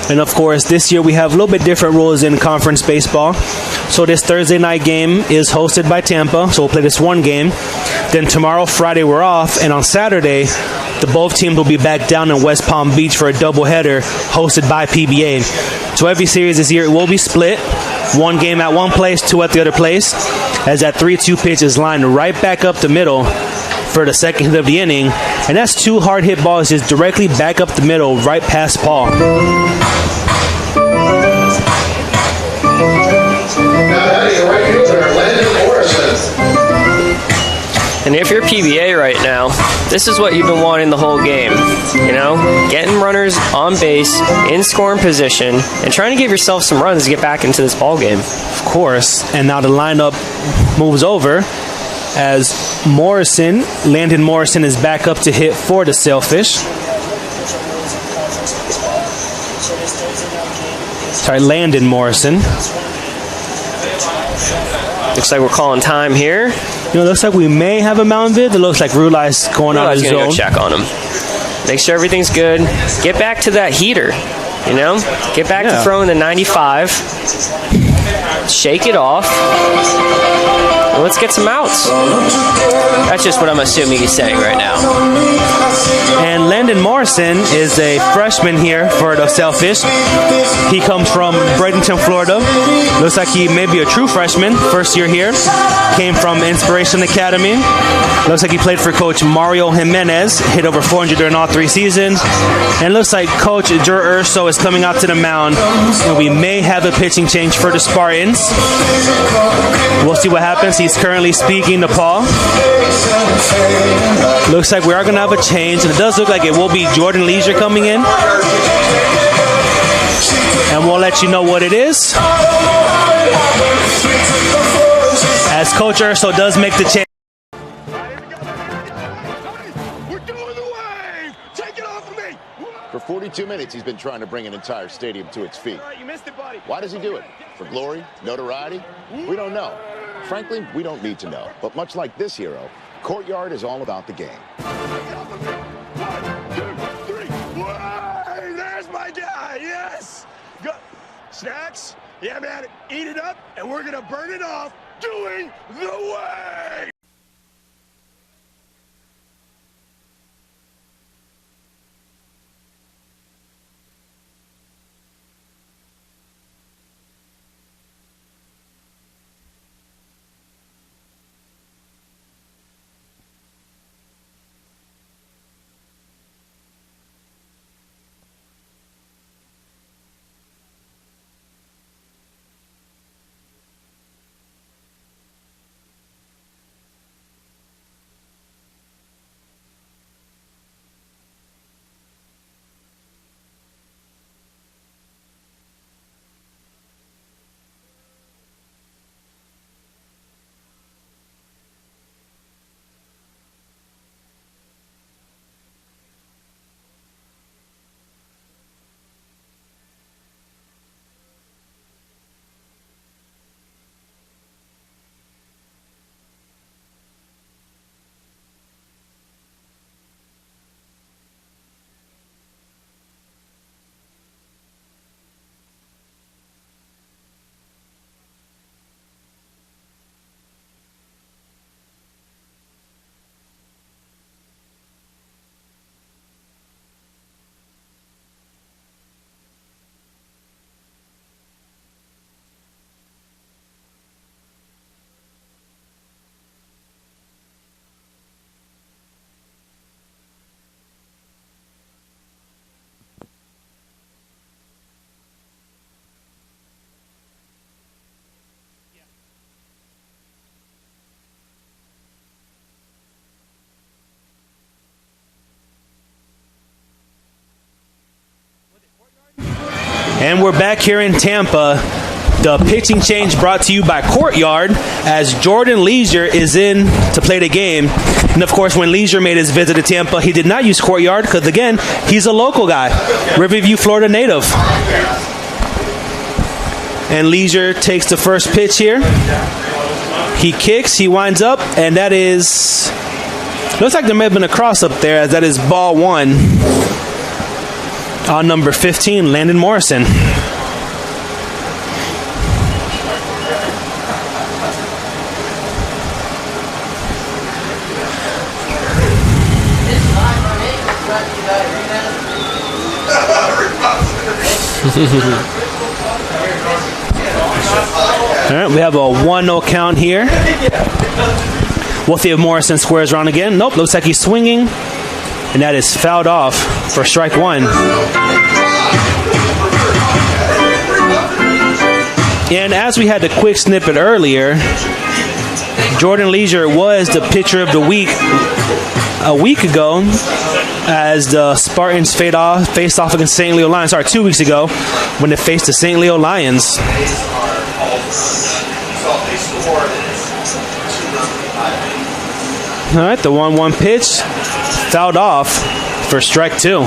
And of course, this year we have a little bit different rules in conference baseball. So this Thursday night game is hosted by Tampa, so we'll play this one game. Then tomorrow, Friday, we're off, and on Saturday, both teams will be back down in West Palm Beach for a doubleheader hosted by PBA. So every series this year will be split. One game at one place, 2 at the other place, as that 3-2 pitch is lined right back up the middle for the second hit of the inning. And that's 2 hard hit balls just directly back up the middle, right past Paul. And if you're PBA right now, this is what you've been wanting the whole game. You know, getting runners on base, in scoring position, and trying to give yourself some runs to get back into this ball game. Of course. And now the lineup moves over as Landon Morrison is back up to hit for the Sailfish. Sorry, Landon Morrison. Looks like we're calling time here. You know, it looks like we may have a mound vid. It looks like Rulai's going out of his zone. Go check on him. Make sure everything's good. Get back to that heater. You know? Get back to throwing the 95. Shake it off. And let's get some outs. That's just what I'm assuming he's saying right now. And Landon Morrison is a freshman here for the Sailfish. He comes from Bradenton, Florida. Looks like he may be a true freshman. First year here. Came from Inspiration Academy. Looks like he played for Coach Mario Jimenez. Hit over 400 during all 3 seasons. And looks like Coach Jer Urso is coming out to the mound. And we may have a pitching change for the Spartans. We'll see what happens. He's currently speaking to Paul. Looks like we are going to have a change. And it does look like it will be Jordan Leisure coming in. And we'll let you know what it is. As Coach Urso does make the change. For 42 minutes, he's been trying to bring an entire stadium to its feet. Why does he do it? For glory? Notoriety? We don't know. Frankly, we don't need to know. But much like this hero, Courtyard is all about the game. 1, 2, 3. Whoa, there's my guy. Yes. Go. Snacks? Yeah, man. Eat it up, and we're going to burn it off doing the way. And we're back here in Tampa. The pitching change brought to you by Courtyard as Jordan Leisure is in to play the game. And of course, when Leisure made his visit to Tampa, he did not use Courtyard because, again, he's a local guy, Riverview, Florida native. And Leisure takes the first pitch here. He kicks, he winds up, and that is... Looks like there may have been a cross up there, as that is ball one on number 15, Landon Morrison. All right, we have a 1-0 count here. We'll see if Morrison squares around again. Nope, looks like he's swinging, and that is fouled off for strike one. And as we had the quick snippet earlier, Jordan Leisure was the pitcher of the week a week ago as the Spartans faced off against St. Leo Lions. Sorry, 2 weeks ago when they faced the St. Leo Lions. All right, the 1-1 pitch fouled off for strike two.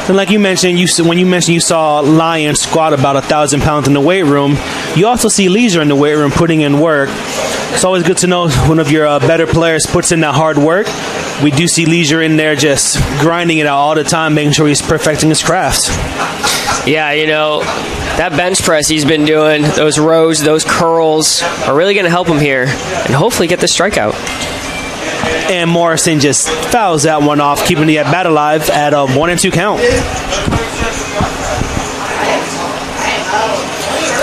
And like you mentioned, when you saw Lions squat about 1,000 pounds in the weight room, you also see Leisure in the weight room putting in work. It's always good to know one of your better players puts in that hard work. We do see Leisure in there just grinding it out all the time, making sure he's perfecting his craft. Yeah, you know, that bench press he's been doing, those rows, those curls are really going to help him here and hopefully get the strikeout. And Morrison just fouls that one off, keeping the at-bat alive at a 1-2 count.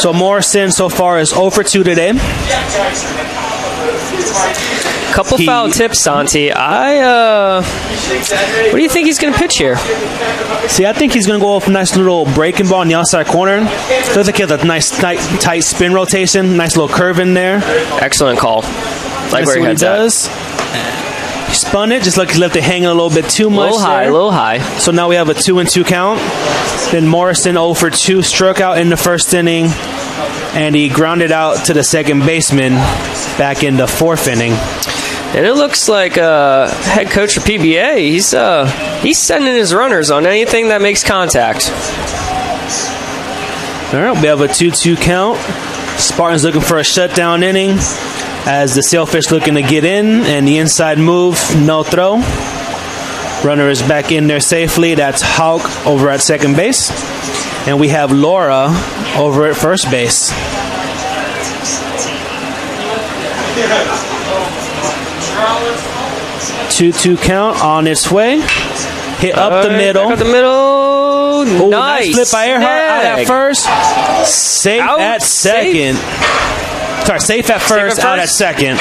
So Morrison so far is 0 for 2 today. Couple foul tips, Santi. What do you think he's going to pitch here? See, I think he's going to go off a nice little breaking ball in the outside corner. Looks like he has a nice tight spin rotation, nice little curve in there. Excellent call. Like where he heads does. He spun it, just like he left it hanging a little bit too much. A little high. So now we have a 2-2 count. Then Morrison 0 for 2, struck out in the first inning, and he grounded out to the second baseman back in the fourth inning. And it looks like head coach for PBA, he's sending his runners on anything that makes contact. All right, we have a 2-2 count. Spartans looking for a shutdown inning as the Sailfish looking to get in, and the inside move, no throw. Runner is back in there safely. That's Houck over at second base. And we have Laura over at first base. Two count on its way. Hit up the middle. Up the middle. Ooh, nice flip by Earhart. Out at first. Safe at second. Sorry, safe at first, out at second.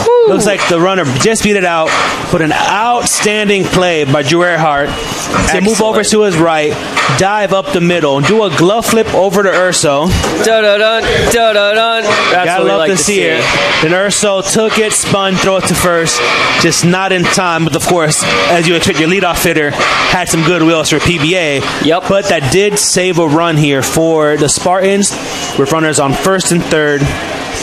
Woo. Looks like the runner just beat it out. Put an outstanding play by Drew Earhart to move over to his right, dive up the middle, and do a glove flip over to Urso. Dun-dun-dun, dun-dun-dun. Gotta love to see it. Then Urso took it, spun, throw it to first. Just not in time, but of course, as you expect, your leadoff hitter had some good wheels for PBA. Yep. But that did save a run here for the Spartans with runners on first and third.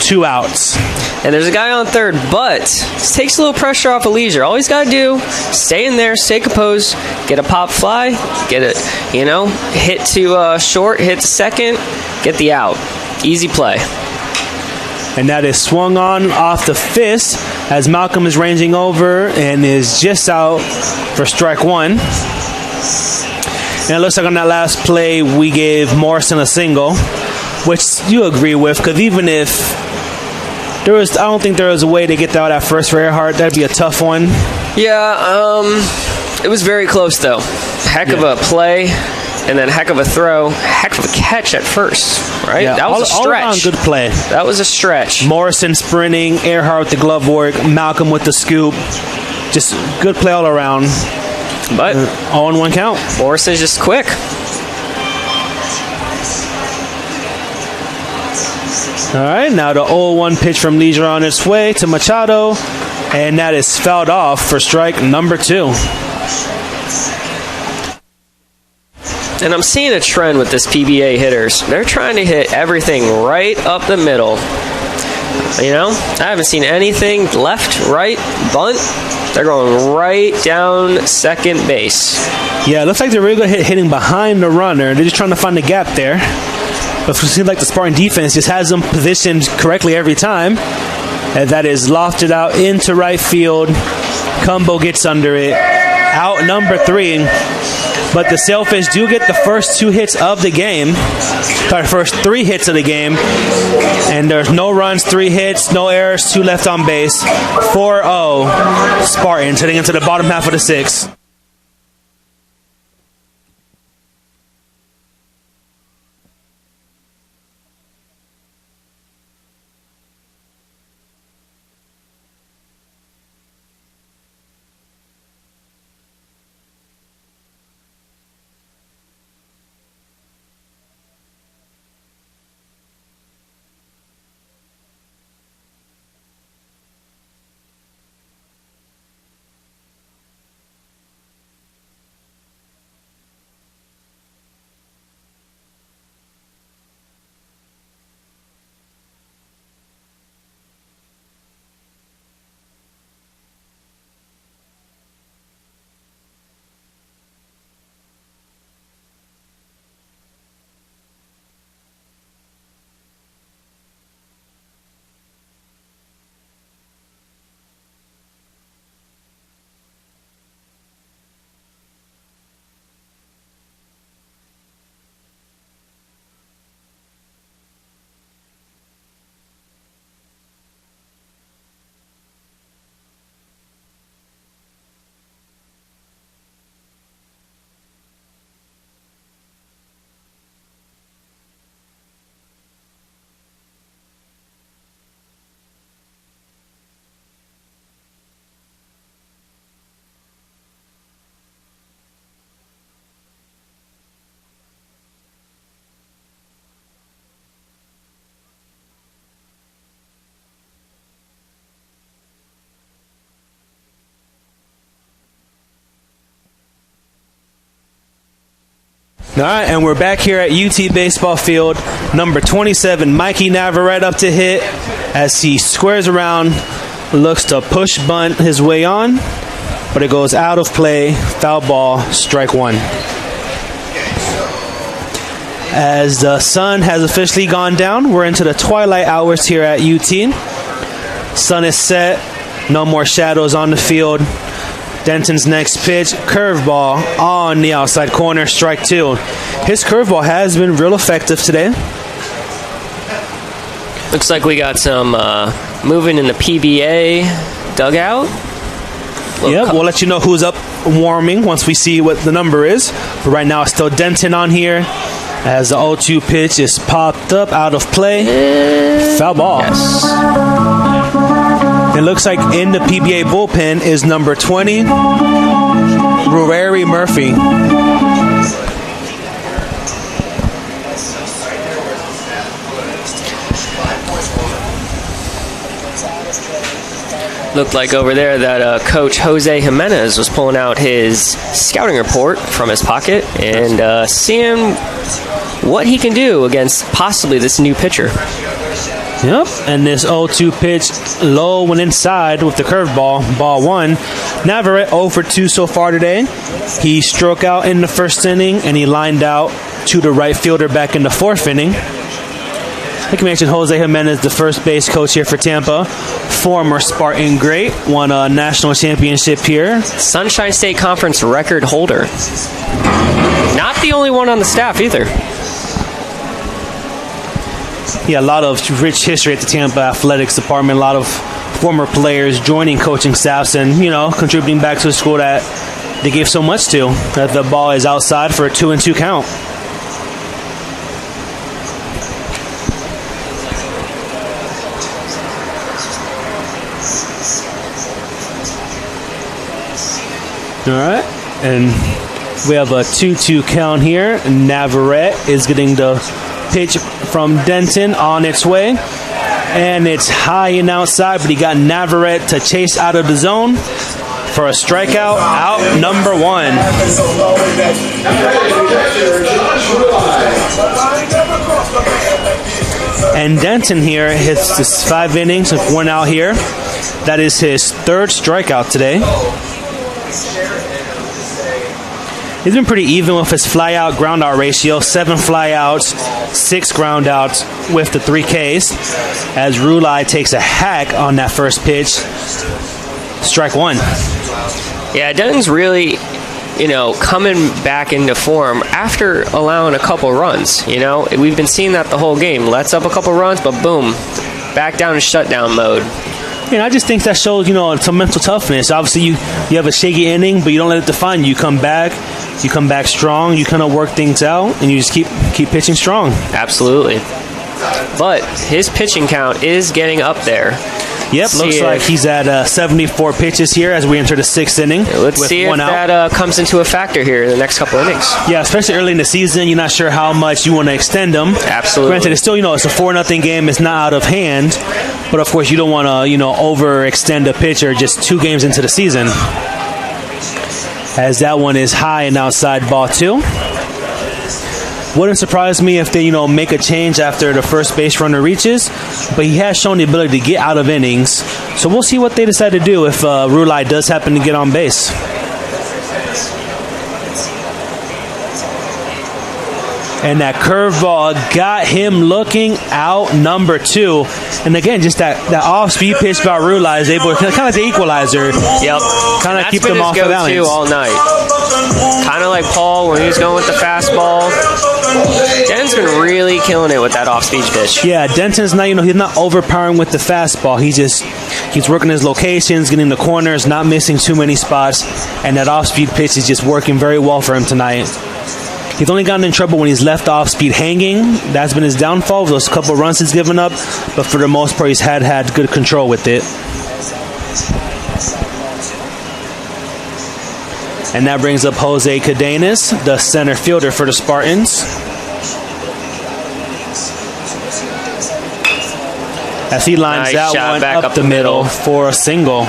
2 outs. And there's a guy on third, but this takes a little pressure off of Leisure. All he's got to do, stay in there, stay composed, get a pop fly, get it, hit to short, hit to second, get the out. Easy play. And that is swung on off the fist as Malcolm is ranging over and is just out for strike one. And it looks like on that last play, we gave Morrison a single, which you agree with, because even if I don't think there was a way to get that out at first for Earhart. That'd be a tough one. Yeah, it was very close, though. Heck of a play, and then heck of a throw, heck of a catch at first, right? Yeah, that was a stretch. All around good play. That was a stretch. Morrison sprinting, Earhart with the glove work, Malcolm with the scoop. Just good play all around. But all in 1 count. Morrison's just quick. All right, now the 0-1 pitch from Leisure on its way to Machado. and that is fouled off for strike number 2. And I'm seeing a trend with this PBA hitters. They're trying to hit everything right up the middle. You know, I haven't seen anything left, right, bunt. They're going right down second base. Yeah, it looks like they're really good at hitting behind the runner. They're just trying to find the gap there. But it seems like the Spartan defense just has them positioned correctly every time. And that is lofted out into right field. Cumbo gets under it. Out number 3. But the Sailfish do get the first 2 hits of the game. Sorry, first 3 hits of the game. And there's no runs, 3 hits, no errors, 2 left on base. 4-0 Spartans heading into the bottom half of the 6th. All right, and we're back here at UT Baseball Field. Number 27, Mikey Navarrete up to hit as he squares around, looks to push bunt his way on, but it goes out of play, foul ball, strike 1. As the sun has officially gone down, we're into the twilight hours here at UT. Sun is set, no more shadows on the field. Denton's next pitch, curveball on the outside corner, strike 2. His curveball has been real effective today. Looks like we got some moving in the PBA dugout. Yep, we'll let you know who's up warming once we see what the number is. But right now it's still Denton on here as the 0-2 pitch is popped up out of play. Foul ball. Yes. It looks like in the PBA bullpen is number 20, Ruari Murphy. Looked like over there that Coach Jose Jimenez was pulling out his scouting report from his pocket and seeing what he can do against possibly this new pitcher. Yep, and this 0-2 pitch low and inside with the curveball, ball 1. Navarrete 0 for 2 so far today. He struck out in the first inning and he lined out to the right fielder back in the 4th inning. Like you mentioned, Jose Jimenez, the first base coach here for Tampa, former Spartan great, won a national championship here. Sunshine State Conference record holder. Not the only one on the staff either. Yeah, a lot of rich history at the Tampa Athletics Department. A lot of former players joining coaching staffs and, contributing back to the school that they gave so much to. That the ball is outside for a 2-2 count. All right, and we have a 2-2 count here. Navarrete is getting the pitch from Denton on its way. And it's high and outside, but he got Navarrete to chase out of the zone for a strikeout, out number 1. And Denton here hits his 5 innings with 1 out here. That is his 3rd strikeout today. He's been pretty even with his fly-out, ground-out ratio. 7 fly-outs, 6 ground-outs with the 3 Ks. As Rulai takes a hack on that first pitch. Strike 1. Yeah, Denton's really, coming back into form after allowing a couple runs. We've been seeing that the whole game. Lets up a couple runs, but boom, back down in shutdown mode. I just think that shows, some mental toughness. Obviously, you have a shaky inning, but you don't let it define you. You come back strong, you kind of work things out, and you just keep pitching strong. Absolutely. But his pitching count is getting up there. Yep, looks like he's at 74 pitches here as we enter the 6th inning. Let's see if that comes into a factor here in the next couple innings. Yeah, especially early in the season, you're not sure how much you want to extend them. Absolutely. Granted, it's still, it's a 4-0 game. It's not out of hand. But, of course, you don't want to, overextend a pitcher just 2 games into the season. As that one is high and outside, ball 2. Wouldn't surprise me if they, make a change after the first base runner reaches, but he has shown the ability to get out of innings. So we'll see what they decide to do if Rulai does happen to get on base. And that curveball got him looking, out number 2. And again, just that off-speed pitch by Rulai is able to kind of like the equalizer. Yep. Kind of keep them off the balance. All night. Kind of like Paul when he was going with the fastball. Denton's been really killing it with that off-speed pitch. Yeah, Denton's not, he's not overpowering with the fastball. He's working his locations, getting the corners, not missing too many spots, and that off-speed pitch is just working very well for him tonight. He's only gotten in trouble when he's left off-speed hanging. That's been his downfall, those couple runs he's given up, but for the most part, he's had good control with it. And that brings up Jose Cadenas, the center fielder for the Spartans. As he lines that one up the middle for a single.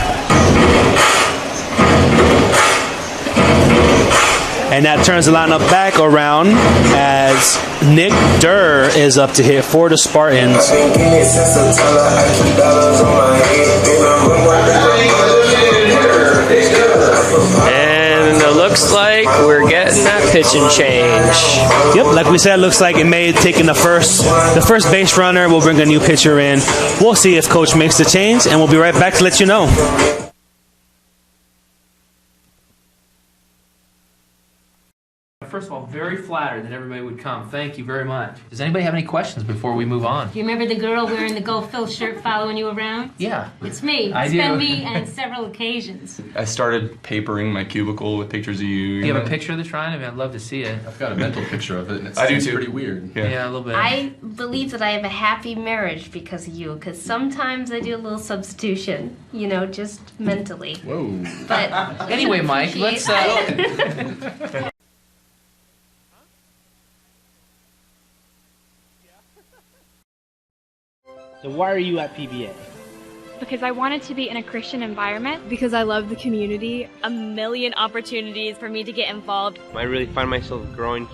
And that turns the lineup back around as Nick Durr is up to hit for the Spartans. And it looks like we're getting that pitching change. Yep, like we said, it looks like it may have taken the first base runner. We'll bring a new pitcher in. We'll see if Coach makes the change, and we'll be right back to let you know. First of all, very flattered that everybody would come. Thank you very much. Does anybody have any questions before we move on? Do you remember the girl wearing the Go Phil shirt following you around? Yeah. It's me. I It's do. been me on several occasions. I started papering my cubicle with pictures of you. Do you have a picture of the shrine? I mean, I'd love to see it. I've got a mental picture of it, and I do it's too. pretty weird. Yeah, a little bit. I believe that I have a happy marriage because of you, because sometimes I do a little substitution, just mentally. Whoa. But anyway, Mike, let's... So why are you at PBA? Because I wanted to be in a Christian environment. Because I love the community. A million opportunities for me to get involved. I really find myself growing.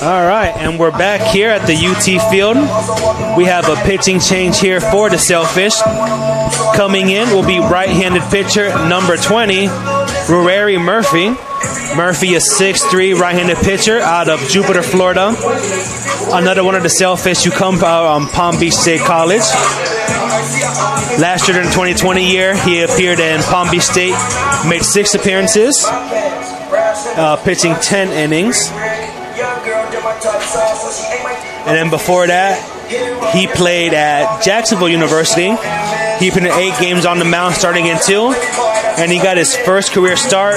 All right, and we're back here at the UT field. We have a pitching change here for the Sailfish. Coming in will be right-handed pitcher number 20, Rureri Murphy. Murphy is 6'3", right-handed pitcher out of Jupiter, Florida. Another one of the Sailfish who come from Palm Beach State College. Last year, during the 2020 year, he appeared in Palm Beach State, made 6 appearances, pitching 10 innings. And then before that, he played at Jacksonville University. He played in 8 games on the mound, starting in 2. And he got his first career start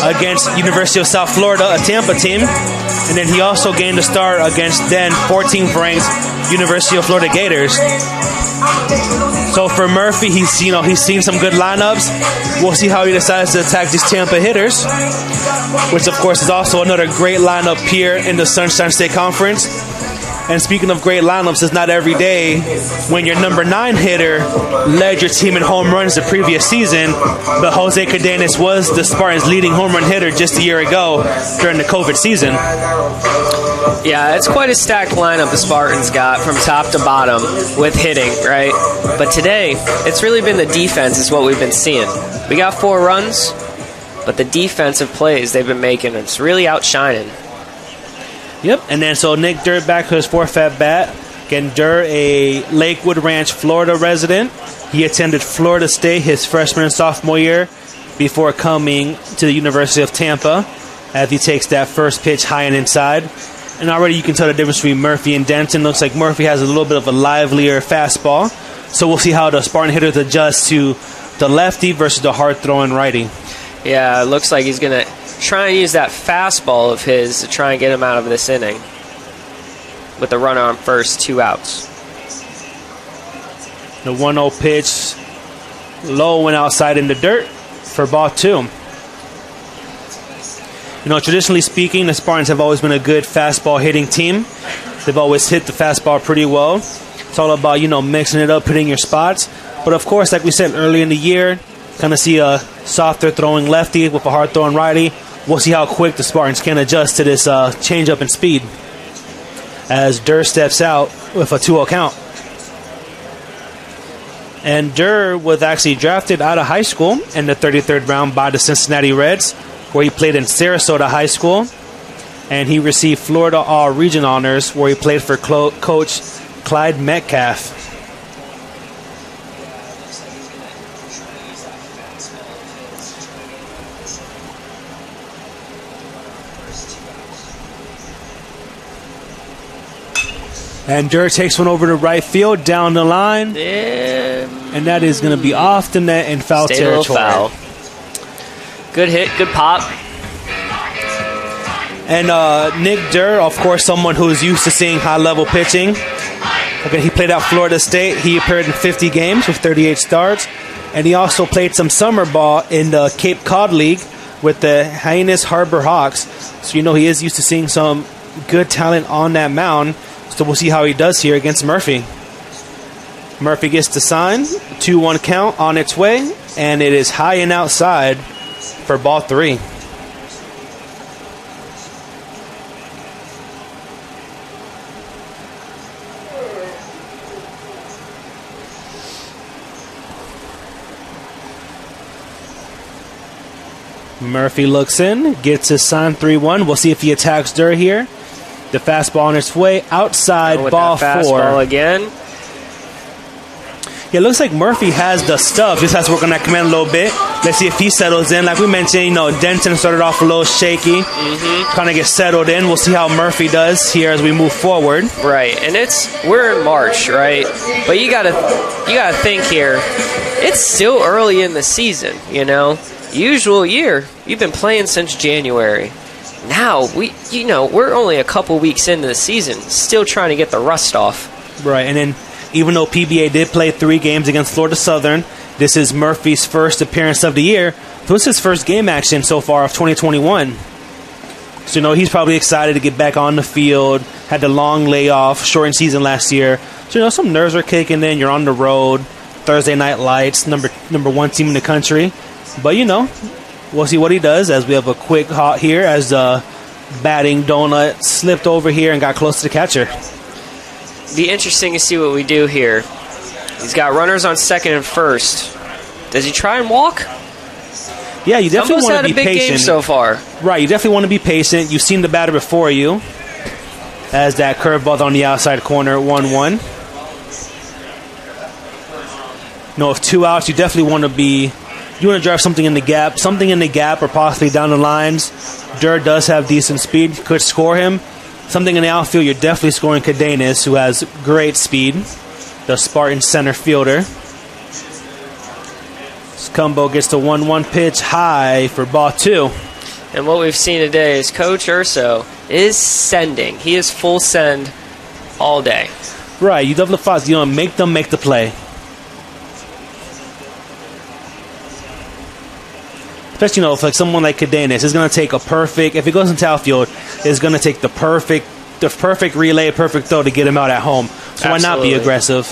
against University of South Florida, a Tampa team. And then he also gained a start against then 14th ranked University of Florida Gators. So for Murphy, he's seen some good lineups. We'll see how he decides to attack these Tampa hitters, which of course is also another great lineup here in the Sunshine State Conference. And speaking of great lineups, it's not every day when your number 9 hitter led your team in home runs the previous season, but Jose Cardenas was the Spartans' leading home run hitter just a year ago during the COVID season. Yeah, it's quite a stacked lineup the Spartans got from top to bottom with hitting, right? But today, it's really been the defense is what we've been seeing. We got 4 runs, but the defensive plays they've been making, it's really outshining. Yep, and then so Nick Durr back to his 4th at bat. Again, Durr, a Lakewood Ranch, Florida resident. He attended Florida State his freshman and sophomore year before coming to the University of Tampa as he takes that first pitch high and inside. And already you can tell the difference between Murphy and Denton. Looks like Murphy has a little bit of a livelier fastball. So we'll see how the Spartan hitters adjust to the lefty versus the hard-throwing righty. Yeah, it looks like he's going to try and use that fastball of his to try and get him out of this inning with the runner on first, 2 outs. The 1-0 pitch low went outside in the dirt for ball 2. Traditionally speaking, the Spartans have always been a good fastball hitting team. They've always hit the fastball pretty well. It's all about, mixing it up, hitting your spots. But of course, like we said early in the year, kind of see a softer throwing lefty with a hard throwing righty. We'll see how quick the Spartans can adjust to this change-up in speed as Durr steps out with a 2-0 count. And Durr was actually drafted out of high school in the 33rd round by the Cincinnati Reds, where he played in Sarasota High School. And he received Florida All-Region honors, where he played for Coach Clyde Metcalf. And Durr takes one over to right field, down the line. And that is going to be off the net in foul territory. Foul. Good hit, good pop. And Nick Durr, of course, someone who is used to seeing high-level pitching. Again, he played at Florida State. He appeared in 50 games with 38 starts. And he also played some summer ball in the Cape Cod League with the Hyannis Harbor Hawks. So, he is used to seeing some good talent on that mound. So we'll see how he does here against Murphy. Murphy gets the sign. 2-1 count on its way. And it is high and outside for ball 3. Murphy looks in, gets his sign 3-1. We'll see if he attacks Durr here. The fastball on its way outside, ball 4. Fastball again. Yeah, it looks like Murphy has the stuff. Just has to work on that command a little bit. Let's see if he settles in. Like we mentioned, Denton started off a little shaky. Kind of get settled in. We'll see how Murphy does here as we move forward. Right, and we're in March, right? But you gotta think here. It's still early in the season, Usual year, you've been playing since January. Now we're only a couple weeks into the season, still trying to get the rust off. Right, and then even though PBA did play 3 games against Florida Southern, this is Murphy's first appearance of the year. So it's his first game action so far of 2021. So he's probably excited to get back on the field. Had the long layoff, shortened season last year. So some nerves are kicking in. You're on the road, Thursday Night Lights, number 1 team in the country. But we'll see what he does as we have a quick hot here as the batting donut slipped over here and got close to the catcher. Be interesting to see what we do here. He's got runners on second and first. Does he try and walk? Yeah, you definitely want to be big patient. Game so far. Right, you definitely want to be patient. You've seen the batter before you. As that curveball on the outside corner, 1-1. With 2 outs, you definitely want to drive something in the gap, or possibly down the lines. Durr does have decent speed, could score him. Something in the outfield, you're definitely scoring Cadenas, who has great speed, the Spartan center fielder. Cumbo gets the 1-1 pitch high for ball 2. And what we've seen today is Coach Urso is sending. He is full send all day. Right, you definitely make them make the play. Especially, if like someone like Cadenas is going to take a perfect, if it goes into outfield, is going to take the perfect relay, perfect throw to get him out at home. So why not be aggressive?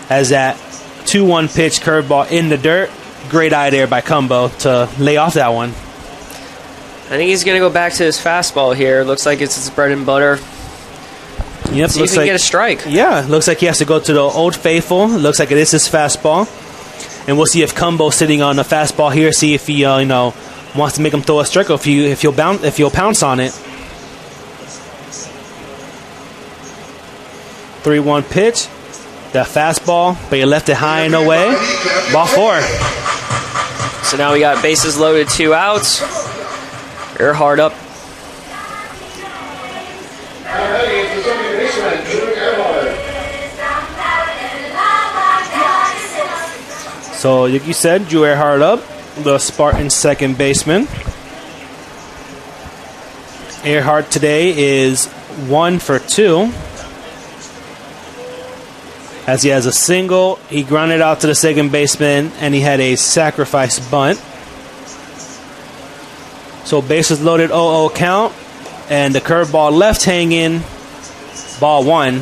As that 2-1 pitch curveball in the dirt, great eye there by Cumbo to lay off that one. I think he's going to go back to his fastball here. Looks like it's his bread and butter. Yep, see if he can get a strike. Yeah, looks like he has to go to the Old Faithful. Looks like it is his fastball. And we'll see if Cumbo's sitting on the fastball here, see if he wants to make him throw a strike, or if he'll pounce on it. 3-1 pitch. That fastball, but you left it high and away. Ball 4. So now we got bases loaded, 2 outs. Earhart up. So, like you said, Drew Earhart up, the Spartans second baseman. Earhart today is 1 for 2. As he has a single, he grounded out to the second baseman, and he had a sacrifice bunt. So bases loaded, 0-0 count, and the curveball left hanging, ball 1.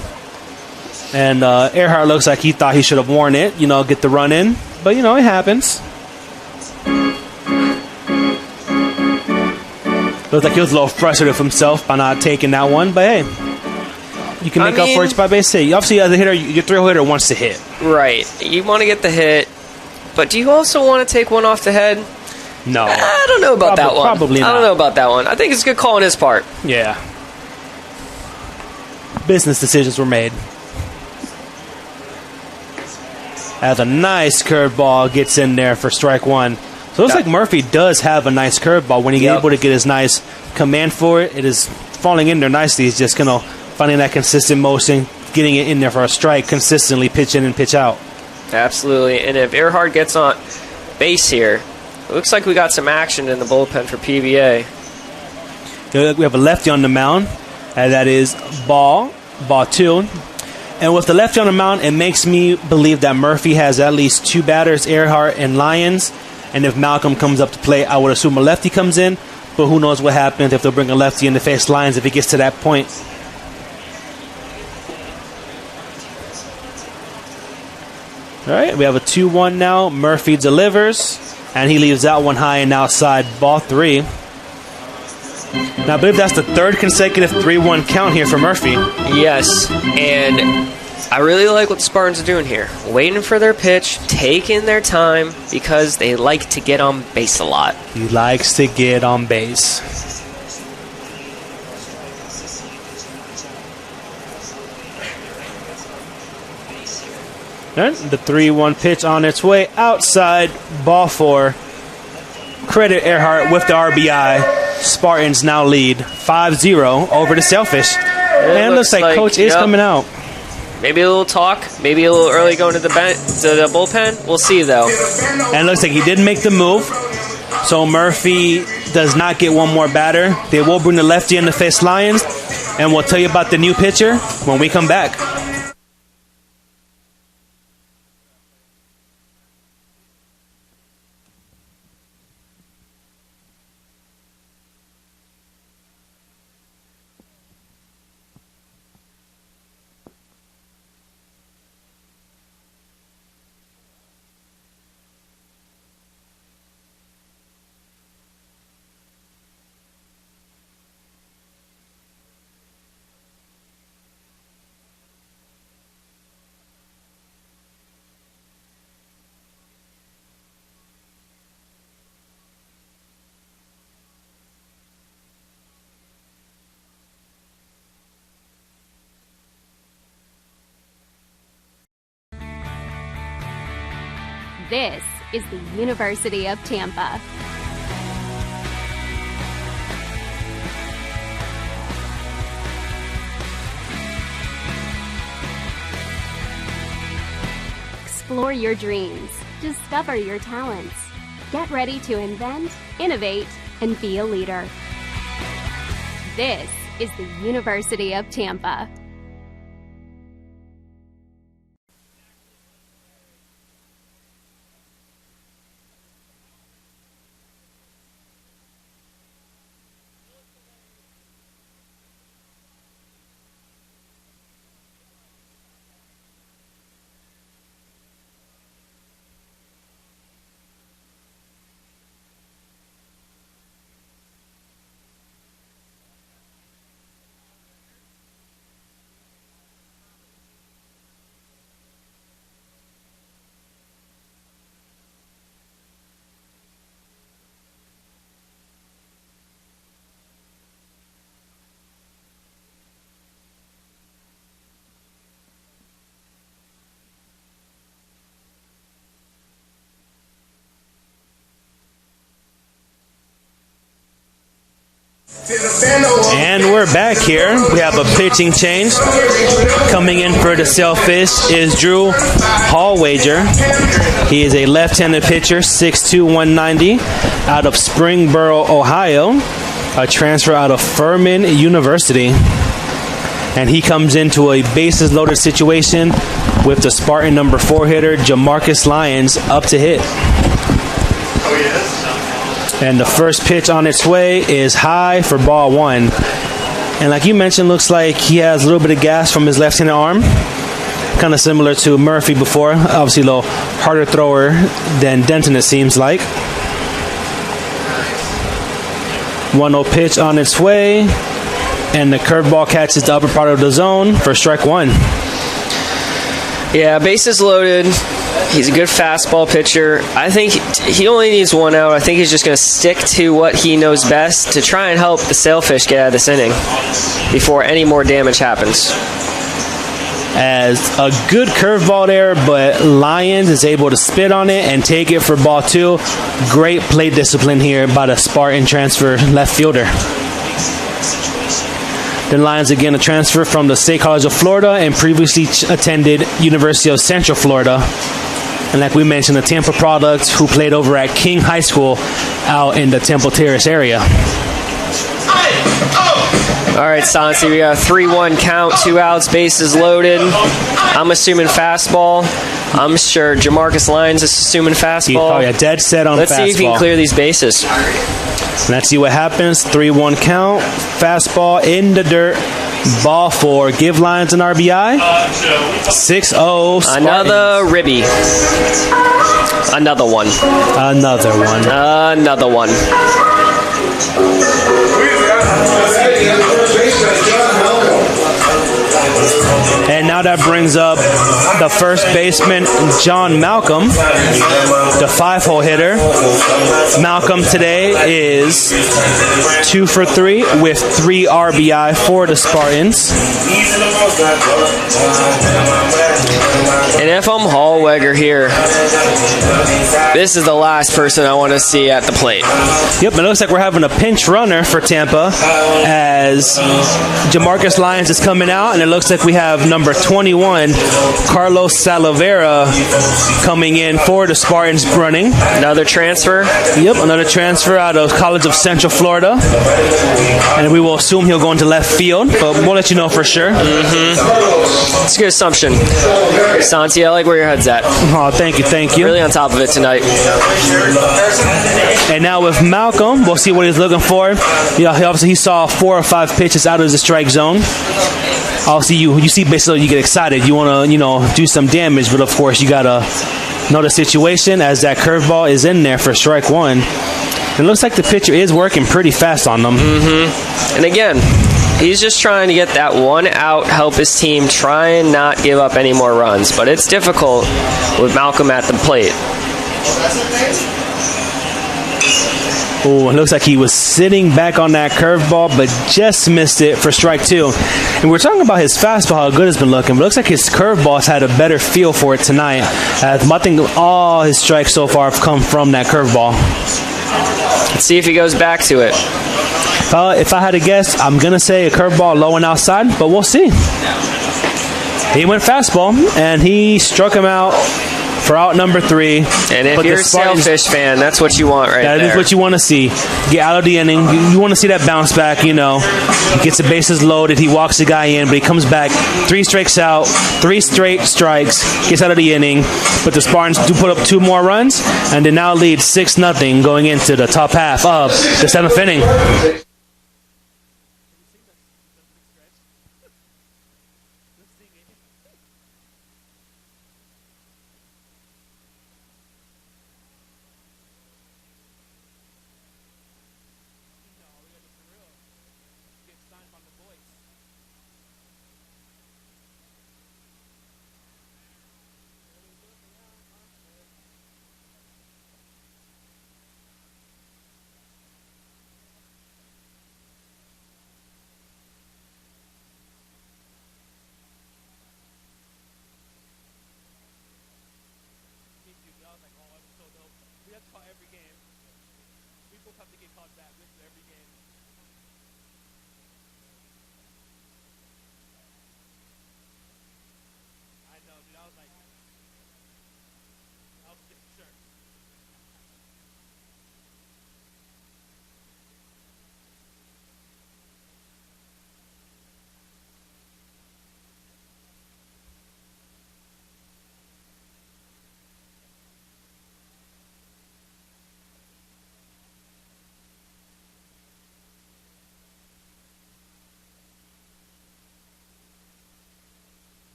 And Earhart looks like he thought he should have worn it, get the run in. But, it happens. Looks like he was a little frustrated with himself by not taking that one, but hey. You can make up for it by base hit. Obviously, as a hitter, your thrill hitter wants to hit. Right. You want to get the hit, but do you also want to take one off the head? No. I don't know about that one. Probably not. I don't know about that one. I think it's a good call on his part. Yeah. Business decisions were made. As a nice curveball gets in there for strike 1. So it looks like Murphy does have a nice curveball. When he's able to get his nice command for it, it is falling in there nicely. He's just finding that consistent motion, getting it in there for a strike, consistently pitch in and pitch out. Absolutely. And if Earhart gets on base here, it looks like we got some action in the bullpen for PBA. We have a lefty on the mound, and that is ball 2. And with the lefty on the mound, it makes me believe that Murphy has at least 2 batters, Earhart and Lyons. And if Malcolm comes up to play, I would assume a lefty comes in. But who knows what happens if they'll bring a lefty in to face Lyons if it gets to that point. All right, we have a 2-1 now. Murphy delivers, and he leaves that one high and outside, ball 3. Now, I believe that's the 3rd consecutive 3-1 count here for Murphy. Yes, and I really like what the Spartans are doing here. Waiting for their pitch, taking their time, because they like to get on base a lot. He likes to get on base. Right, the 3-1 pitch on its way outside, ball 4. Credit Earhart with the RBI. Spartans now lead 5-0 over the Sailfish. And it looks like Coach is coming out. Maybe a little talk, maybe a little early going to the bullpen. We'll see, though. And it looks like he did make the move. So Murphy does not get one more batter. They will bring the lefty in to face Lyons. And we'll tell you about the new pitcher when we come back. This is the University of Tampa. Explore your dreams. Discover your talents. Get ready to invent, innovate, and be a leader. This is the University of Tampa. And we're back here. We have a pitching change. Coming in for the Sailfish is Drew Hallwager. He is a left-handed pitcher, 6'2", 190, out of Springboro, Ohio, a transfer out of Furman University. And he comes into a bases-loaded situation with the Spartan number 4 hitter, Jamarcus Lyons, up to hit. And the first pitch on its way is high for ball 1. And like you mentioned, looks like he has a little bit of gas from his left-handed arm. Kind of similar to Murphy before. Obviously a little harder thrower than Denton, it seems like. 1-0 pitch on its way. And the curveball catches the upper part of the zone for strike 1. Yeah, bases loaded. He's a good fastball pitcher. I think he only needs 1 out. I think he's just going to stick to what he knows best to try and help the Sailfish get out of this inning before any more damage happens. As a good curveball there, but Lyons is able to spit on it and take it for ball 2. Great plate discipline here by the Spartan transfer left fielder. Then Lyons again a transfer from the State College of Florida and previously attended University of Central Florida. And like we mentioned, a Tampa product who played over at King High School out in the Temple Terrace area. All right, Sansi, we got a 3-1 count, 2 outs, bases loaded. I'm assuming fastball. I'm sure Jamarcus Lyons is assuming fastball. Oh, yeah, dead set on Let's fastball. see if he can clear these bases. Let's see what happens. 3-1 count, fastball in the dirt. Ball 4. Give Lyons an RBI. 6-0. Spartans. Another ribby. Another one. Another one. Another one. And now that brings up the first baseman, John Malcolm, the 5-hole hitter. Malcolm today is 2 for 3 with 3 RBI for the Spartans. And if I'm Hallwager here, this is the last person I want to see at the plate. Yep, it looks like we're having a pinch runner for Tampa as Jamarcus Lyons is coming out, and it looks like we have number 21, Carlos Salavera, coming in for the Spartans running. Another transfer? Yep, another transfer out of College of Central Florida. And we will assume he'll go into left field, but we'll let you know for sure. It's a good assumption. Santi, I like where your head's at. Oh, thank you, thank you. Really on top of it tonight. And now with Malcolm, we'll see what he's looking for. Yeah, he saw 4 or 5 pitches out of the strike zone. Obviously, you see basically you get excited. You want to, do some damage, but of course you got to know the situation as that curveball is in there for strike 1. It looks like the pitcher is working pretty fast on them. And again, he's just trying to get that 1 out, help his team, try and not give up any more runs. But it's difficult with Malcolm at the plate. Oh, it looks like he was sitting back on that curveball, but just missed it for strike 2. And we're talking about his fastball, how good it's been looking, but it looks like his curveball's had a better feel for it tonight. I think all his strikes so far have come from that curveball. Let's see if he goes back to it. If I had to guess, I'm going to say a curveball low and outside, but we'll see. He went fastball, and he struck him out for out number 3. And if you're a Sailfish fan, that's what you want right there. That is what you want to see. Get out of the inning. You want to see that bounce back, you know. He gets the bases loaded. He walks the guy in, but he comes back 3 strikes out, 3 straight strikes, gets out of the inning. But the Spartans do put up 2 more runs, and they now lead 6-0 going into the top half of the 7th inning.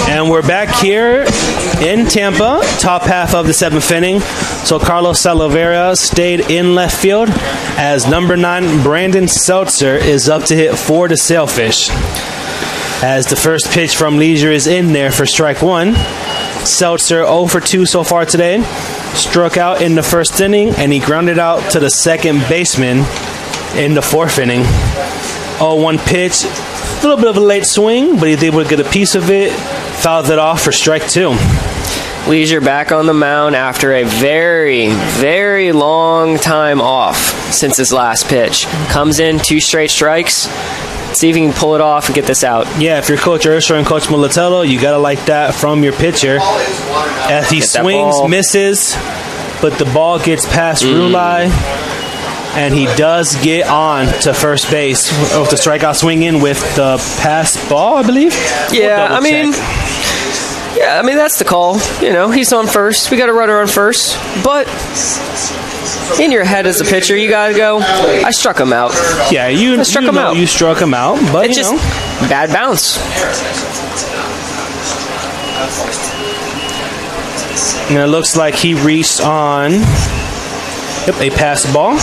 And we're back here in Tampa, top half of the 7th inning. So Carlos Salavera stayed in left field as number 9, Brandon Seltzer, is up to hit for the Sailfish. As the first pitch from Leisure is in there for strike 1. Seltzer 0 for 2 so far today. Struck out in the first inning, and he grounded out to the second baseman in the 4th inning. 0-1 pitch. A little bit of a late swing, but he's able to get a piece of it. Fouled it off for strike 2. Leisure back on the mound after a very, very long time off since his last pitch. Comes in 2 straight strikes. See if he can pull it off and get this out. Yeah, if you're Coach Ursher and Coach Militello, you got to like that from your pitcher. As he swings, misses, but the ball gets past Rulai. And he does get on to first base with the strikeout swing in with the pass ball, I believe. Yeah, I mean, that's the call. You know, he's on first. We got a runner on first. But in your head as a pitcher, you got to go, I struck him out. Yeah, you struck him out. You struck him out, but it's just bad bounce. And it looks like he reached on a pass ball.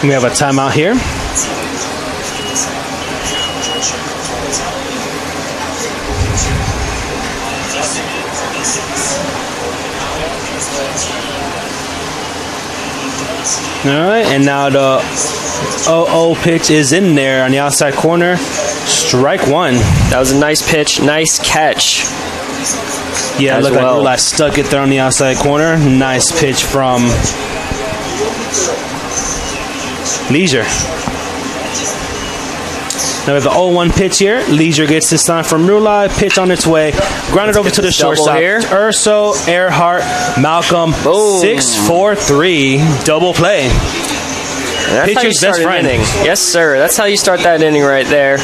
We have a timeout here. All right, and now the 0-0 pitch is in there on the outside corner. Strike 1. That was a nice pitch, nice catch. Yeah, it looked like Rulai stuck it there on the outside corner. Nice pitch from Leisure. Now we have the 0-1 pitch here. Leisure gets this time from Rulai. Pitch on its way. Grounded over to the shortstop. Urso, Earhart, Malcolm. 6-4-3. Double play. That's how you Pitcher's start best an friend. inning. Yes, sir. That's how you start that inning right there.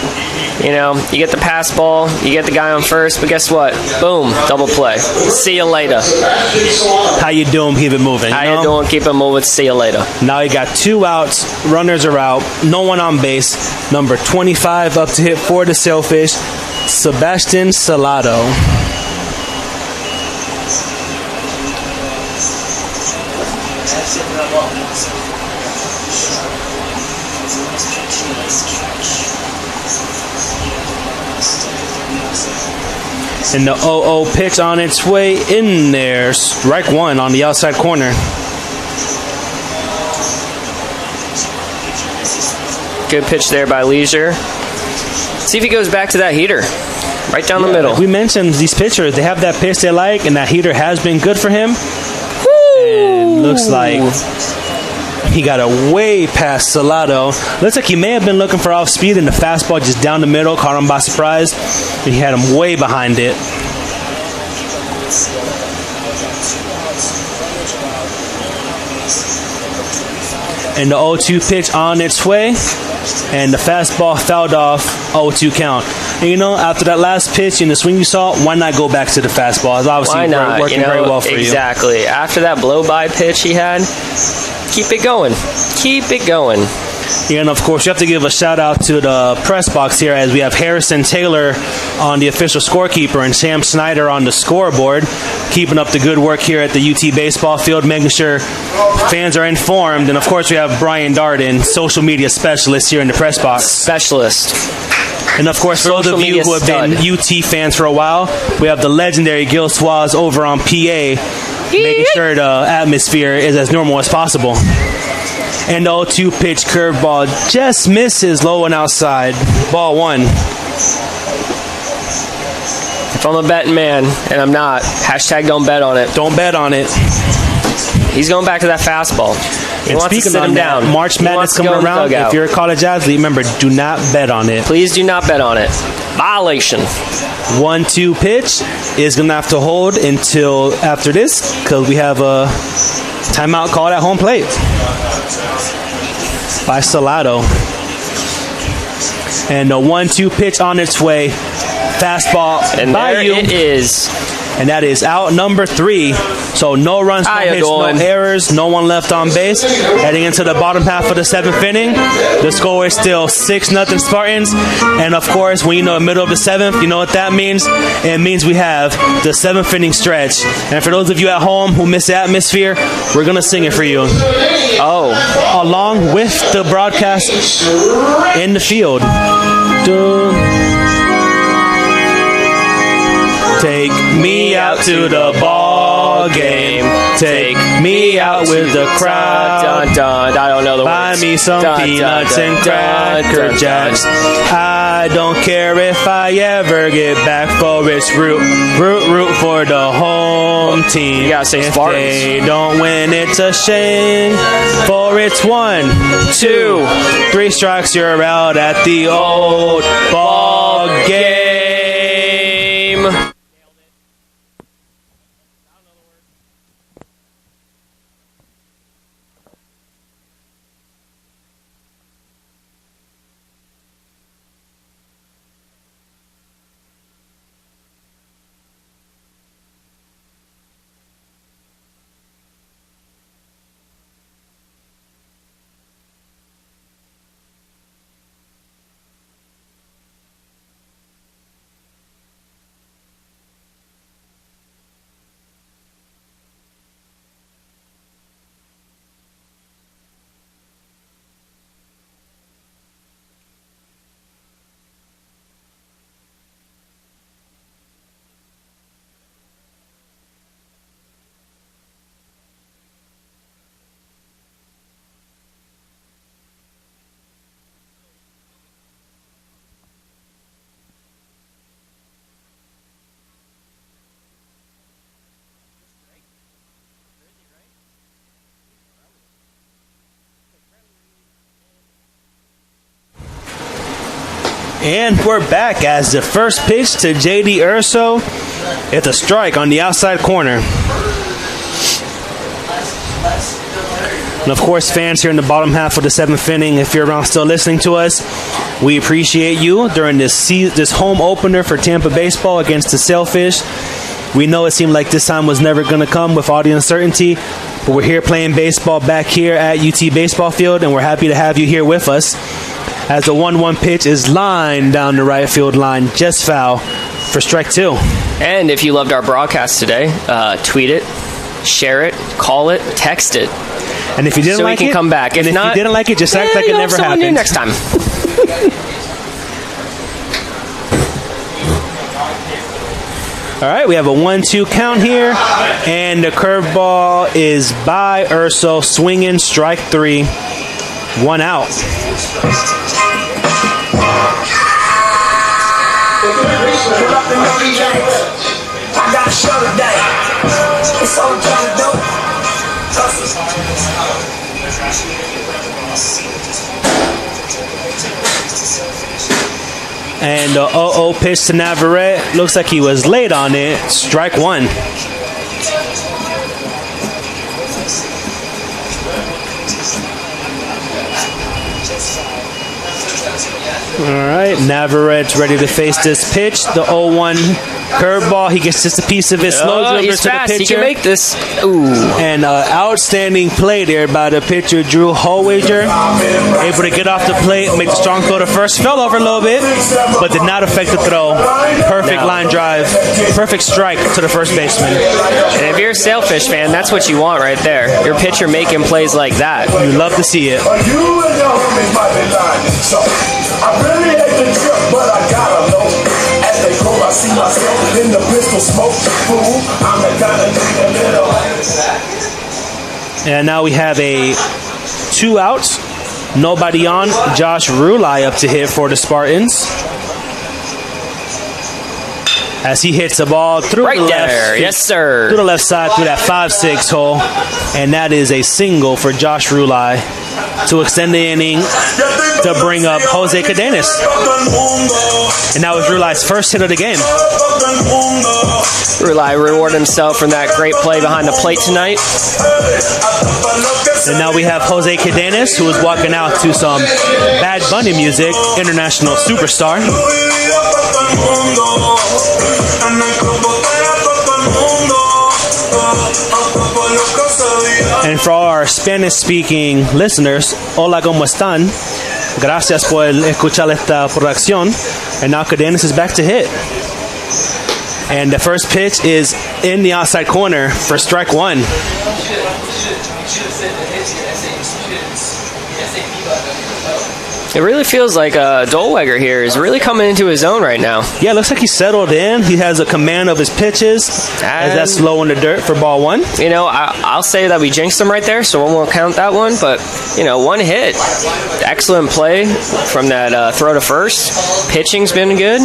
You know, you get the pass ball, you get the guy on first, but guess what? Boom, double play. See you later. How you doing? Keep it moving. How you doing? Keep it moving. See you later. Now you got 2 outs, runners are out, no one on base. Number 25 up to hit for the Sailfish, Sebastian Salado. And the 0-0 pitch on its way in there. Strike 1 on the outside corner. Good pitch there by Leisure. See if he goes back to that heater. Right down the middle. We mentioned these pitchers, they have that pitch they like, and that heater has been good for him. And looks like he got way past Salado. Looks like he may have been looking for off speed, and the fastball just down the middle caught him by surprise. And he had him way behind it. And the 0-2 pitch on its way, and the fastball fouled off, 0-2 count. And you know, after that last pitch and the swing you saw, why not go back to the fastball? It's obviously working very well for you. Exactly. After that blow-by pitch he had, keep it going. Keep it going. And of course, you have to give a shout out to the press box here, as we have Harrison Taylor on the official scorekeeper and Sam Snyder on the scoreboard, keeping up the good work here at the UT baseball field, making sure fans are informed. And of course, we have Brian Darden, social media specialist here in the press box. Specialist. And of course, for those of you who have been UT fans for a while, we have the legendary Gil Swaz over on PA, making sure the atmosphere is as normal as possible. And the 0-2 pitch curveball just misses low and outside. Ball 1. If I'm a betting man, and I'm not, hashtag don't bet on it. Don't bet on it. He's going back to that fastball. He wants to sit him down. March Madness coming around. If you're a college athlete, remember, do not bet on it. Please do not bet on it. Violation. 1-2 pitch is going to have to hold until after this, because we have a timeout called at home plate by Salado. And the 1-2 pitch on its way. Fastball and by there you. It is. And that is out number 3. So no runs, no hits, no errors, no one left on base. Heading into the bottom half of the 7th inning. The score is still 6-0 Spartans. And of course, when you know the middle of the 7th, you know what that means? It means we have the 7th inning stretch. And for those of you at home who miss the atmosphere, we're going to sing it for you. Oh. Along with the broadcast in the field. Take me out to the ball game. Take me out with the crowd. Dun, dun, I don't know the Buy words. me some peanuts and Cracker Jacks. I don't care if I ever get back for it's root for the home team. You gotta say if Spartans. they don't win, it's a shame. For it's 1, 2, 3 strikes, you're out at the old ball game. And we're back as the first pitch to J.D. Urso. It's a strike on the outside corner. And of course, fans here in the bottom half of the 7th inning, if you're around still listening to us, we appreciate you during this home opener for Tampa baseball against the Sailfish. We know it seemed like this time was never going to come with all the uncertainty, but we're here playing baseball back here at UT Baseball Field, and we're happy to have you here with us as the 1-1 pitch is lined down the right field line, just foul for strike 2. And if you loved our broadcast today, tweet it, share it, call it, text it. And if you didn't like it, so we can come back. If not, you didn't like it, just act like it never happened. New next time. All right, we have a 1-2 count here, and the curveball is by Urso, swinging, strike 3, 1 out. And the 0-0 pitch to Navarrete. Looks like he was late on it. Strike 1. All right, Navarrete's ready to face this pitch. The 0-1 curveball. He gets just a piece of it. Slows over to the pitcher. He can make this. Ooh. And outstanding play there by the pitcher, Drew Holwager. Able to get off the plate, make the strong throw to first. Fell over a little bit, but did not affect the throw. Perfect line drive. Perfect strike to the first baseman. And if you're a Sailfish fan, that's what you want right there. Your pitcher making plays like that. You love to see it. I really hate the trip, but I gotta know. As they go, I see myself in the pistol smoke. Fool, I'm the kind of And now we have a 2 outs, nobody on. Josh Rulai up to hit for the Spartans. As he hits the ball through right the left. There. Yes, sir. Through the left side, through that 5-6 hole. And that is a single for Josh Rulai to extend the inning to bring up Jose Cadenas. And that was Rulai's first hit of the game. Rulai rewarded himself from that great play behind the plate tonight. And now we have Jose Cadenas, who is walking out to some Bad Bunny music, international superstar. And for all our Spanish-speaking listeners, hola, ¿cómo están? Gracias por escuchar esta producción. And now Cadenas is back to hit. And the first pitch is in the outside corner for strike 1. It really feels like Dolweger here is really coming into his own right now. Yeah, it looks like he's settled in. He has a command of his pitches as that's low in the dirt for ball 1. You know, I'll say that we jinxed him right there, so we won't count that one. But, you know, 1 hit. Excellent play from that throw to first. Pitching's been good.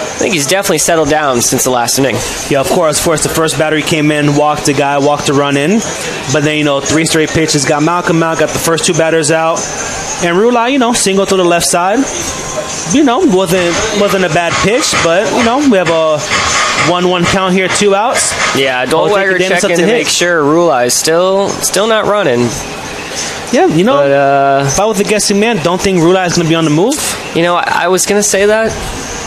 I think he's definitely settled down since the last inning. Yeah, of course, the first batter he came in, walked the guy, walked the run in. But then, 3 straight pitches, got Malcolm out, got the first 2 batters out. And Rulai, single to the left side. Wasn't a bad pitch, but, we have a 1-1 count here, 2 outs. Yeah, Dolweger checking to make sure Rulai's still not running. Yeah, but, if I was a guessing man, don't think Rulai's going to be on the move. I was going to say that,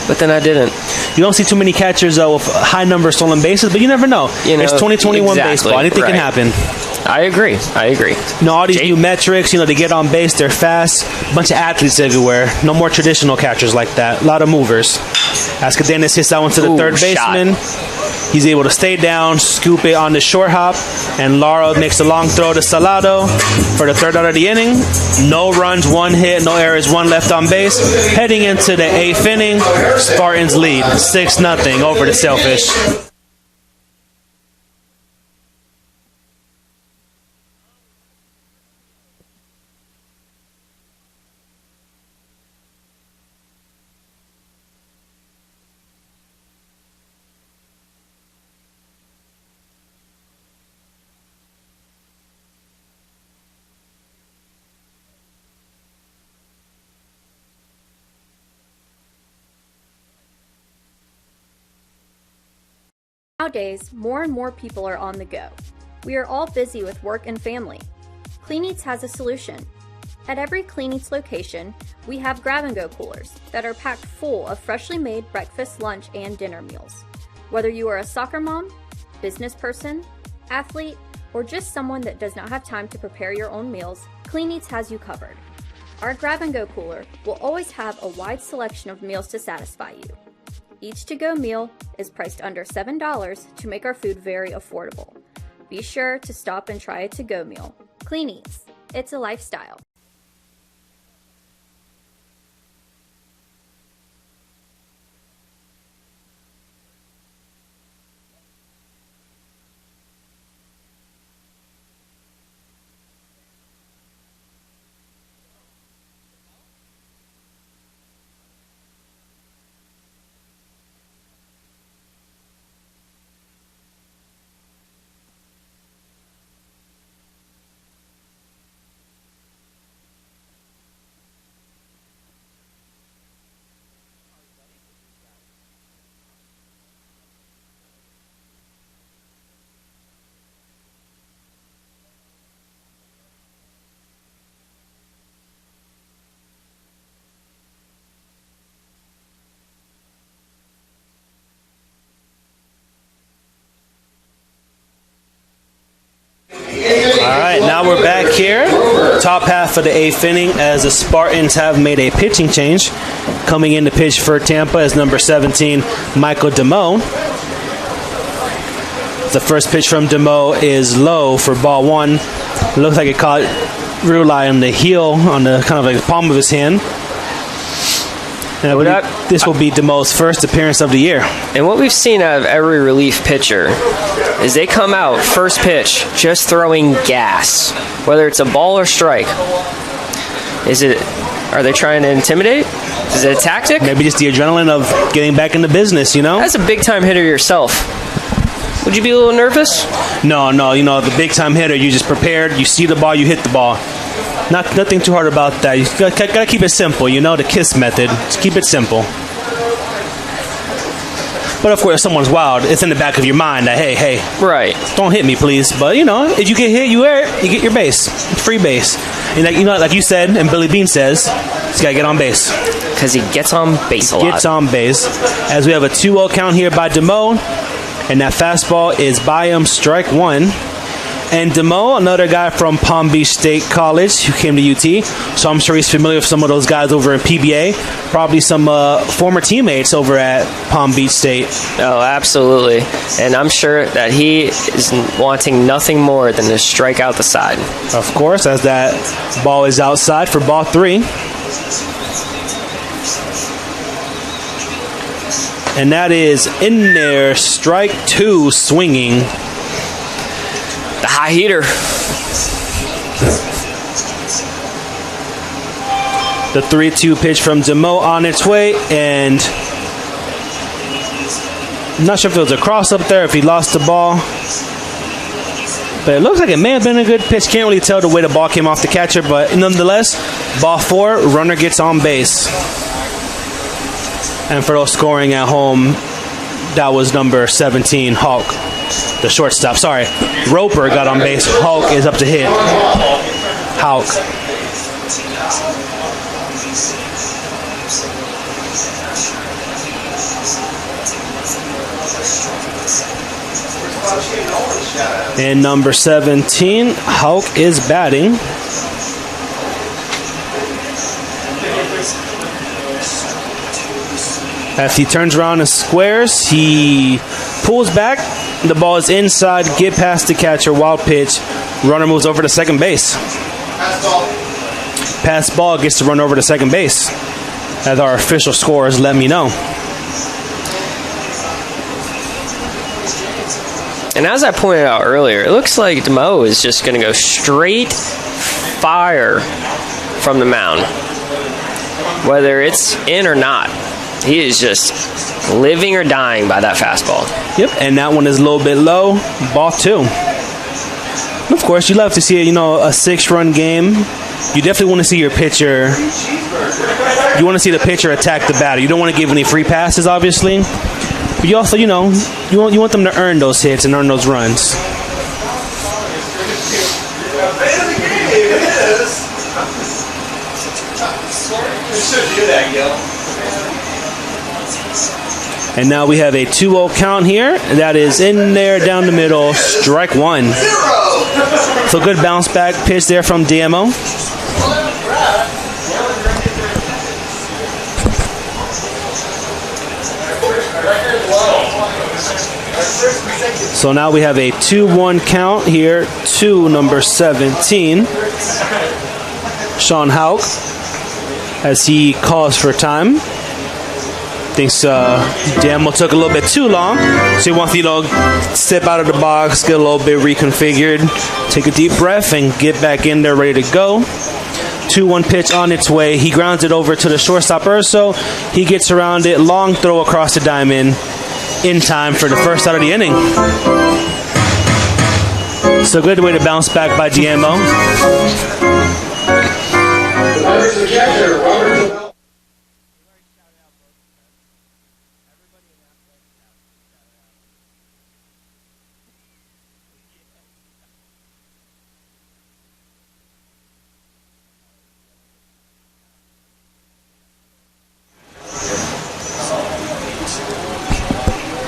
but then I didn't. You don't see too many catchers with high number of stolen bases, but you never know. It's 2021 baseball. Anything can happen. I agree. All these new metrics, they get on base, they're fast. Bunch of athletes everywhere. No more traditional catchers like that. A lot of movers. As Cadenas hits that one to the third baseman. He's able to stay down, scoop it on the short hop, and Lara makes a long throw to Salado for the 3rd out of the inning. No runs, 1 hit, no errors, 1 left on base. Heading into the 8th inning, Spartans lead 6-0 over the Sailfish. Nowadays, more and more people are on the go. We are all busy with work and family. Clean Eats has a solution. At every Clean Eats location, we have grab-and-go coolers that are packed full of freshly made breakfast, lunch, and dinner meals. Whether you are a soccer mom, business person, athlete, or just someone that does not have time to prepare your own meals, Clean Eats has you covered. Our grab-and-go cooler will always have a wide selection of meals to satisfy you. Each to-go meal is priced under $7 to make our food very affordable. Be sure to stop and try a to-go meal. Clean Eats. It's a lifestyle. All right, now we're back here, top half of the 8th inning, as the Spartans have made a pitching change. Coming in to pitch for Tampa is number 17, Michael DeMo. The first pitch from DeMo is low for ball 1. Looks like it caught Rulai on the heel, on the kind of like the palm of his hand. And this will be DeMo's first appearance of the year. And what we've seen out of every relief pitcher is they come out first pitch just throwing gas, whether it's a ball or strike. Are they trying to intimidate? Is it a tactic? Maybe just the adrenaline of getting back into business, you know? As a big-time hitter yourself, would you be a little nervous? No, you know, the big-time hitter, you just prepared, you see the ball, you hit the ball. Nothing too hard about that. You gotta keep it simple, you know, the KISS method. Just keep it simple. But of course, if someone's wild, it's in the back of your mind that, hey, right, don't hit me, please. But you know, if you get hit, you get your base, free base. And like you said, and Billy Bean says, he's gotta get on base because he gets on base a lot. Gets on base. As we have a 2-0 count here by DeMo, and that fastball is by him, strike 1. And DeMo, another guy from Palm Beach State College who came to UT, so I'm sure he's familiar with some of those guys over in PBA, probably some former teammates over at Palm Beach State. Oh, absolutely. And I'm sure that he is wanting nothing more than to strike out the side. Of course, as that ball is outside for ball 3. And that is in there, strike 2, swinging. The high heater. The 3-2 pitch from DeMo on its way, and I'm not sure if it was a cross up there, if he lost the ball. But it looks like it may have been a good pitch. Can't really tell the way the ball came off the catcher, but nonetheless, ball 4, runner gets on base. And for those scoring at home, that was number 17, Hulk. The shortstop, sorry. Roper got on base. Hulk is up to hit. Hulk. And number 17, Hulk is batting. As he turns around and squares, he pulls back. The ball is inside, get past the catcher, wild pitch. Runner moves over to second base. Pass ball gets to run over to second base, as our official scores let me know. And as I pointed out earlier, it looks like DeMo is just going to go straight fire from the mound. Whether it's in or not, he is just living or dying by that fastball. Yep, and that one is a little bit low. Ball 2. Of course, you love to see a 6-run game. You definitely want to see your pitcher. You want to see the pitcher attack the batter. You don't want to give any free passes, obviously. But you also, you want them to earn those hits and earn those runs. And now we have a 2-0 count here. That is in there down the middle. Strike one. So good bounce back pitch there from DMO. So now we have a 2-1 count here to number 17, Sean Hauk, as he calls for time. Thinks Demo took a little bit too long, so he wants to step out of the box, get a little bit reconfigured, take a deep breath, and get back in there ready to go. 2-1 pitch on its way. He grounds it over to the shortstop Urso. He gets around it, long throw across the diamond, in time for the first out of the inning. So good way to bounce back by DMO.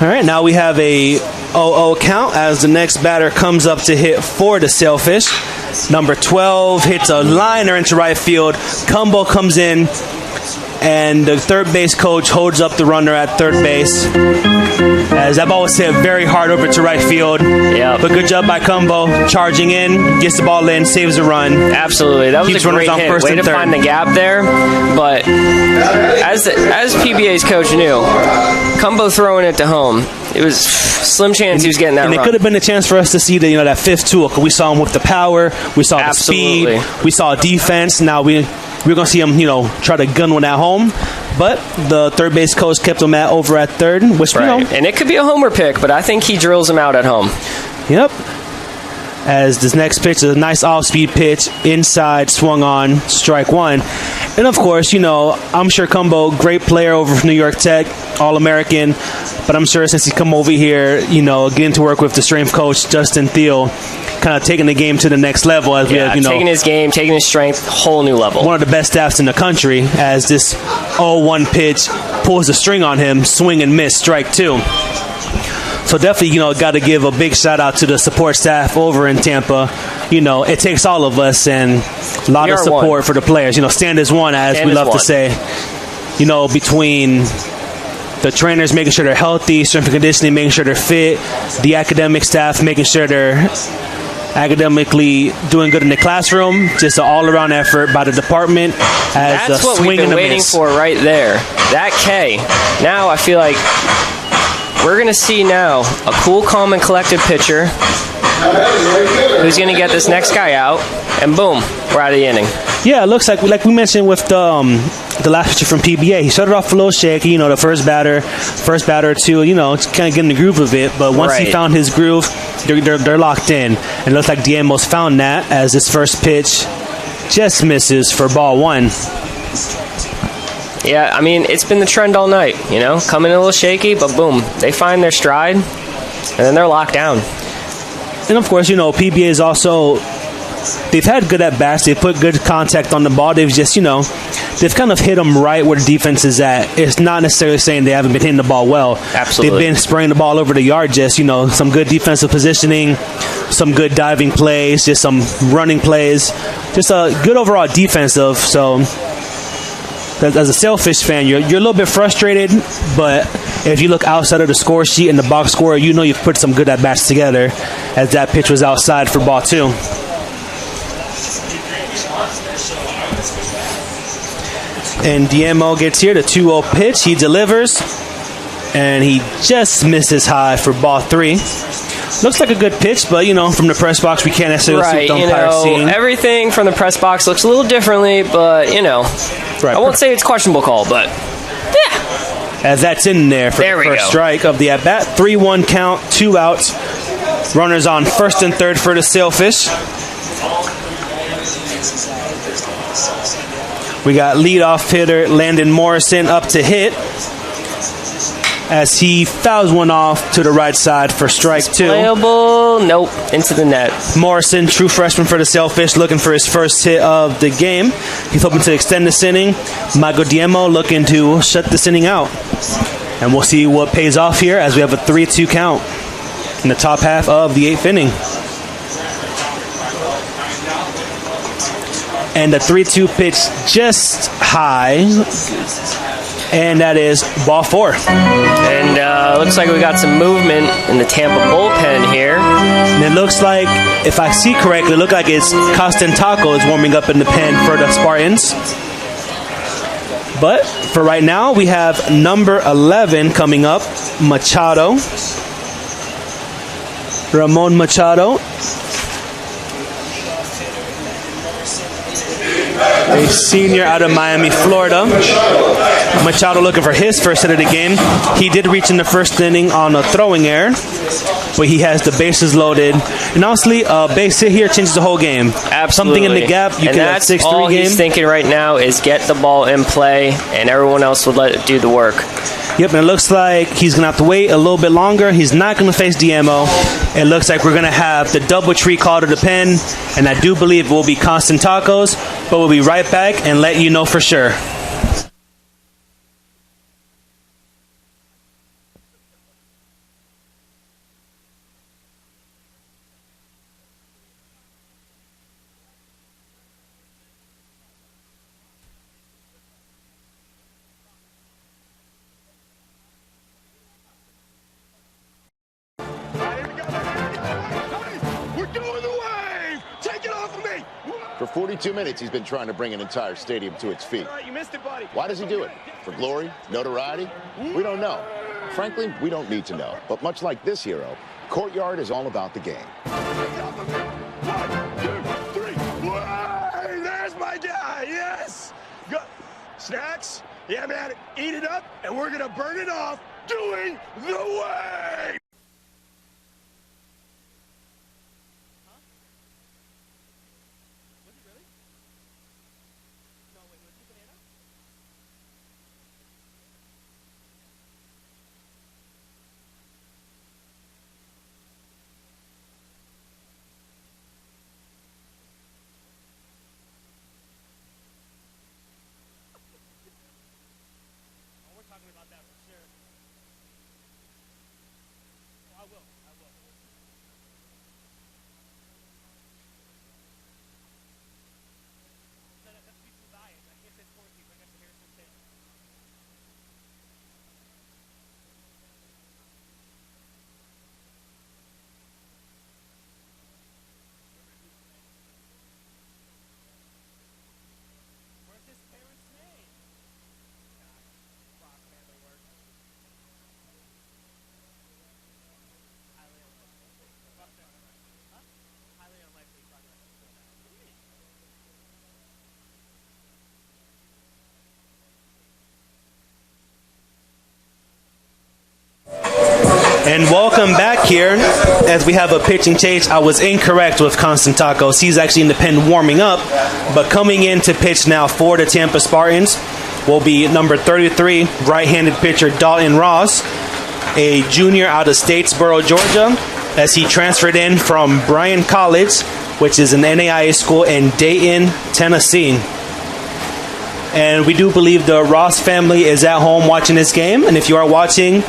All right, now we have a 0-0 count as the next batter comes up to hit for the Sailfish. Number 12 hits a liner into right field. Cumbo comes in, and the third base coach holds up the runner at third base. As that ball was hit very hard over to right field. Yeah. But good job by Cumbo, charging in, gets the ball in, saves a run. Absolutely, that was Keeps a great hit. Way to find the gap there. But as PBA's coach knew, Cumbo throwing it to home, it was slim chance he was getting that and run. It could have been a chance for us to see the that fifth tool. We saw him with the power, we saw the speed, we saw defense. Now we're going to see him, try to gun one at home. But the third base coach kept him over at third, which and it could be a homer pick, but I think he drills him out at home. Yep. As this next pitch is a nice off-speed pitch, inside, swung on, strike one. And of course, I'm sure Cumbo, great player over from New York Tech, All-American, but I'm sure since he come over here, getting to work with the strength coach, Justin Thiel, kind of taking the game to the next level. As we have, taking his game, taking his strength, whole new level. One of the best staffs in the country, as this 0-1 pitch pulls the string on him, swing and miss, strike two. So definitely, got to give a big shout out to the support staff over in Tampa. It takes all of us and a lot of support for the players. Stand as one, as we love to say. Between the trainers making sure they're healthy, strength and conditioning making sure they're fit, the academic staff making sure they're academically doing good in the classroom. Just an all-around effort by the department. As that's what we've been waiting for right there. That K. Now I feel like we're going to see now a cool, calm, and collected pitcher who's going to get this next guy out, and boom, we're out of the inning. Yeah, it looks like we mentioned with the last pitcher from PBA, he started off a little shaky, the first batter or two, just kind of getting the groove of it, but once he found his groove, they're locked in. And it looks like Diemos found that, as this first pitch just misses for ball one. Yeah, I mean, it's been the trend all night, coming in a little shaky, but boom, they find their stride, and then they're locked down. And of course, PBA is also, they've had good at-bats, they've put good contact on the ball, they've just, they've kind of hit them right where the defense is at. It's not necessarily saying they haven't been hitting the ball well. Absolutely. They've been spraying the ball over the yard, just, some good defensive positioning, some good diving plays, just some running plays, just a good overall defensive, so as a Sailfish fan, you're a little bit frustrated, but if you look outside of the score sheet and the box score, you've put some good at-bats together, as that pitch was outside for ball two. And Diemo gets here, the 2-0 pitch. He delivers, and he just misses high for ball three. Looks like a good pitch, but, from the press box, we can't necessarily see what the umpire's seeing. Everything from the press box looks a little differently, but, I won't say it's questionable call, but, yeah. As that's in there for the first strike of the at-bat. 3-1 count, 2 outs. Runners on first and third for the Sailfish. We got leadoff hitter Landon Morrison up to hit. as he fouls one off to the right side for strike 2. Playable, nope, into the net. Morrison, true freshman for the Sailfish, looking for his first hit of the game. He's hoping to extend this inning. Magodiemo looking to shut this inning out. And we'll see what pays off here as we have a 3-2 count in the top half of the 8th inning. And the 3-2 pitch just high. And that is ball 4. And looks like we got some movement in the Tampa bullpen here. And it looks like, if I see correctly, it looks like it's Costantacco is warming up in the pen for the Spartans. But for right now, we have number 11 coming up, Machado. Ramon Machado. A senior out of Miami, Florida. Machado looking for his first hit of the game. He did reach in the first inning on a throwing error, but he has the bases loaded. And honestly, a base hit here changes the whole game. Absolutely. Something in the gap, you can have 6-3 all game. He's thinking right now is get the ball in play, and everyone else will let it do the work. Yep, and it looks like he's going to have to wait a little bit longer. He's not going to face Diemo. It looks like we're going to have the double tree call to the pen, and I do believe it will be constant tacos, but we'll be right back and let you know for sure. For 42 minutes, he's been trying to bring an entire stadium to its feet. You missed it, buddy. Why does he do it? For glory? Notoriety? We don't know. Frankly, we don't need to know. But much like this hero, Courtyard is all about the game. 1, 2, 3. Hey, there's my guy. Yes. Go. Snacks? Yeah, man. Eat it up, and we're going to burn it off doing the way. And welcome back here as we have a pitching change. I was incorrect with Constantacos. He's actually in the pen warming up, but coming in to pitch now for the Tampa Spartans will be number 33, right-handed pitcher Dalton Ross, a junior out of Statesboro, Georgia, as he transferred in from Bryan College, which is an NAIA school in Dayton, Tennessee. And we do believe the Ross family is at home watching this game, and if you are watching,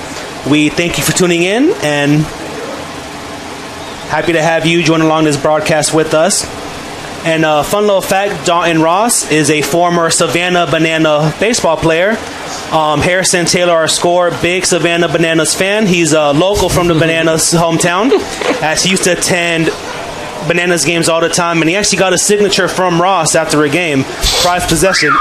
we thank you for tuning in, and happy to have you join along this broadcast with us. And a fun little fact, Dalton Ross is a former Savannah Banana baseball player. Harrison Taylor, our score, big Savannah Bananas fan. He's a local from the Bananas hometown, as he used to attend Bananas games all the time, and he actually got a signature from Ross after a game, prized possession.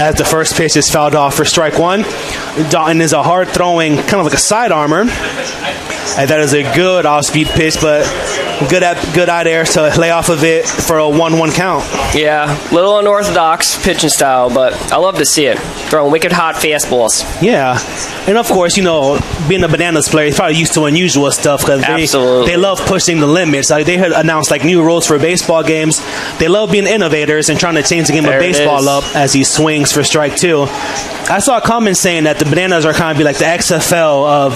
as the first pitch is fouled off for strike one. Dalton is a hard throwing, kind of like a side armor. And that is a good off-speed pitch, but good eye there to lay off of it for a 1-1 count. Yeah, little unorthodox pitching style, but I love to see it. Throwing wicked hot fastballs. Yeah, and of course, being a Bananas player, he's probably used to unusual stuff because they love pushing the limits. Like they had announced new rules for baseball games. They love being innovators and trying to change the game of baseball up as he swings for strike two. I saw a comment saying that the Bananas are kind of be like the XFL of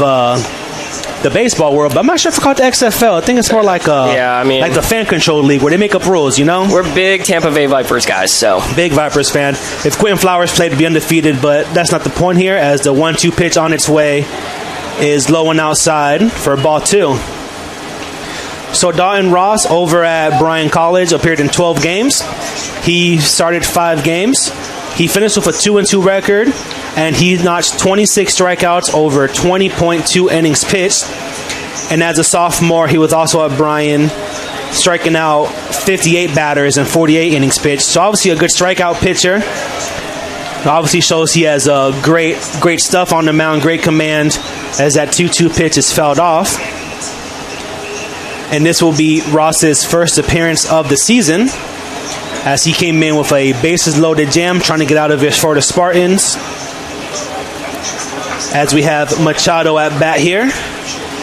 the baseball world, but I'm not sure if it's called the XFL. I think it's more like like the fan control league where they make up rules, We're big Tampa Bay Vipers guys, so. Big Vipers fan. If Quentin Flowers played to be undefeated, but that's not the point here as the 1-2 pitch on its way is low and outside for ball two. So Dalton Ross over at Bryan College appeared in 12 games. He started 5 games. He finished with a 2-2 record, and he notched 26 strikeouts over 20.2 innings pitched. And as a sophomore, he was also at Bryan, striking out 58 batters and 48 innings pitched. So obviously a good strikeout pitcher. Obviously shows he has great stuff on the mound, great command as that 2-2 pitch is fouled off. And this will be Ross's first appearance of the season, as he came in with a bases-loaded jam trying to get out of it for the Spartans. As we have Machado at bat here.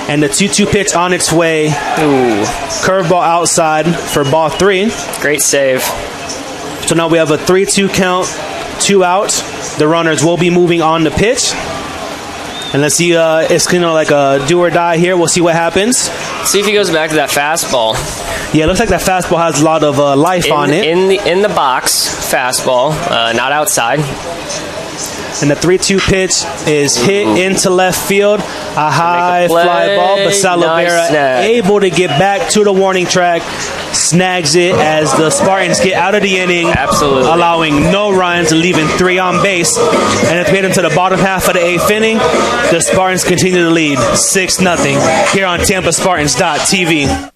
And the 2-2 pitch on its way. Ooh. Curveball outside for ball 3. Great save. So now we have a 3-2 count, 2 out. The runners will be moving on the pitch. And let's see, it's like a do or die here. We'll see what happens. See if he goes back to that fastball. Yeah, it looks like that fastball has a lot of life on it. In the box, fastball, not outside. And the 3-2 pitch is hit into left field. A high fly ball, but Salavera able to get back to the warning track. Snags it as the Spartans get out of the inning. Absolutely. Allowing no runs and leaving 3 on base. And it's made into the bottom half of the 8th inning. The Spartans continue to lead 6-0 here on TampaSpartans.tv.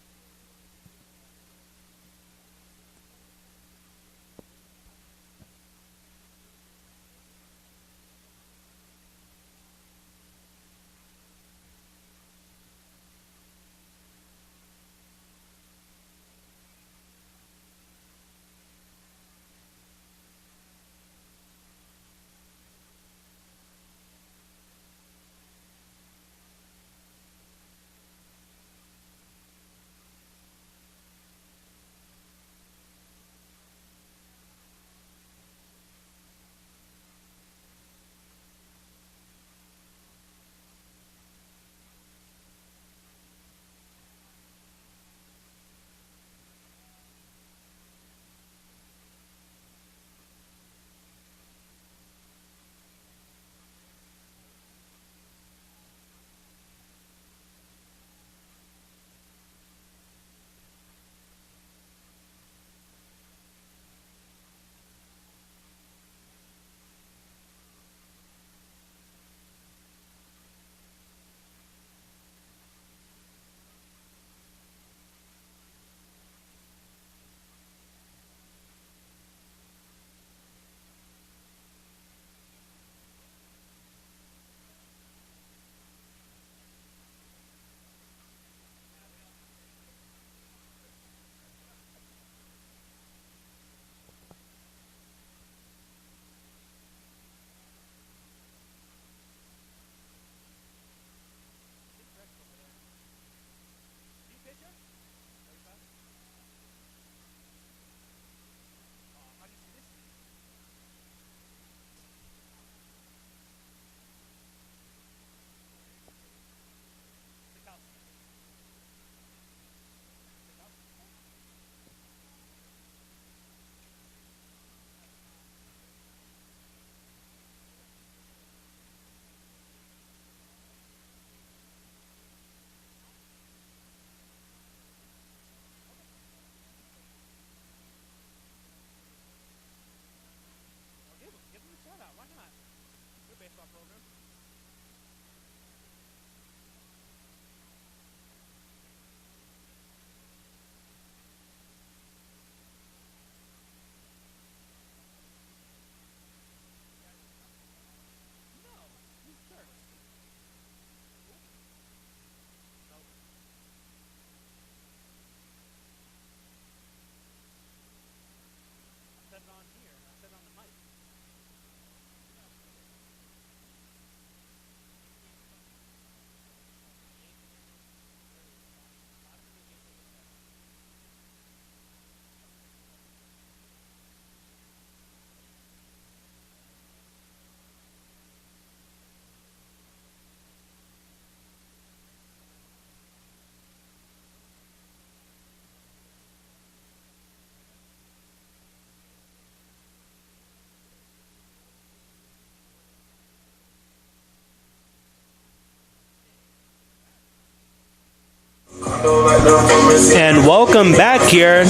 And welcome back here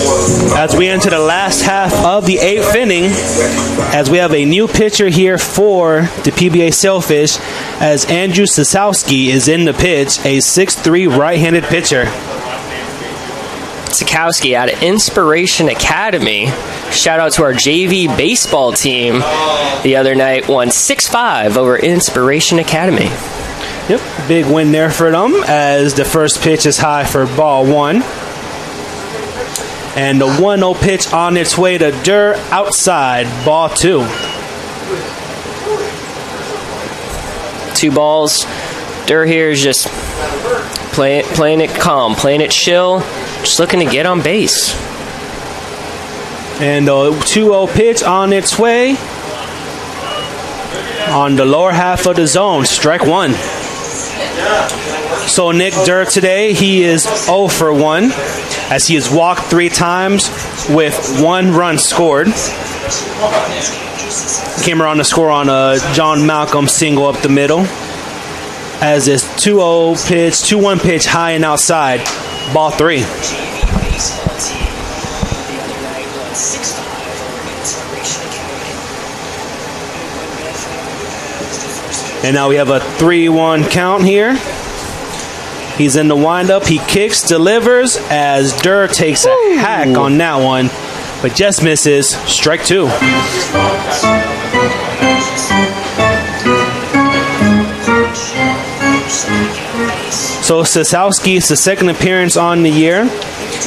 as we enter the last half of the 8th inning, as we have a new pitcher here for the PBA Sailfish, as Andrew Sosowski is in the pitch, a 6'3" right-handed pitcher. Sosowski out of Inspiration Academy. Shout out to our JV baseball team the other night, won 6-5 over Inspiration Academy. Yep, big win there for them, as the first pitch is high for ball 1. And the 1-0 pitch on its way to Durr, outside, ball 2. 2 balls. Durr here is just playing it calm, playing it chill, just looking to get on base. And the 2-0 pitch on its way on the lower half of the zone, strike 1. So Nick Durr today, he is 0 for 1, as he has walked 3 times with 1 run scored. Came around to score on a John Malcolm single up the middle. As this 2-0 pitch, 2-1 pitch high and outside, ball 3. And now we have a 3-1 count here. He's in the windup. He kicks, delivers, as Durr takes a hack on that one, but just misses. Strike 2. So Sosowski, it's the second appearance on the year.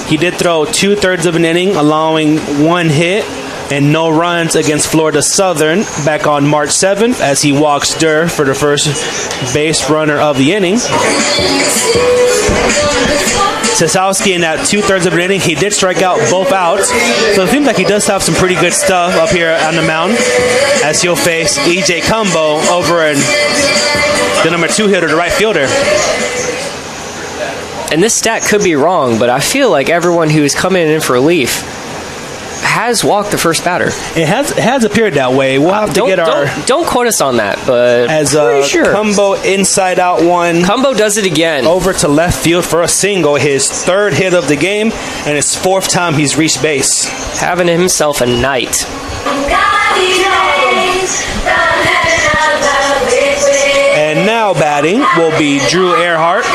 He did throw 2/3 of an inning, allowing 1 hit and no runs against Florida Southern back on March 7th, as he walks Durr for the first base runner of the inning. Sosowski in that 2/3 of an inning, he did strike out both outs. So it seems like he does have some pretty good stuff up here on the mound, as he'll face E.J. Cumbo over in the number 2 hitter, the right fielder. And this stat could be wrong, but I feel like everyone who is coming in for relief has walked the first batter. It has appeared that way. We'll have to get our... Don't quote us on that, but as pretty sure. Cumbo inside out one. Cumbo does it again. Over to left field for a single. His 3rd hit of the game, and his 4th time he's reached base. Having himself a night. And now batting will be Drew Earhart,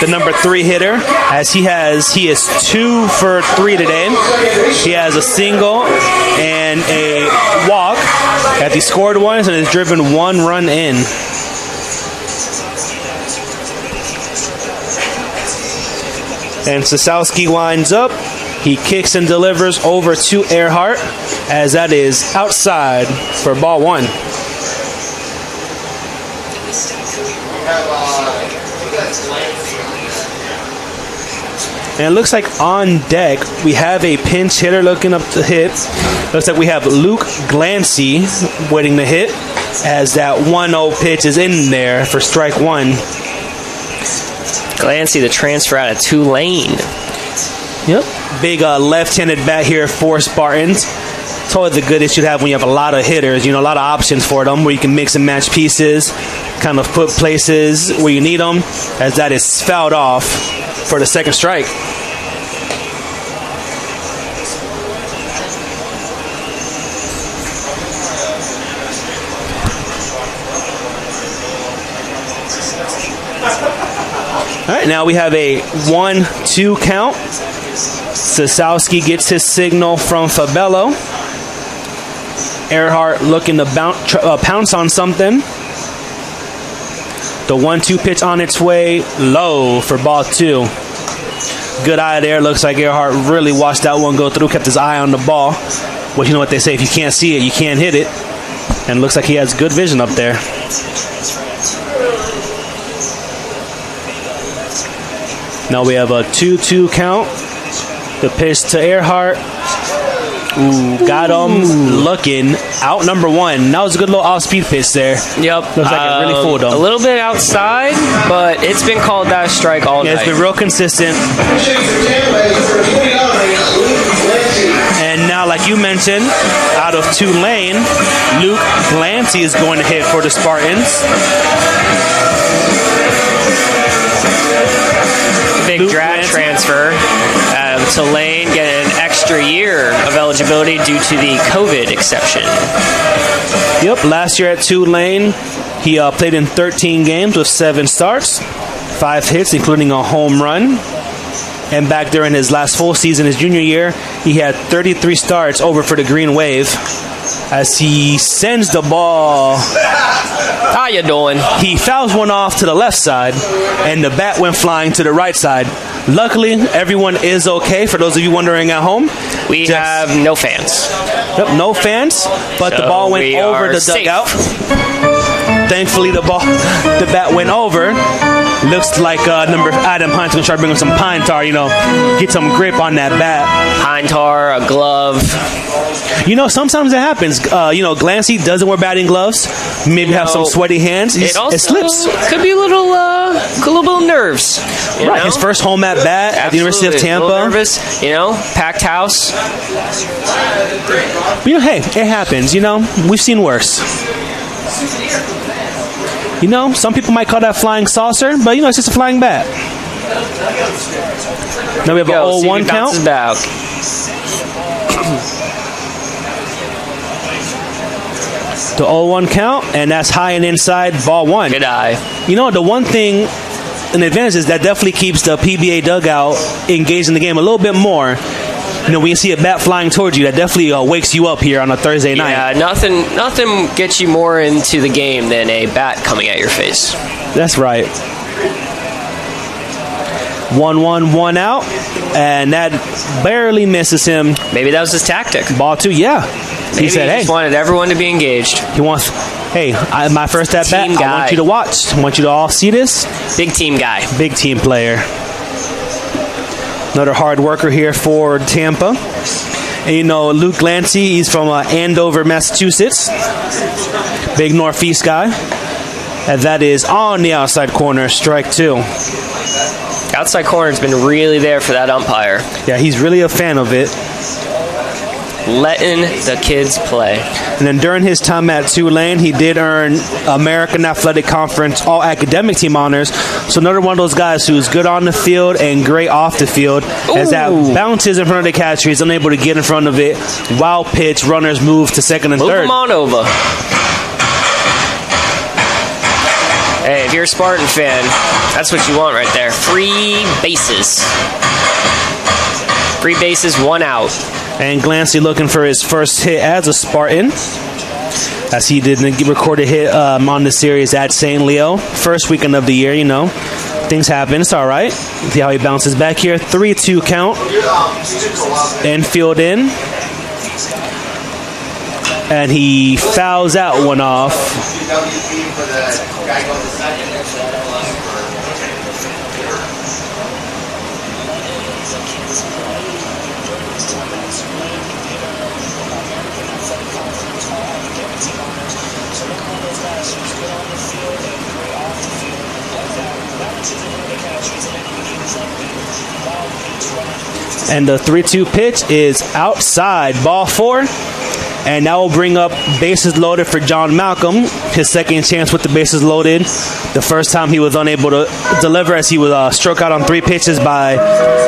the number 3 hitter, as he is 2 for 3 today. He has a single and a walk, as he scored once and has driven 1 run in. And Sosowski winds up. He kicks and delivers over to Earhart, as that is outside for ball 1. And it looks like on deck we have a pinch hitter looking up to hit. Looks like we have Luke Glancy waiting to hit, as that 1-0 pitch is in there for strike 1. Glancy, the transfer out of Tulane. Yep. Big left-handed bat here for Spartans. It's always a good issue to have when you have a lot of hitters, a lot of options for them, where you can mix and match pieces, kind of put places where you need them, as that is fouled off for the second strike. All right, now we have a 1-2 count. Sosowski gets his signal from Fabello. Earhart looking to pounce on something. The 1-2 pitch on its way, low for ball 2. Good eye there. Looks like Earhart really watched that one go through, kept his eye on the ball. Well, you know what they say, if you can't see it, you can't hit it. And looks like he has good vision up there. Now we have a 2-2 count. The pitch to Earhart. Ooh, got him looking out number 1. That was a good little off-speed pitch there. Yep. Looks like it really fooled him. A little bit outside, but it's been called that strike all night. It's been real consistent. And now, like you mentioned, out of Tulane, Luke Glancy is going to hit for the Spartans. big draft transfer. Tulane getting an extra year of eligibility due to the COVID exception. Yep, last year at Tulane, he played in 13 games with 7 starts, 5 hits, including a home run. And back during his last full season, his junior year, he had 33 starts over for the Green Wave. As he sends the ball, how you doing? He fouls one off to the left side, and the bat went flying to the right side. Luckily, everyone is okay. For those of you wondering at home, we have no fans. Yep, no fans, but the ball went over the dugout. Thankfully, the bat went over. Looks like number Adam Hunt's gonna try bringing some pine tar. Get some grip on that bat. Pine tar, a glove. Sometimes it happens. Glancy doesn't wear batting gloves. Maybe have some sweaty hands. It slips. Could be a little bit of nerves. Right. His first home at bat at the University of Tampa. A little nervous. Packed house. But, hey, it happens. We've seen worse. Some people might call that flying saucer, but it's just a flying bat. Now we have an 0-1 count. The 0-1 count, and that's high and inside, ball 1. Good eye. The one thing, an advantage is that definitely keeps the PBA dugout engaged in the game a little bit more. When you see a bat flying towards you, that definitely wakes you up here on a Thursday night. Yeah, nothing gets you more into the game than a bat coming at your face. That's right. 1-1, 1 out, and that barely misses him. Maybe that was his tactic. Ball 2, yeah. He said, "Hey, just wanted everyone to be engaged." He wants, my first at bat. I want you to watch. I want you to all see this. Big team guy. Big team player. Another hard worker here for Tampa. And Luke Glancy, he's from Andover, Massachusetts. Big Northeast guy. And that is on the outside corner, strike 2. Outside corner's been really there for that umpire. Yeah, he's really a fan of it. Letting the kids play. And then during his time at Tulane, he did earn American Athletic Conference All-Academic Team honors. So another one of those guys who's good on the field and great off the field. Ooh. As that bounces in front of the catcher, he's unable to get in front of it. Wild pitch, runners move to second and third. Move him on over. Hey, if you're a Spartan fan, that's what you want right there. Free bases. 3 bases, 1 out. And Glancy looking for his first hit as a Spartan, as he did record a hit on the series at St. Leo. First weekend of the year, Things happen. It's all right. See how he bounces back here. 3-2 count. Infield in. And he fouls out one off. And the 3-2 pitch is outside, ball 4. And that will bring up bases loaded for John Malcolm. His second chance with the bases loaded. The first time he was unable to deliver as he was struck out on 3 pitches by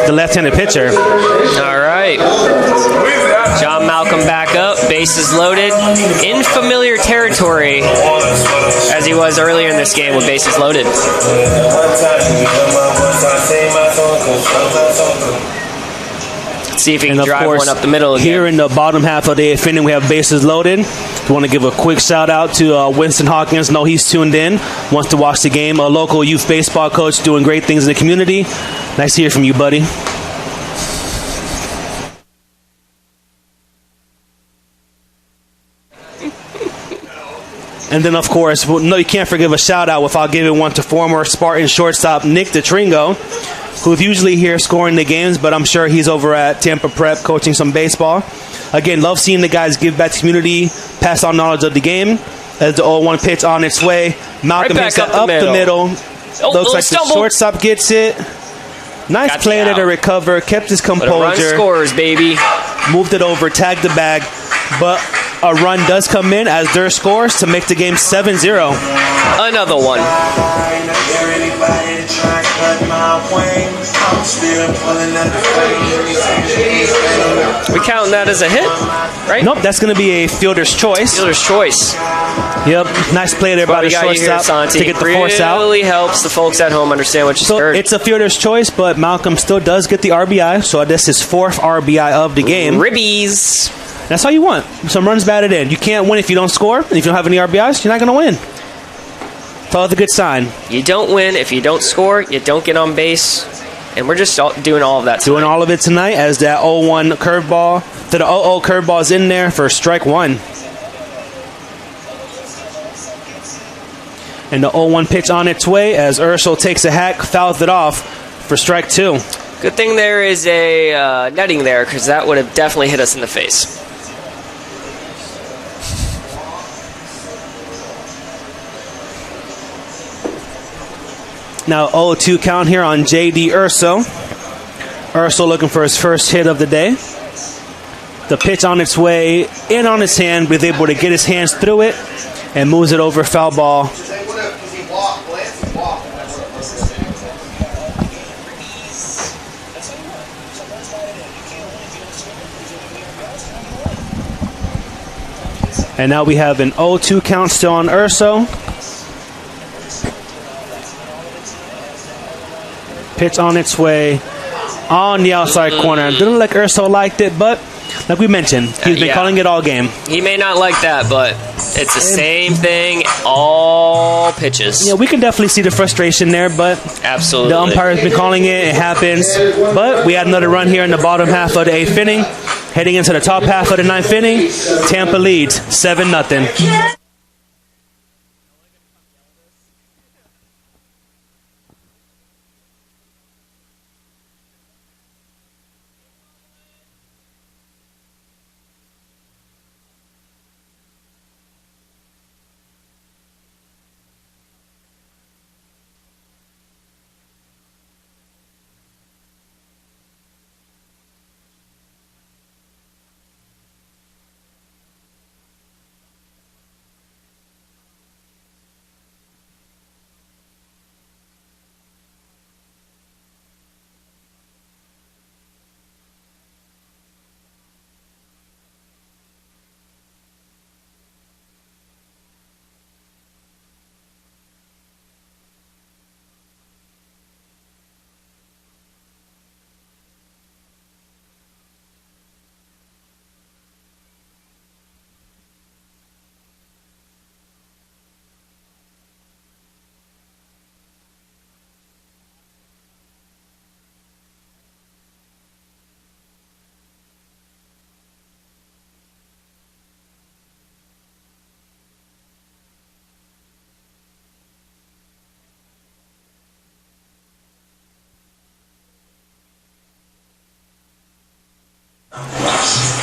the left-handed pitcher. All right. John Malcolm back up, bases loaded. In familiar territory as he was earlier in this game with bases loaded. See if he can drive one up the middle again. Here in the bottom half of the 8th inning, we have bases loaded. We want to give a quick shout out to Winston Hawkins. Know he's tuned in, wants to watch the game. A local youth baseball coach doing great things in the community. Nice to hear from you, buddy. And then, of course, no, you can't forgive a shout out without giving one to former Spartan shortstop Nick DeTringo, who's usually here scoring the games, but I'm sure he's over at Tampa Prep coaching some baseball. Again, love seeing the guys give back to the community, pass on knowledge of the game. As the 0-1 pitch on its way, Malcolm hits it up the middle. Looks like the shortstop gets it. Nice play there to recover, kept his composure. Run scores, baby. Moved it over, tagged the bag, but a run does come in as Durr scores to make the game 7-0. Another one. We counting that as a hit, right? Nope, that's going to be a fielder's choice. Fielder's choice. Yep, nice play there by the shortstop to get the force out. Really helps the folks at home understand what you heard. It's a fielder's choice, but Malcolm still does get the RBI, so this is his 4th RBI of the game. Ribbies. That's all you want. Some runs batted in. You can't win if you don't score, and if you don't have any RBIs, you're not going to win. It's always a good sign. You don't win if you don't score, you don't get on base, and we're just doing all of that tonight. Doing all of it tonight as that 0-1 curveball, the 0-0 curveball is in there for strike 1. And the 0-1 pitch on its way as Ursul takes a hack, fouls it off for strike 2. Good thing there is a netting there, because that would have definitely hit us in the face. Now 0-2 count here on J.D. Ursul. Ursul looking for his first hit of the day. The pitch on its way in on his hand, but he's able to get his hands through it and moves it over foul ball. And now we have an 0-2 count still on Ursul. Pitch on its way on the outside corner. Didn't look like Ursul liked it, but like we mentioned, he's been calling it all game. He may not like that, but it's the same thing, all pitches. Yeah, we can definitely see the frustration there, but absolutely, the umpire's been calling it. It happens. But we had another run here in the bottom half of the 8th inning. Heading into the top half of the 9th inning, Tampa leads 7-0.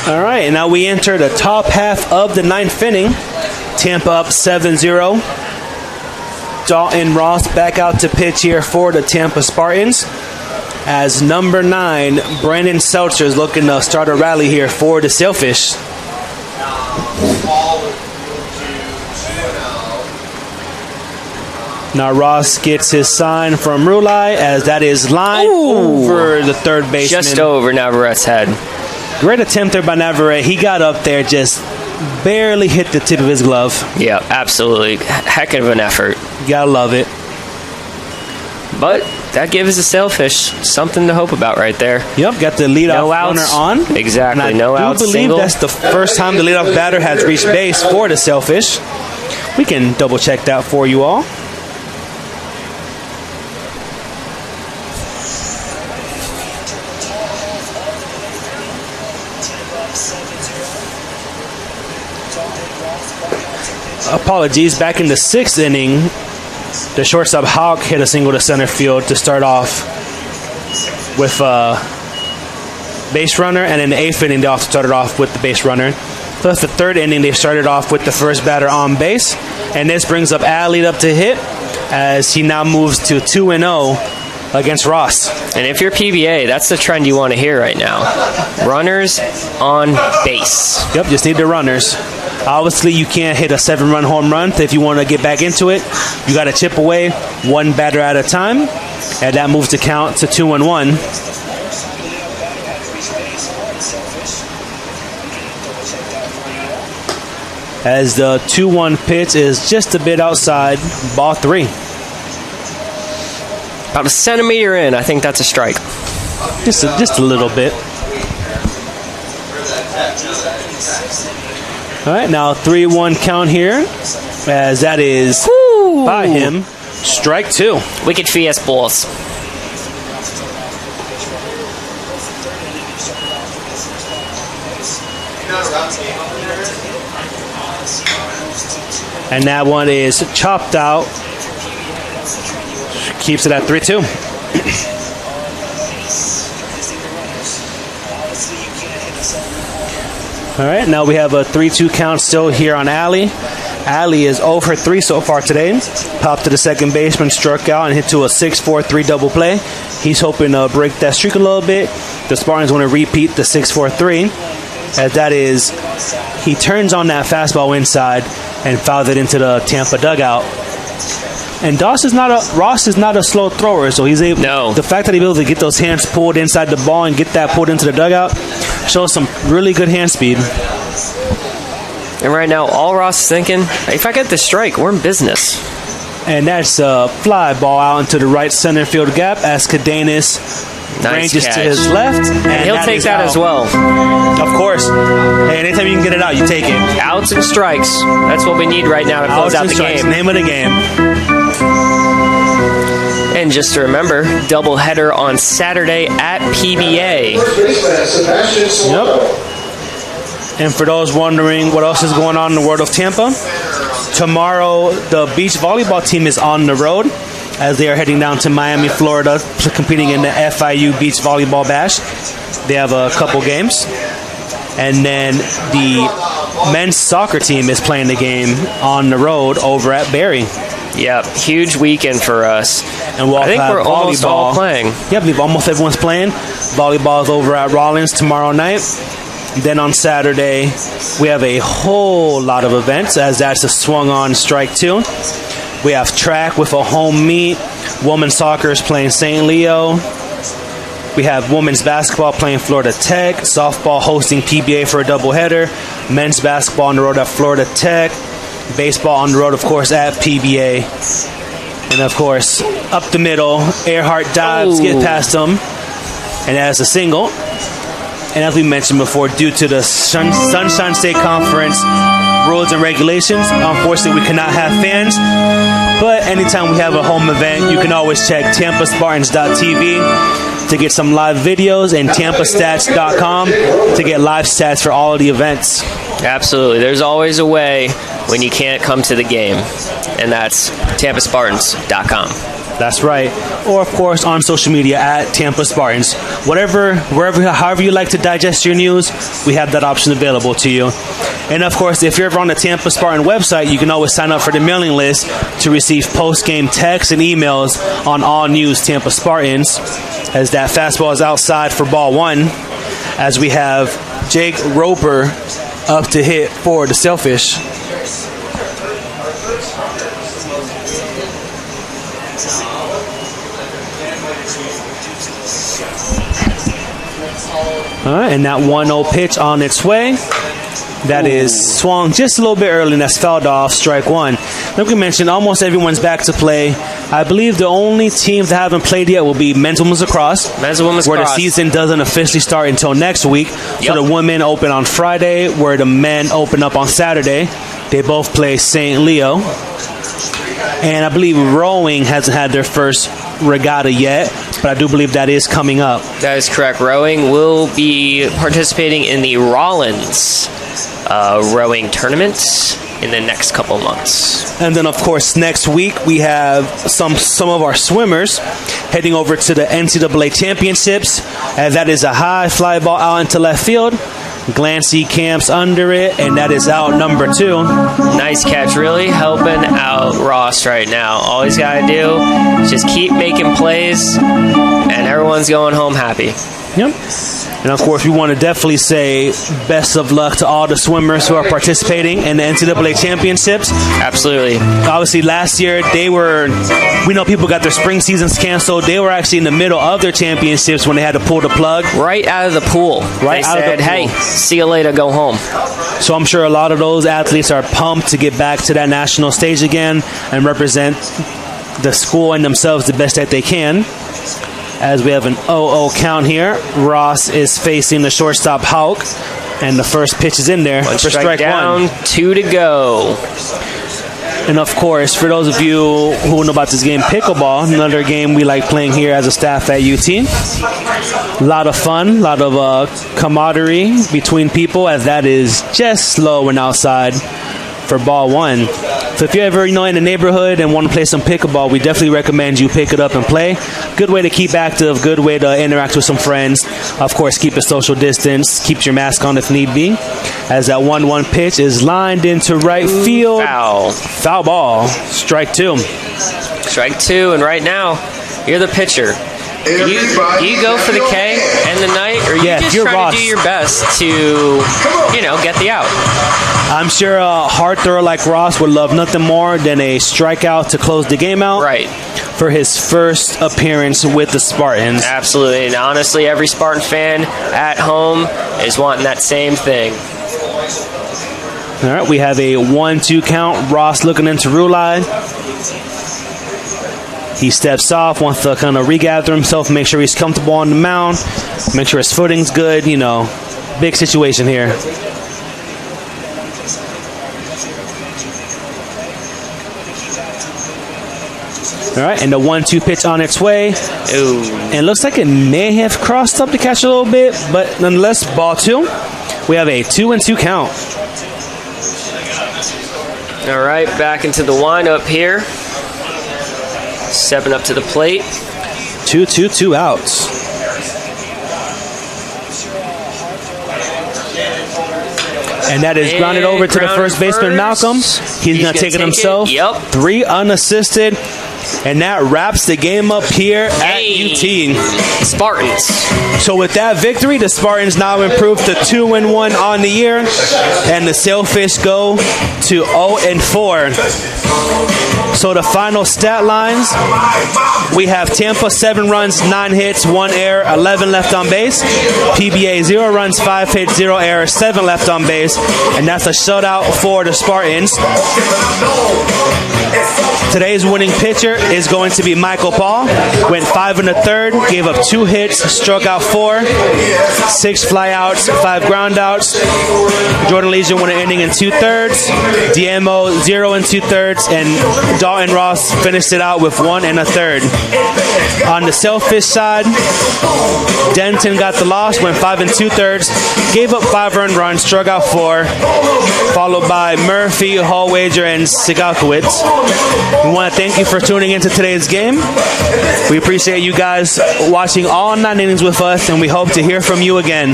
All right, and now we enter the top half of the 9th inning. Tampa up 7-0. Dalton Ross back out to pitch here for the Tampa Spartans. As number 9, Brandon Seltzer is looking to start a rally here for the Sailfish. Now Ross gets his sign from Rulai as that is line over the third baseman. Just over Navarrette's head. Great attempt there by Navarrete. He got up there, just barely hit the tip of his glove. Yeah, absolutely. Heck of an effort. You gotta love it. But that gives the Sailfish something to hope about right there. Yep, got the leadoff runner on. Exactly, no outs. I believe that's the first time the leadoff batter has reached base for the Sailfish. We can double check that for you all. Apologies, back in the 6th inning, the shortstop Hawk hit a single to center field to start off with a base runner, and in the 8th inning they also started off with the base runner. So that's the 3rd inning they started off with the first batter on base, and this brings up Alley up to hit as he now moves to 2-0 against Ross. And if you're PBA, that's the trend you want to hear right now. Runners on base. Yep, just need the runners. Obviously, you can't hit a 7-run home run. If you want to get back into it, you got to chip away one batter at a time. And that moves the count to 2-1. As the 2-1 pitch is just a bit outside, ball 3. About a centimeter in, I think that's a strike. Just a little bit. All right, now 3-1 count here, as that is by him. Strike 2. Wicked fast balls. And that one is chopped out. Keeps it at 3-2. All right, now we have a 3-2 count still here on Alley. Alley is 0 for 3 so far today. Popped to the second baseman, struck out, and hit to a 6-4-3 double play. He's hoping to break that streak a little bit. The Spartans want to repeat the 6-4-3. As that is, he turns on that fastball inside and fouls it into the Tampa dugout. And Ross is not a slow thrower, so he's able. No. The fact that he's able to get those hands pulled inside the ball and get that pulled into the dugout shows some really good hand speed. And right now, all Ross is thinking, if I get this strike, we're in business. And that's a fly ball out into the right center field gap as Cadenas ranges to his left. And he'll take that as well. Of course. Hey, anytime you can get it out, you take it. Outs and strikes. That's what we need right now to close out the game. Name of the game. And just to remember, doubleheader on Saturday at PBA. Yep. And for those wondering what else is going on in the world of Tampa, tomorrow the beach volleyball team is on the road as they are heading down to Miami, Florida, competing in the FIU Beach Volleyball Bash. They have a couple games. And then the men's soccer team is playing the game on the road over at Barrie. Yep, huge weekend for us. And I think we're almost all playing. Yeah, I believe almost everyone's playing. Volleyball is over at Rollins tomorrow night. Then on Saturday, we have a whole lot of events, as that's a swung-on strike 2. We have track with a home meet. Women's soccer is playing St. Leo. We have women's basketball playing Florida Tech. Softball hosting PBA for a doubleheader. Men's basketball on the road at Florida Tech. Baseball on the road, of course, at PBA. And, of course, up the middle, Earhart dives, get past them. And that's a single. And as we mentioned before, due to the Sunshine State Conference rules and regulations, unfortunately, we cannot have fans. But anytime we have a home event, you can always check TampaSpartans.tv to get some live videos and TampaStats.com to get live stats for all of the events. Absolutely. There's always a way when you can't come to the game, and that's TampaSpartans.com. That's right. Or, of course, on social media at Tampa Spartans. Whatever, wherever, however you like to digest your news, we have that option available to you. And, of course, if you're ever on the Tampa Spartan website, you can always sign up for the mailing list to receive post-game texts and emails on all news Tampa Spartans, as that fastball is outside for ball 1, as we have Jake Roper up to hit for the Sailfish. All right, and that 1-0 pitch on its way. That is swung just a little bit early, and that's fouled off, strike 1. Like we mentioned, almost everyone's back to play. I believe the only teams that haven't played yet will be men's and women's lacrosse. Men's and women's where lacrosse. The season doesn't officially start until next week. Yep. So the women open on Friday, where the men open up on Saturday. They both play St. Leo. And I believe rowing hasn't had their first regatta yet, but I do believe that is coming up. That is correct. Rowing will be participating in the Rollins rowing tournament in the next couple months. And then, of course, next week we have some of our swimmers heading over to the NCAA championships, as that is a high fly ball out into left field. Glancy camps under it, and that is out number 2. Nice catch. Really helping out Ross right now. All he's got to do is just keep making plays, and everyone's going home happy. Yep. And of course, we want to definitely say best of luck to all the swimmers who are participating in the NCAA championships. Absolutely. Obviously, last year, we know people got their spring seasons canceled. They were actually in the middle of their championships when they had to pull the plug. Right out of the pool. They said, hey, see you later, go home. So I'm sure a lot of those athletes are pumped to get back to that national stage again and represent the school and themselves the best that they can. As we have an 0-0 count here, Ross is facing the shortstop Hauk, and the first pitch is in there for strike down, 1. 2 to go. And of course, for those of you who know about this game, pickleball, another game we like playing here as a staff at UT. A lot of fun, a lot of camaraderie between people, as that is just slow and outside for ball 1. So if you're ever in the neighborhood and want to play some pickleball, we definitely recommend you pick it up and play. Good way to keep active, good way to interact with some friends. Of course, keep a social distance, keep your mask on if need be. As that 1-1 pitch is lined into right field. Foul ball. Strike 2. Strike 2, and right now, you're the pitcher. Do you go for the K and the night, or you just try to do your best to, get the out? I'm sure a hard thrower like Ross would love nothing more than a strikeout to close the game out. Right. For his first appearance with the Spartans. Absolutely, and honestly, every Spartan fan at home is wanting that same thing. All right, we have a 1-2 count. Ross looking into Rulai. He steps off, wants to kind of regather himself, make sure he's comfortable on the mound, make sure his footing's good, big situation here. All right, and the 1-2 pitch on its way. Ooh. And it looks like it may have crossed up to catch a little bit, but nonetheless, ball 2. We have a 2-2 count. All right, back into the windup here. Stepping up to the plate. 2 outs. And that is grounded over to the first baseman, Malcolm. He's going to take it himself. Yep. 3 unassisted. And that wraps the game up here at UT. Spartans. So with that victory, the Spartans now improve to 2-1 on the year. And the Sailfish go to 0-4. So the final stat lines, we have Tampa 7 runs, 9 hits, 1 error, 11 left on base. PBA 0 runs, 5 hits, 0 error, 7 left on base. And that's a shutout for the Spartans. Today's winning pitcher is going to be Michael Paul. Went 5 1/3, gave up 2 hits, struck out 4, 6 flyouts, 5 groundouts. Jordan Legion won an inning in 2/3. DMO 0 2/3, and Dalton Ross finished it out with 1 1/3. On the Sailfish side, Denton got the loss, went 5 2/3, gave up 5 earned runs, struck out 4, followed by Murphy, Hallwager, and Sigalkowitz. We want to thank you for tuning into today's game. We appreciate you guys watching all 9 innings with us, and we hope to hear from you again.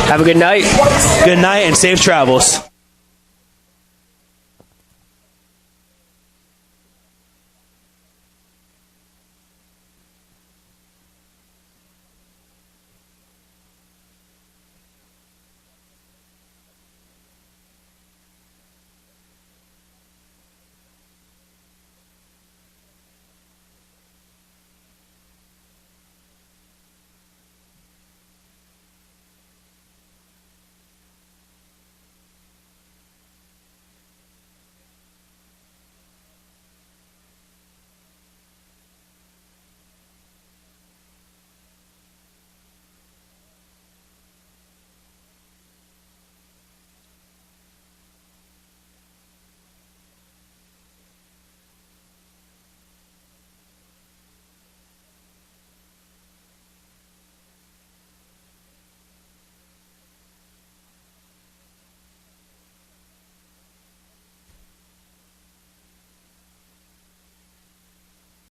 Have a good night. Good night and safe travels.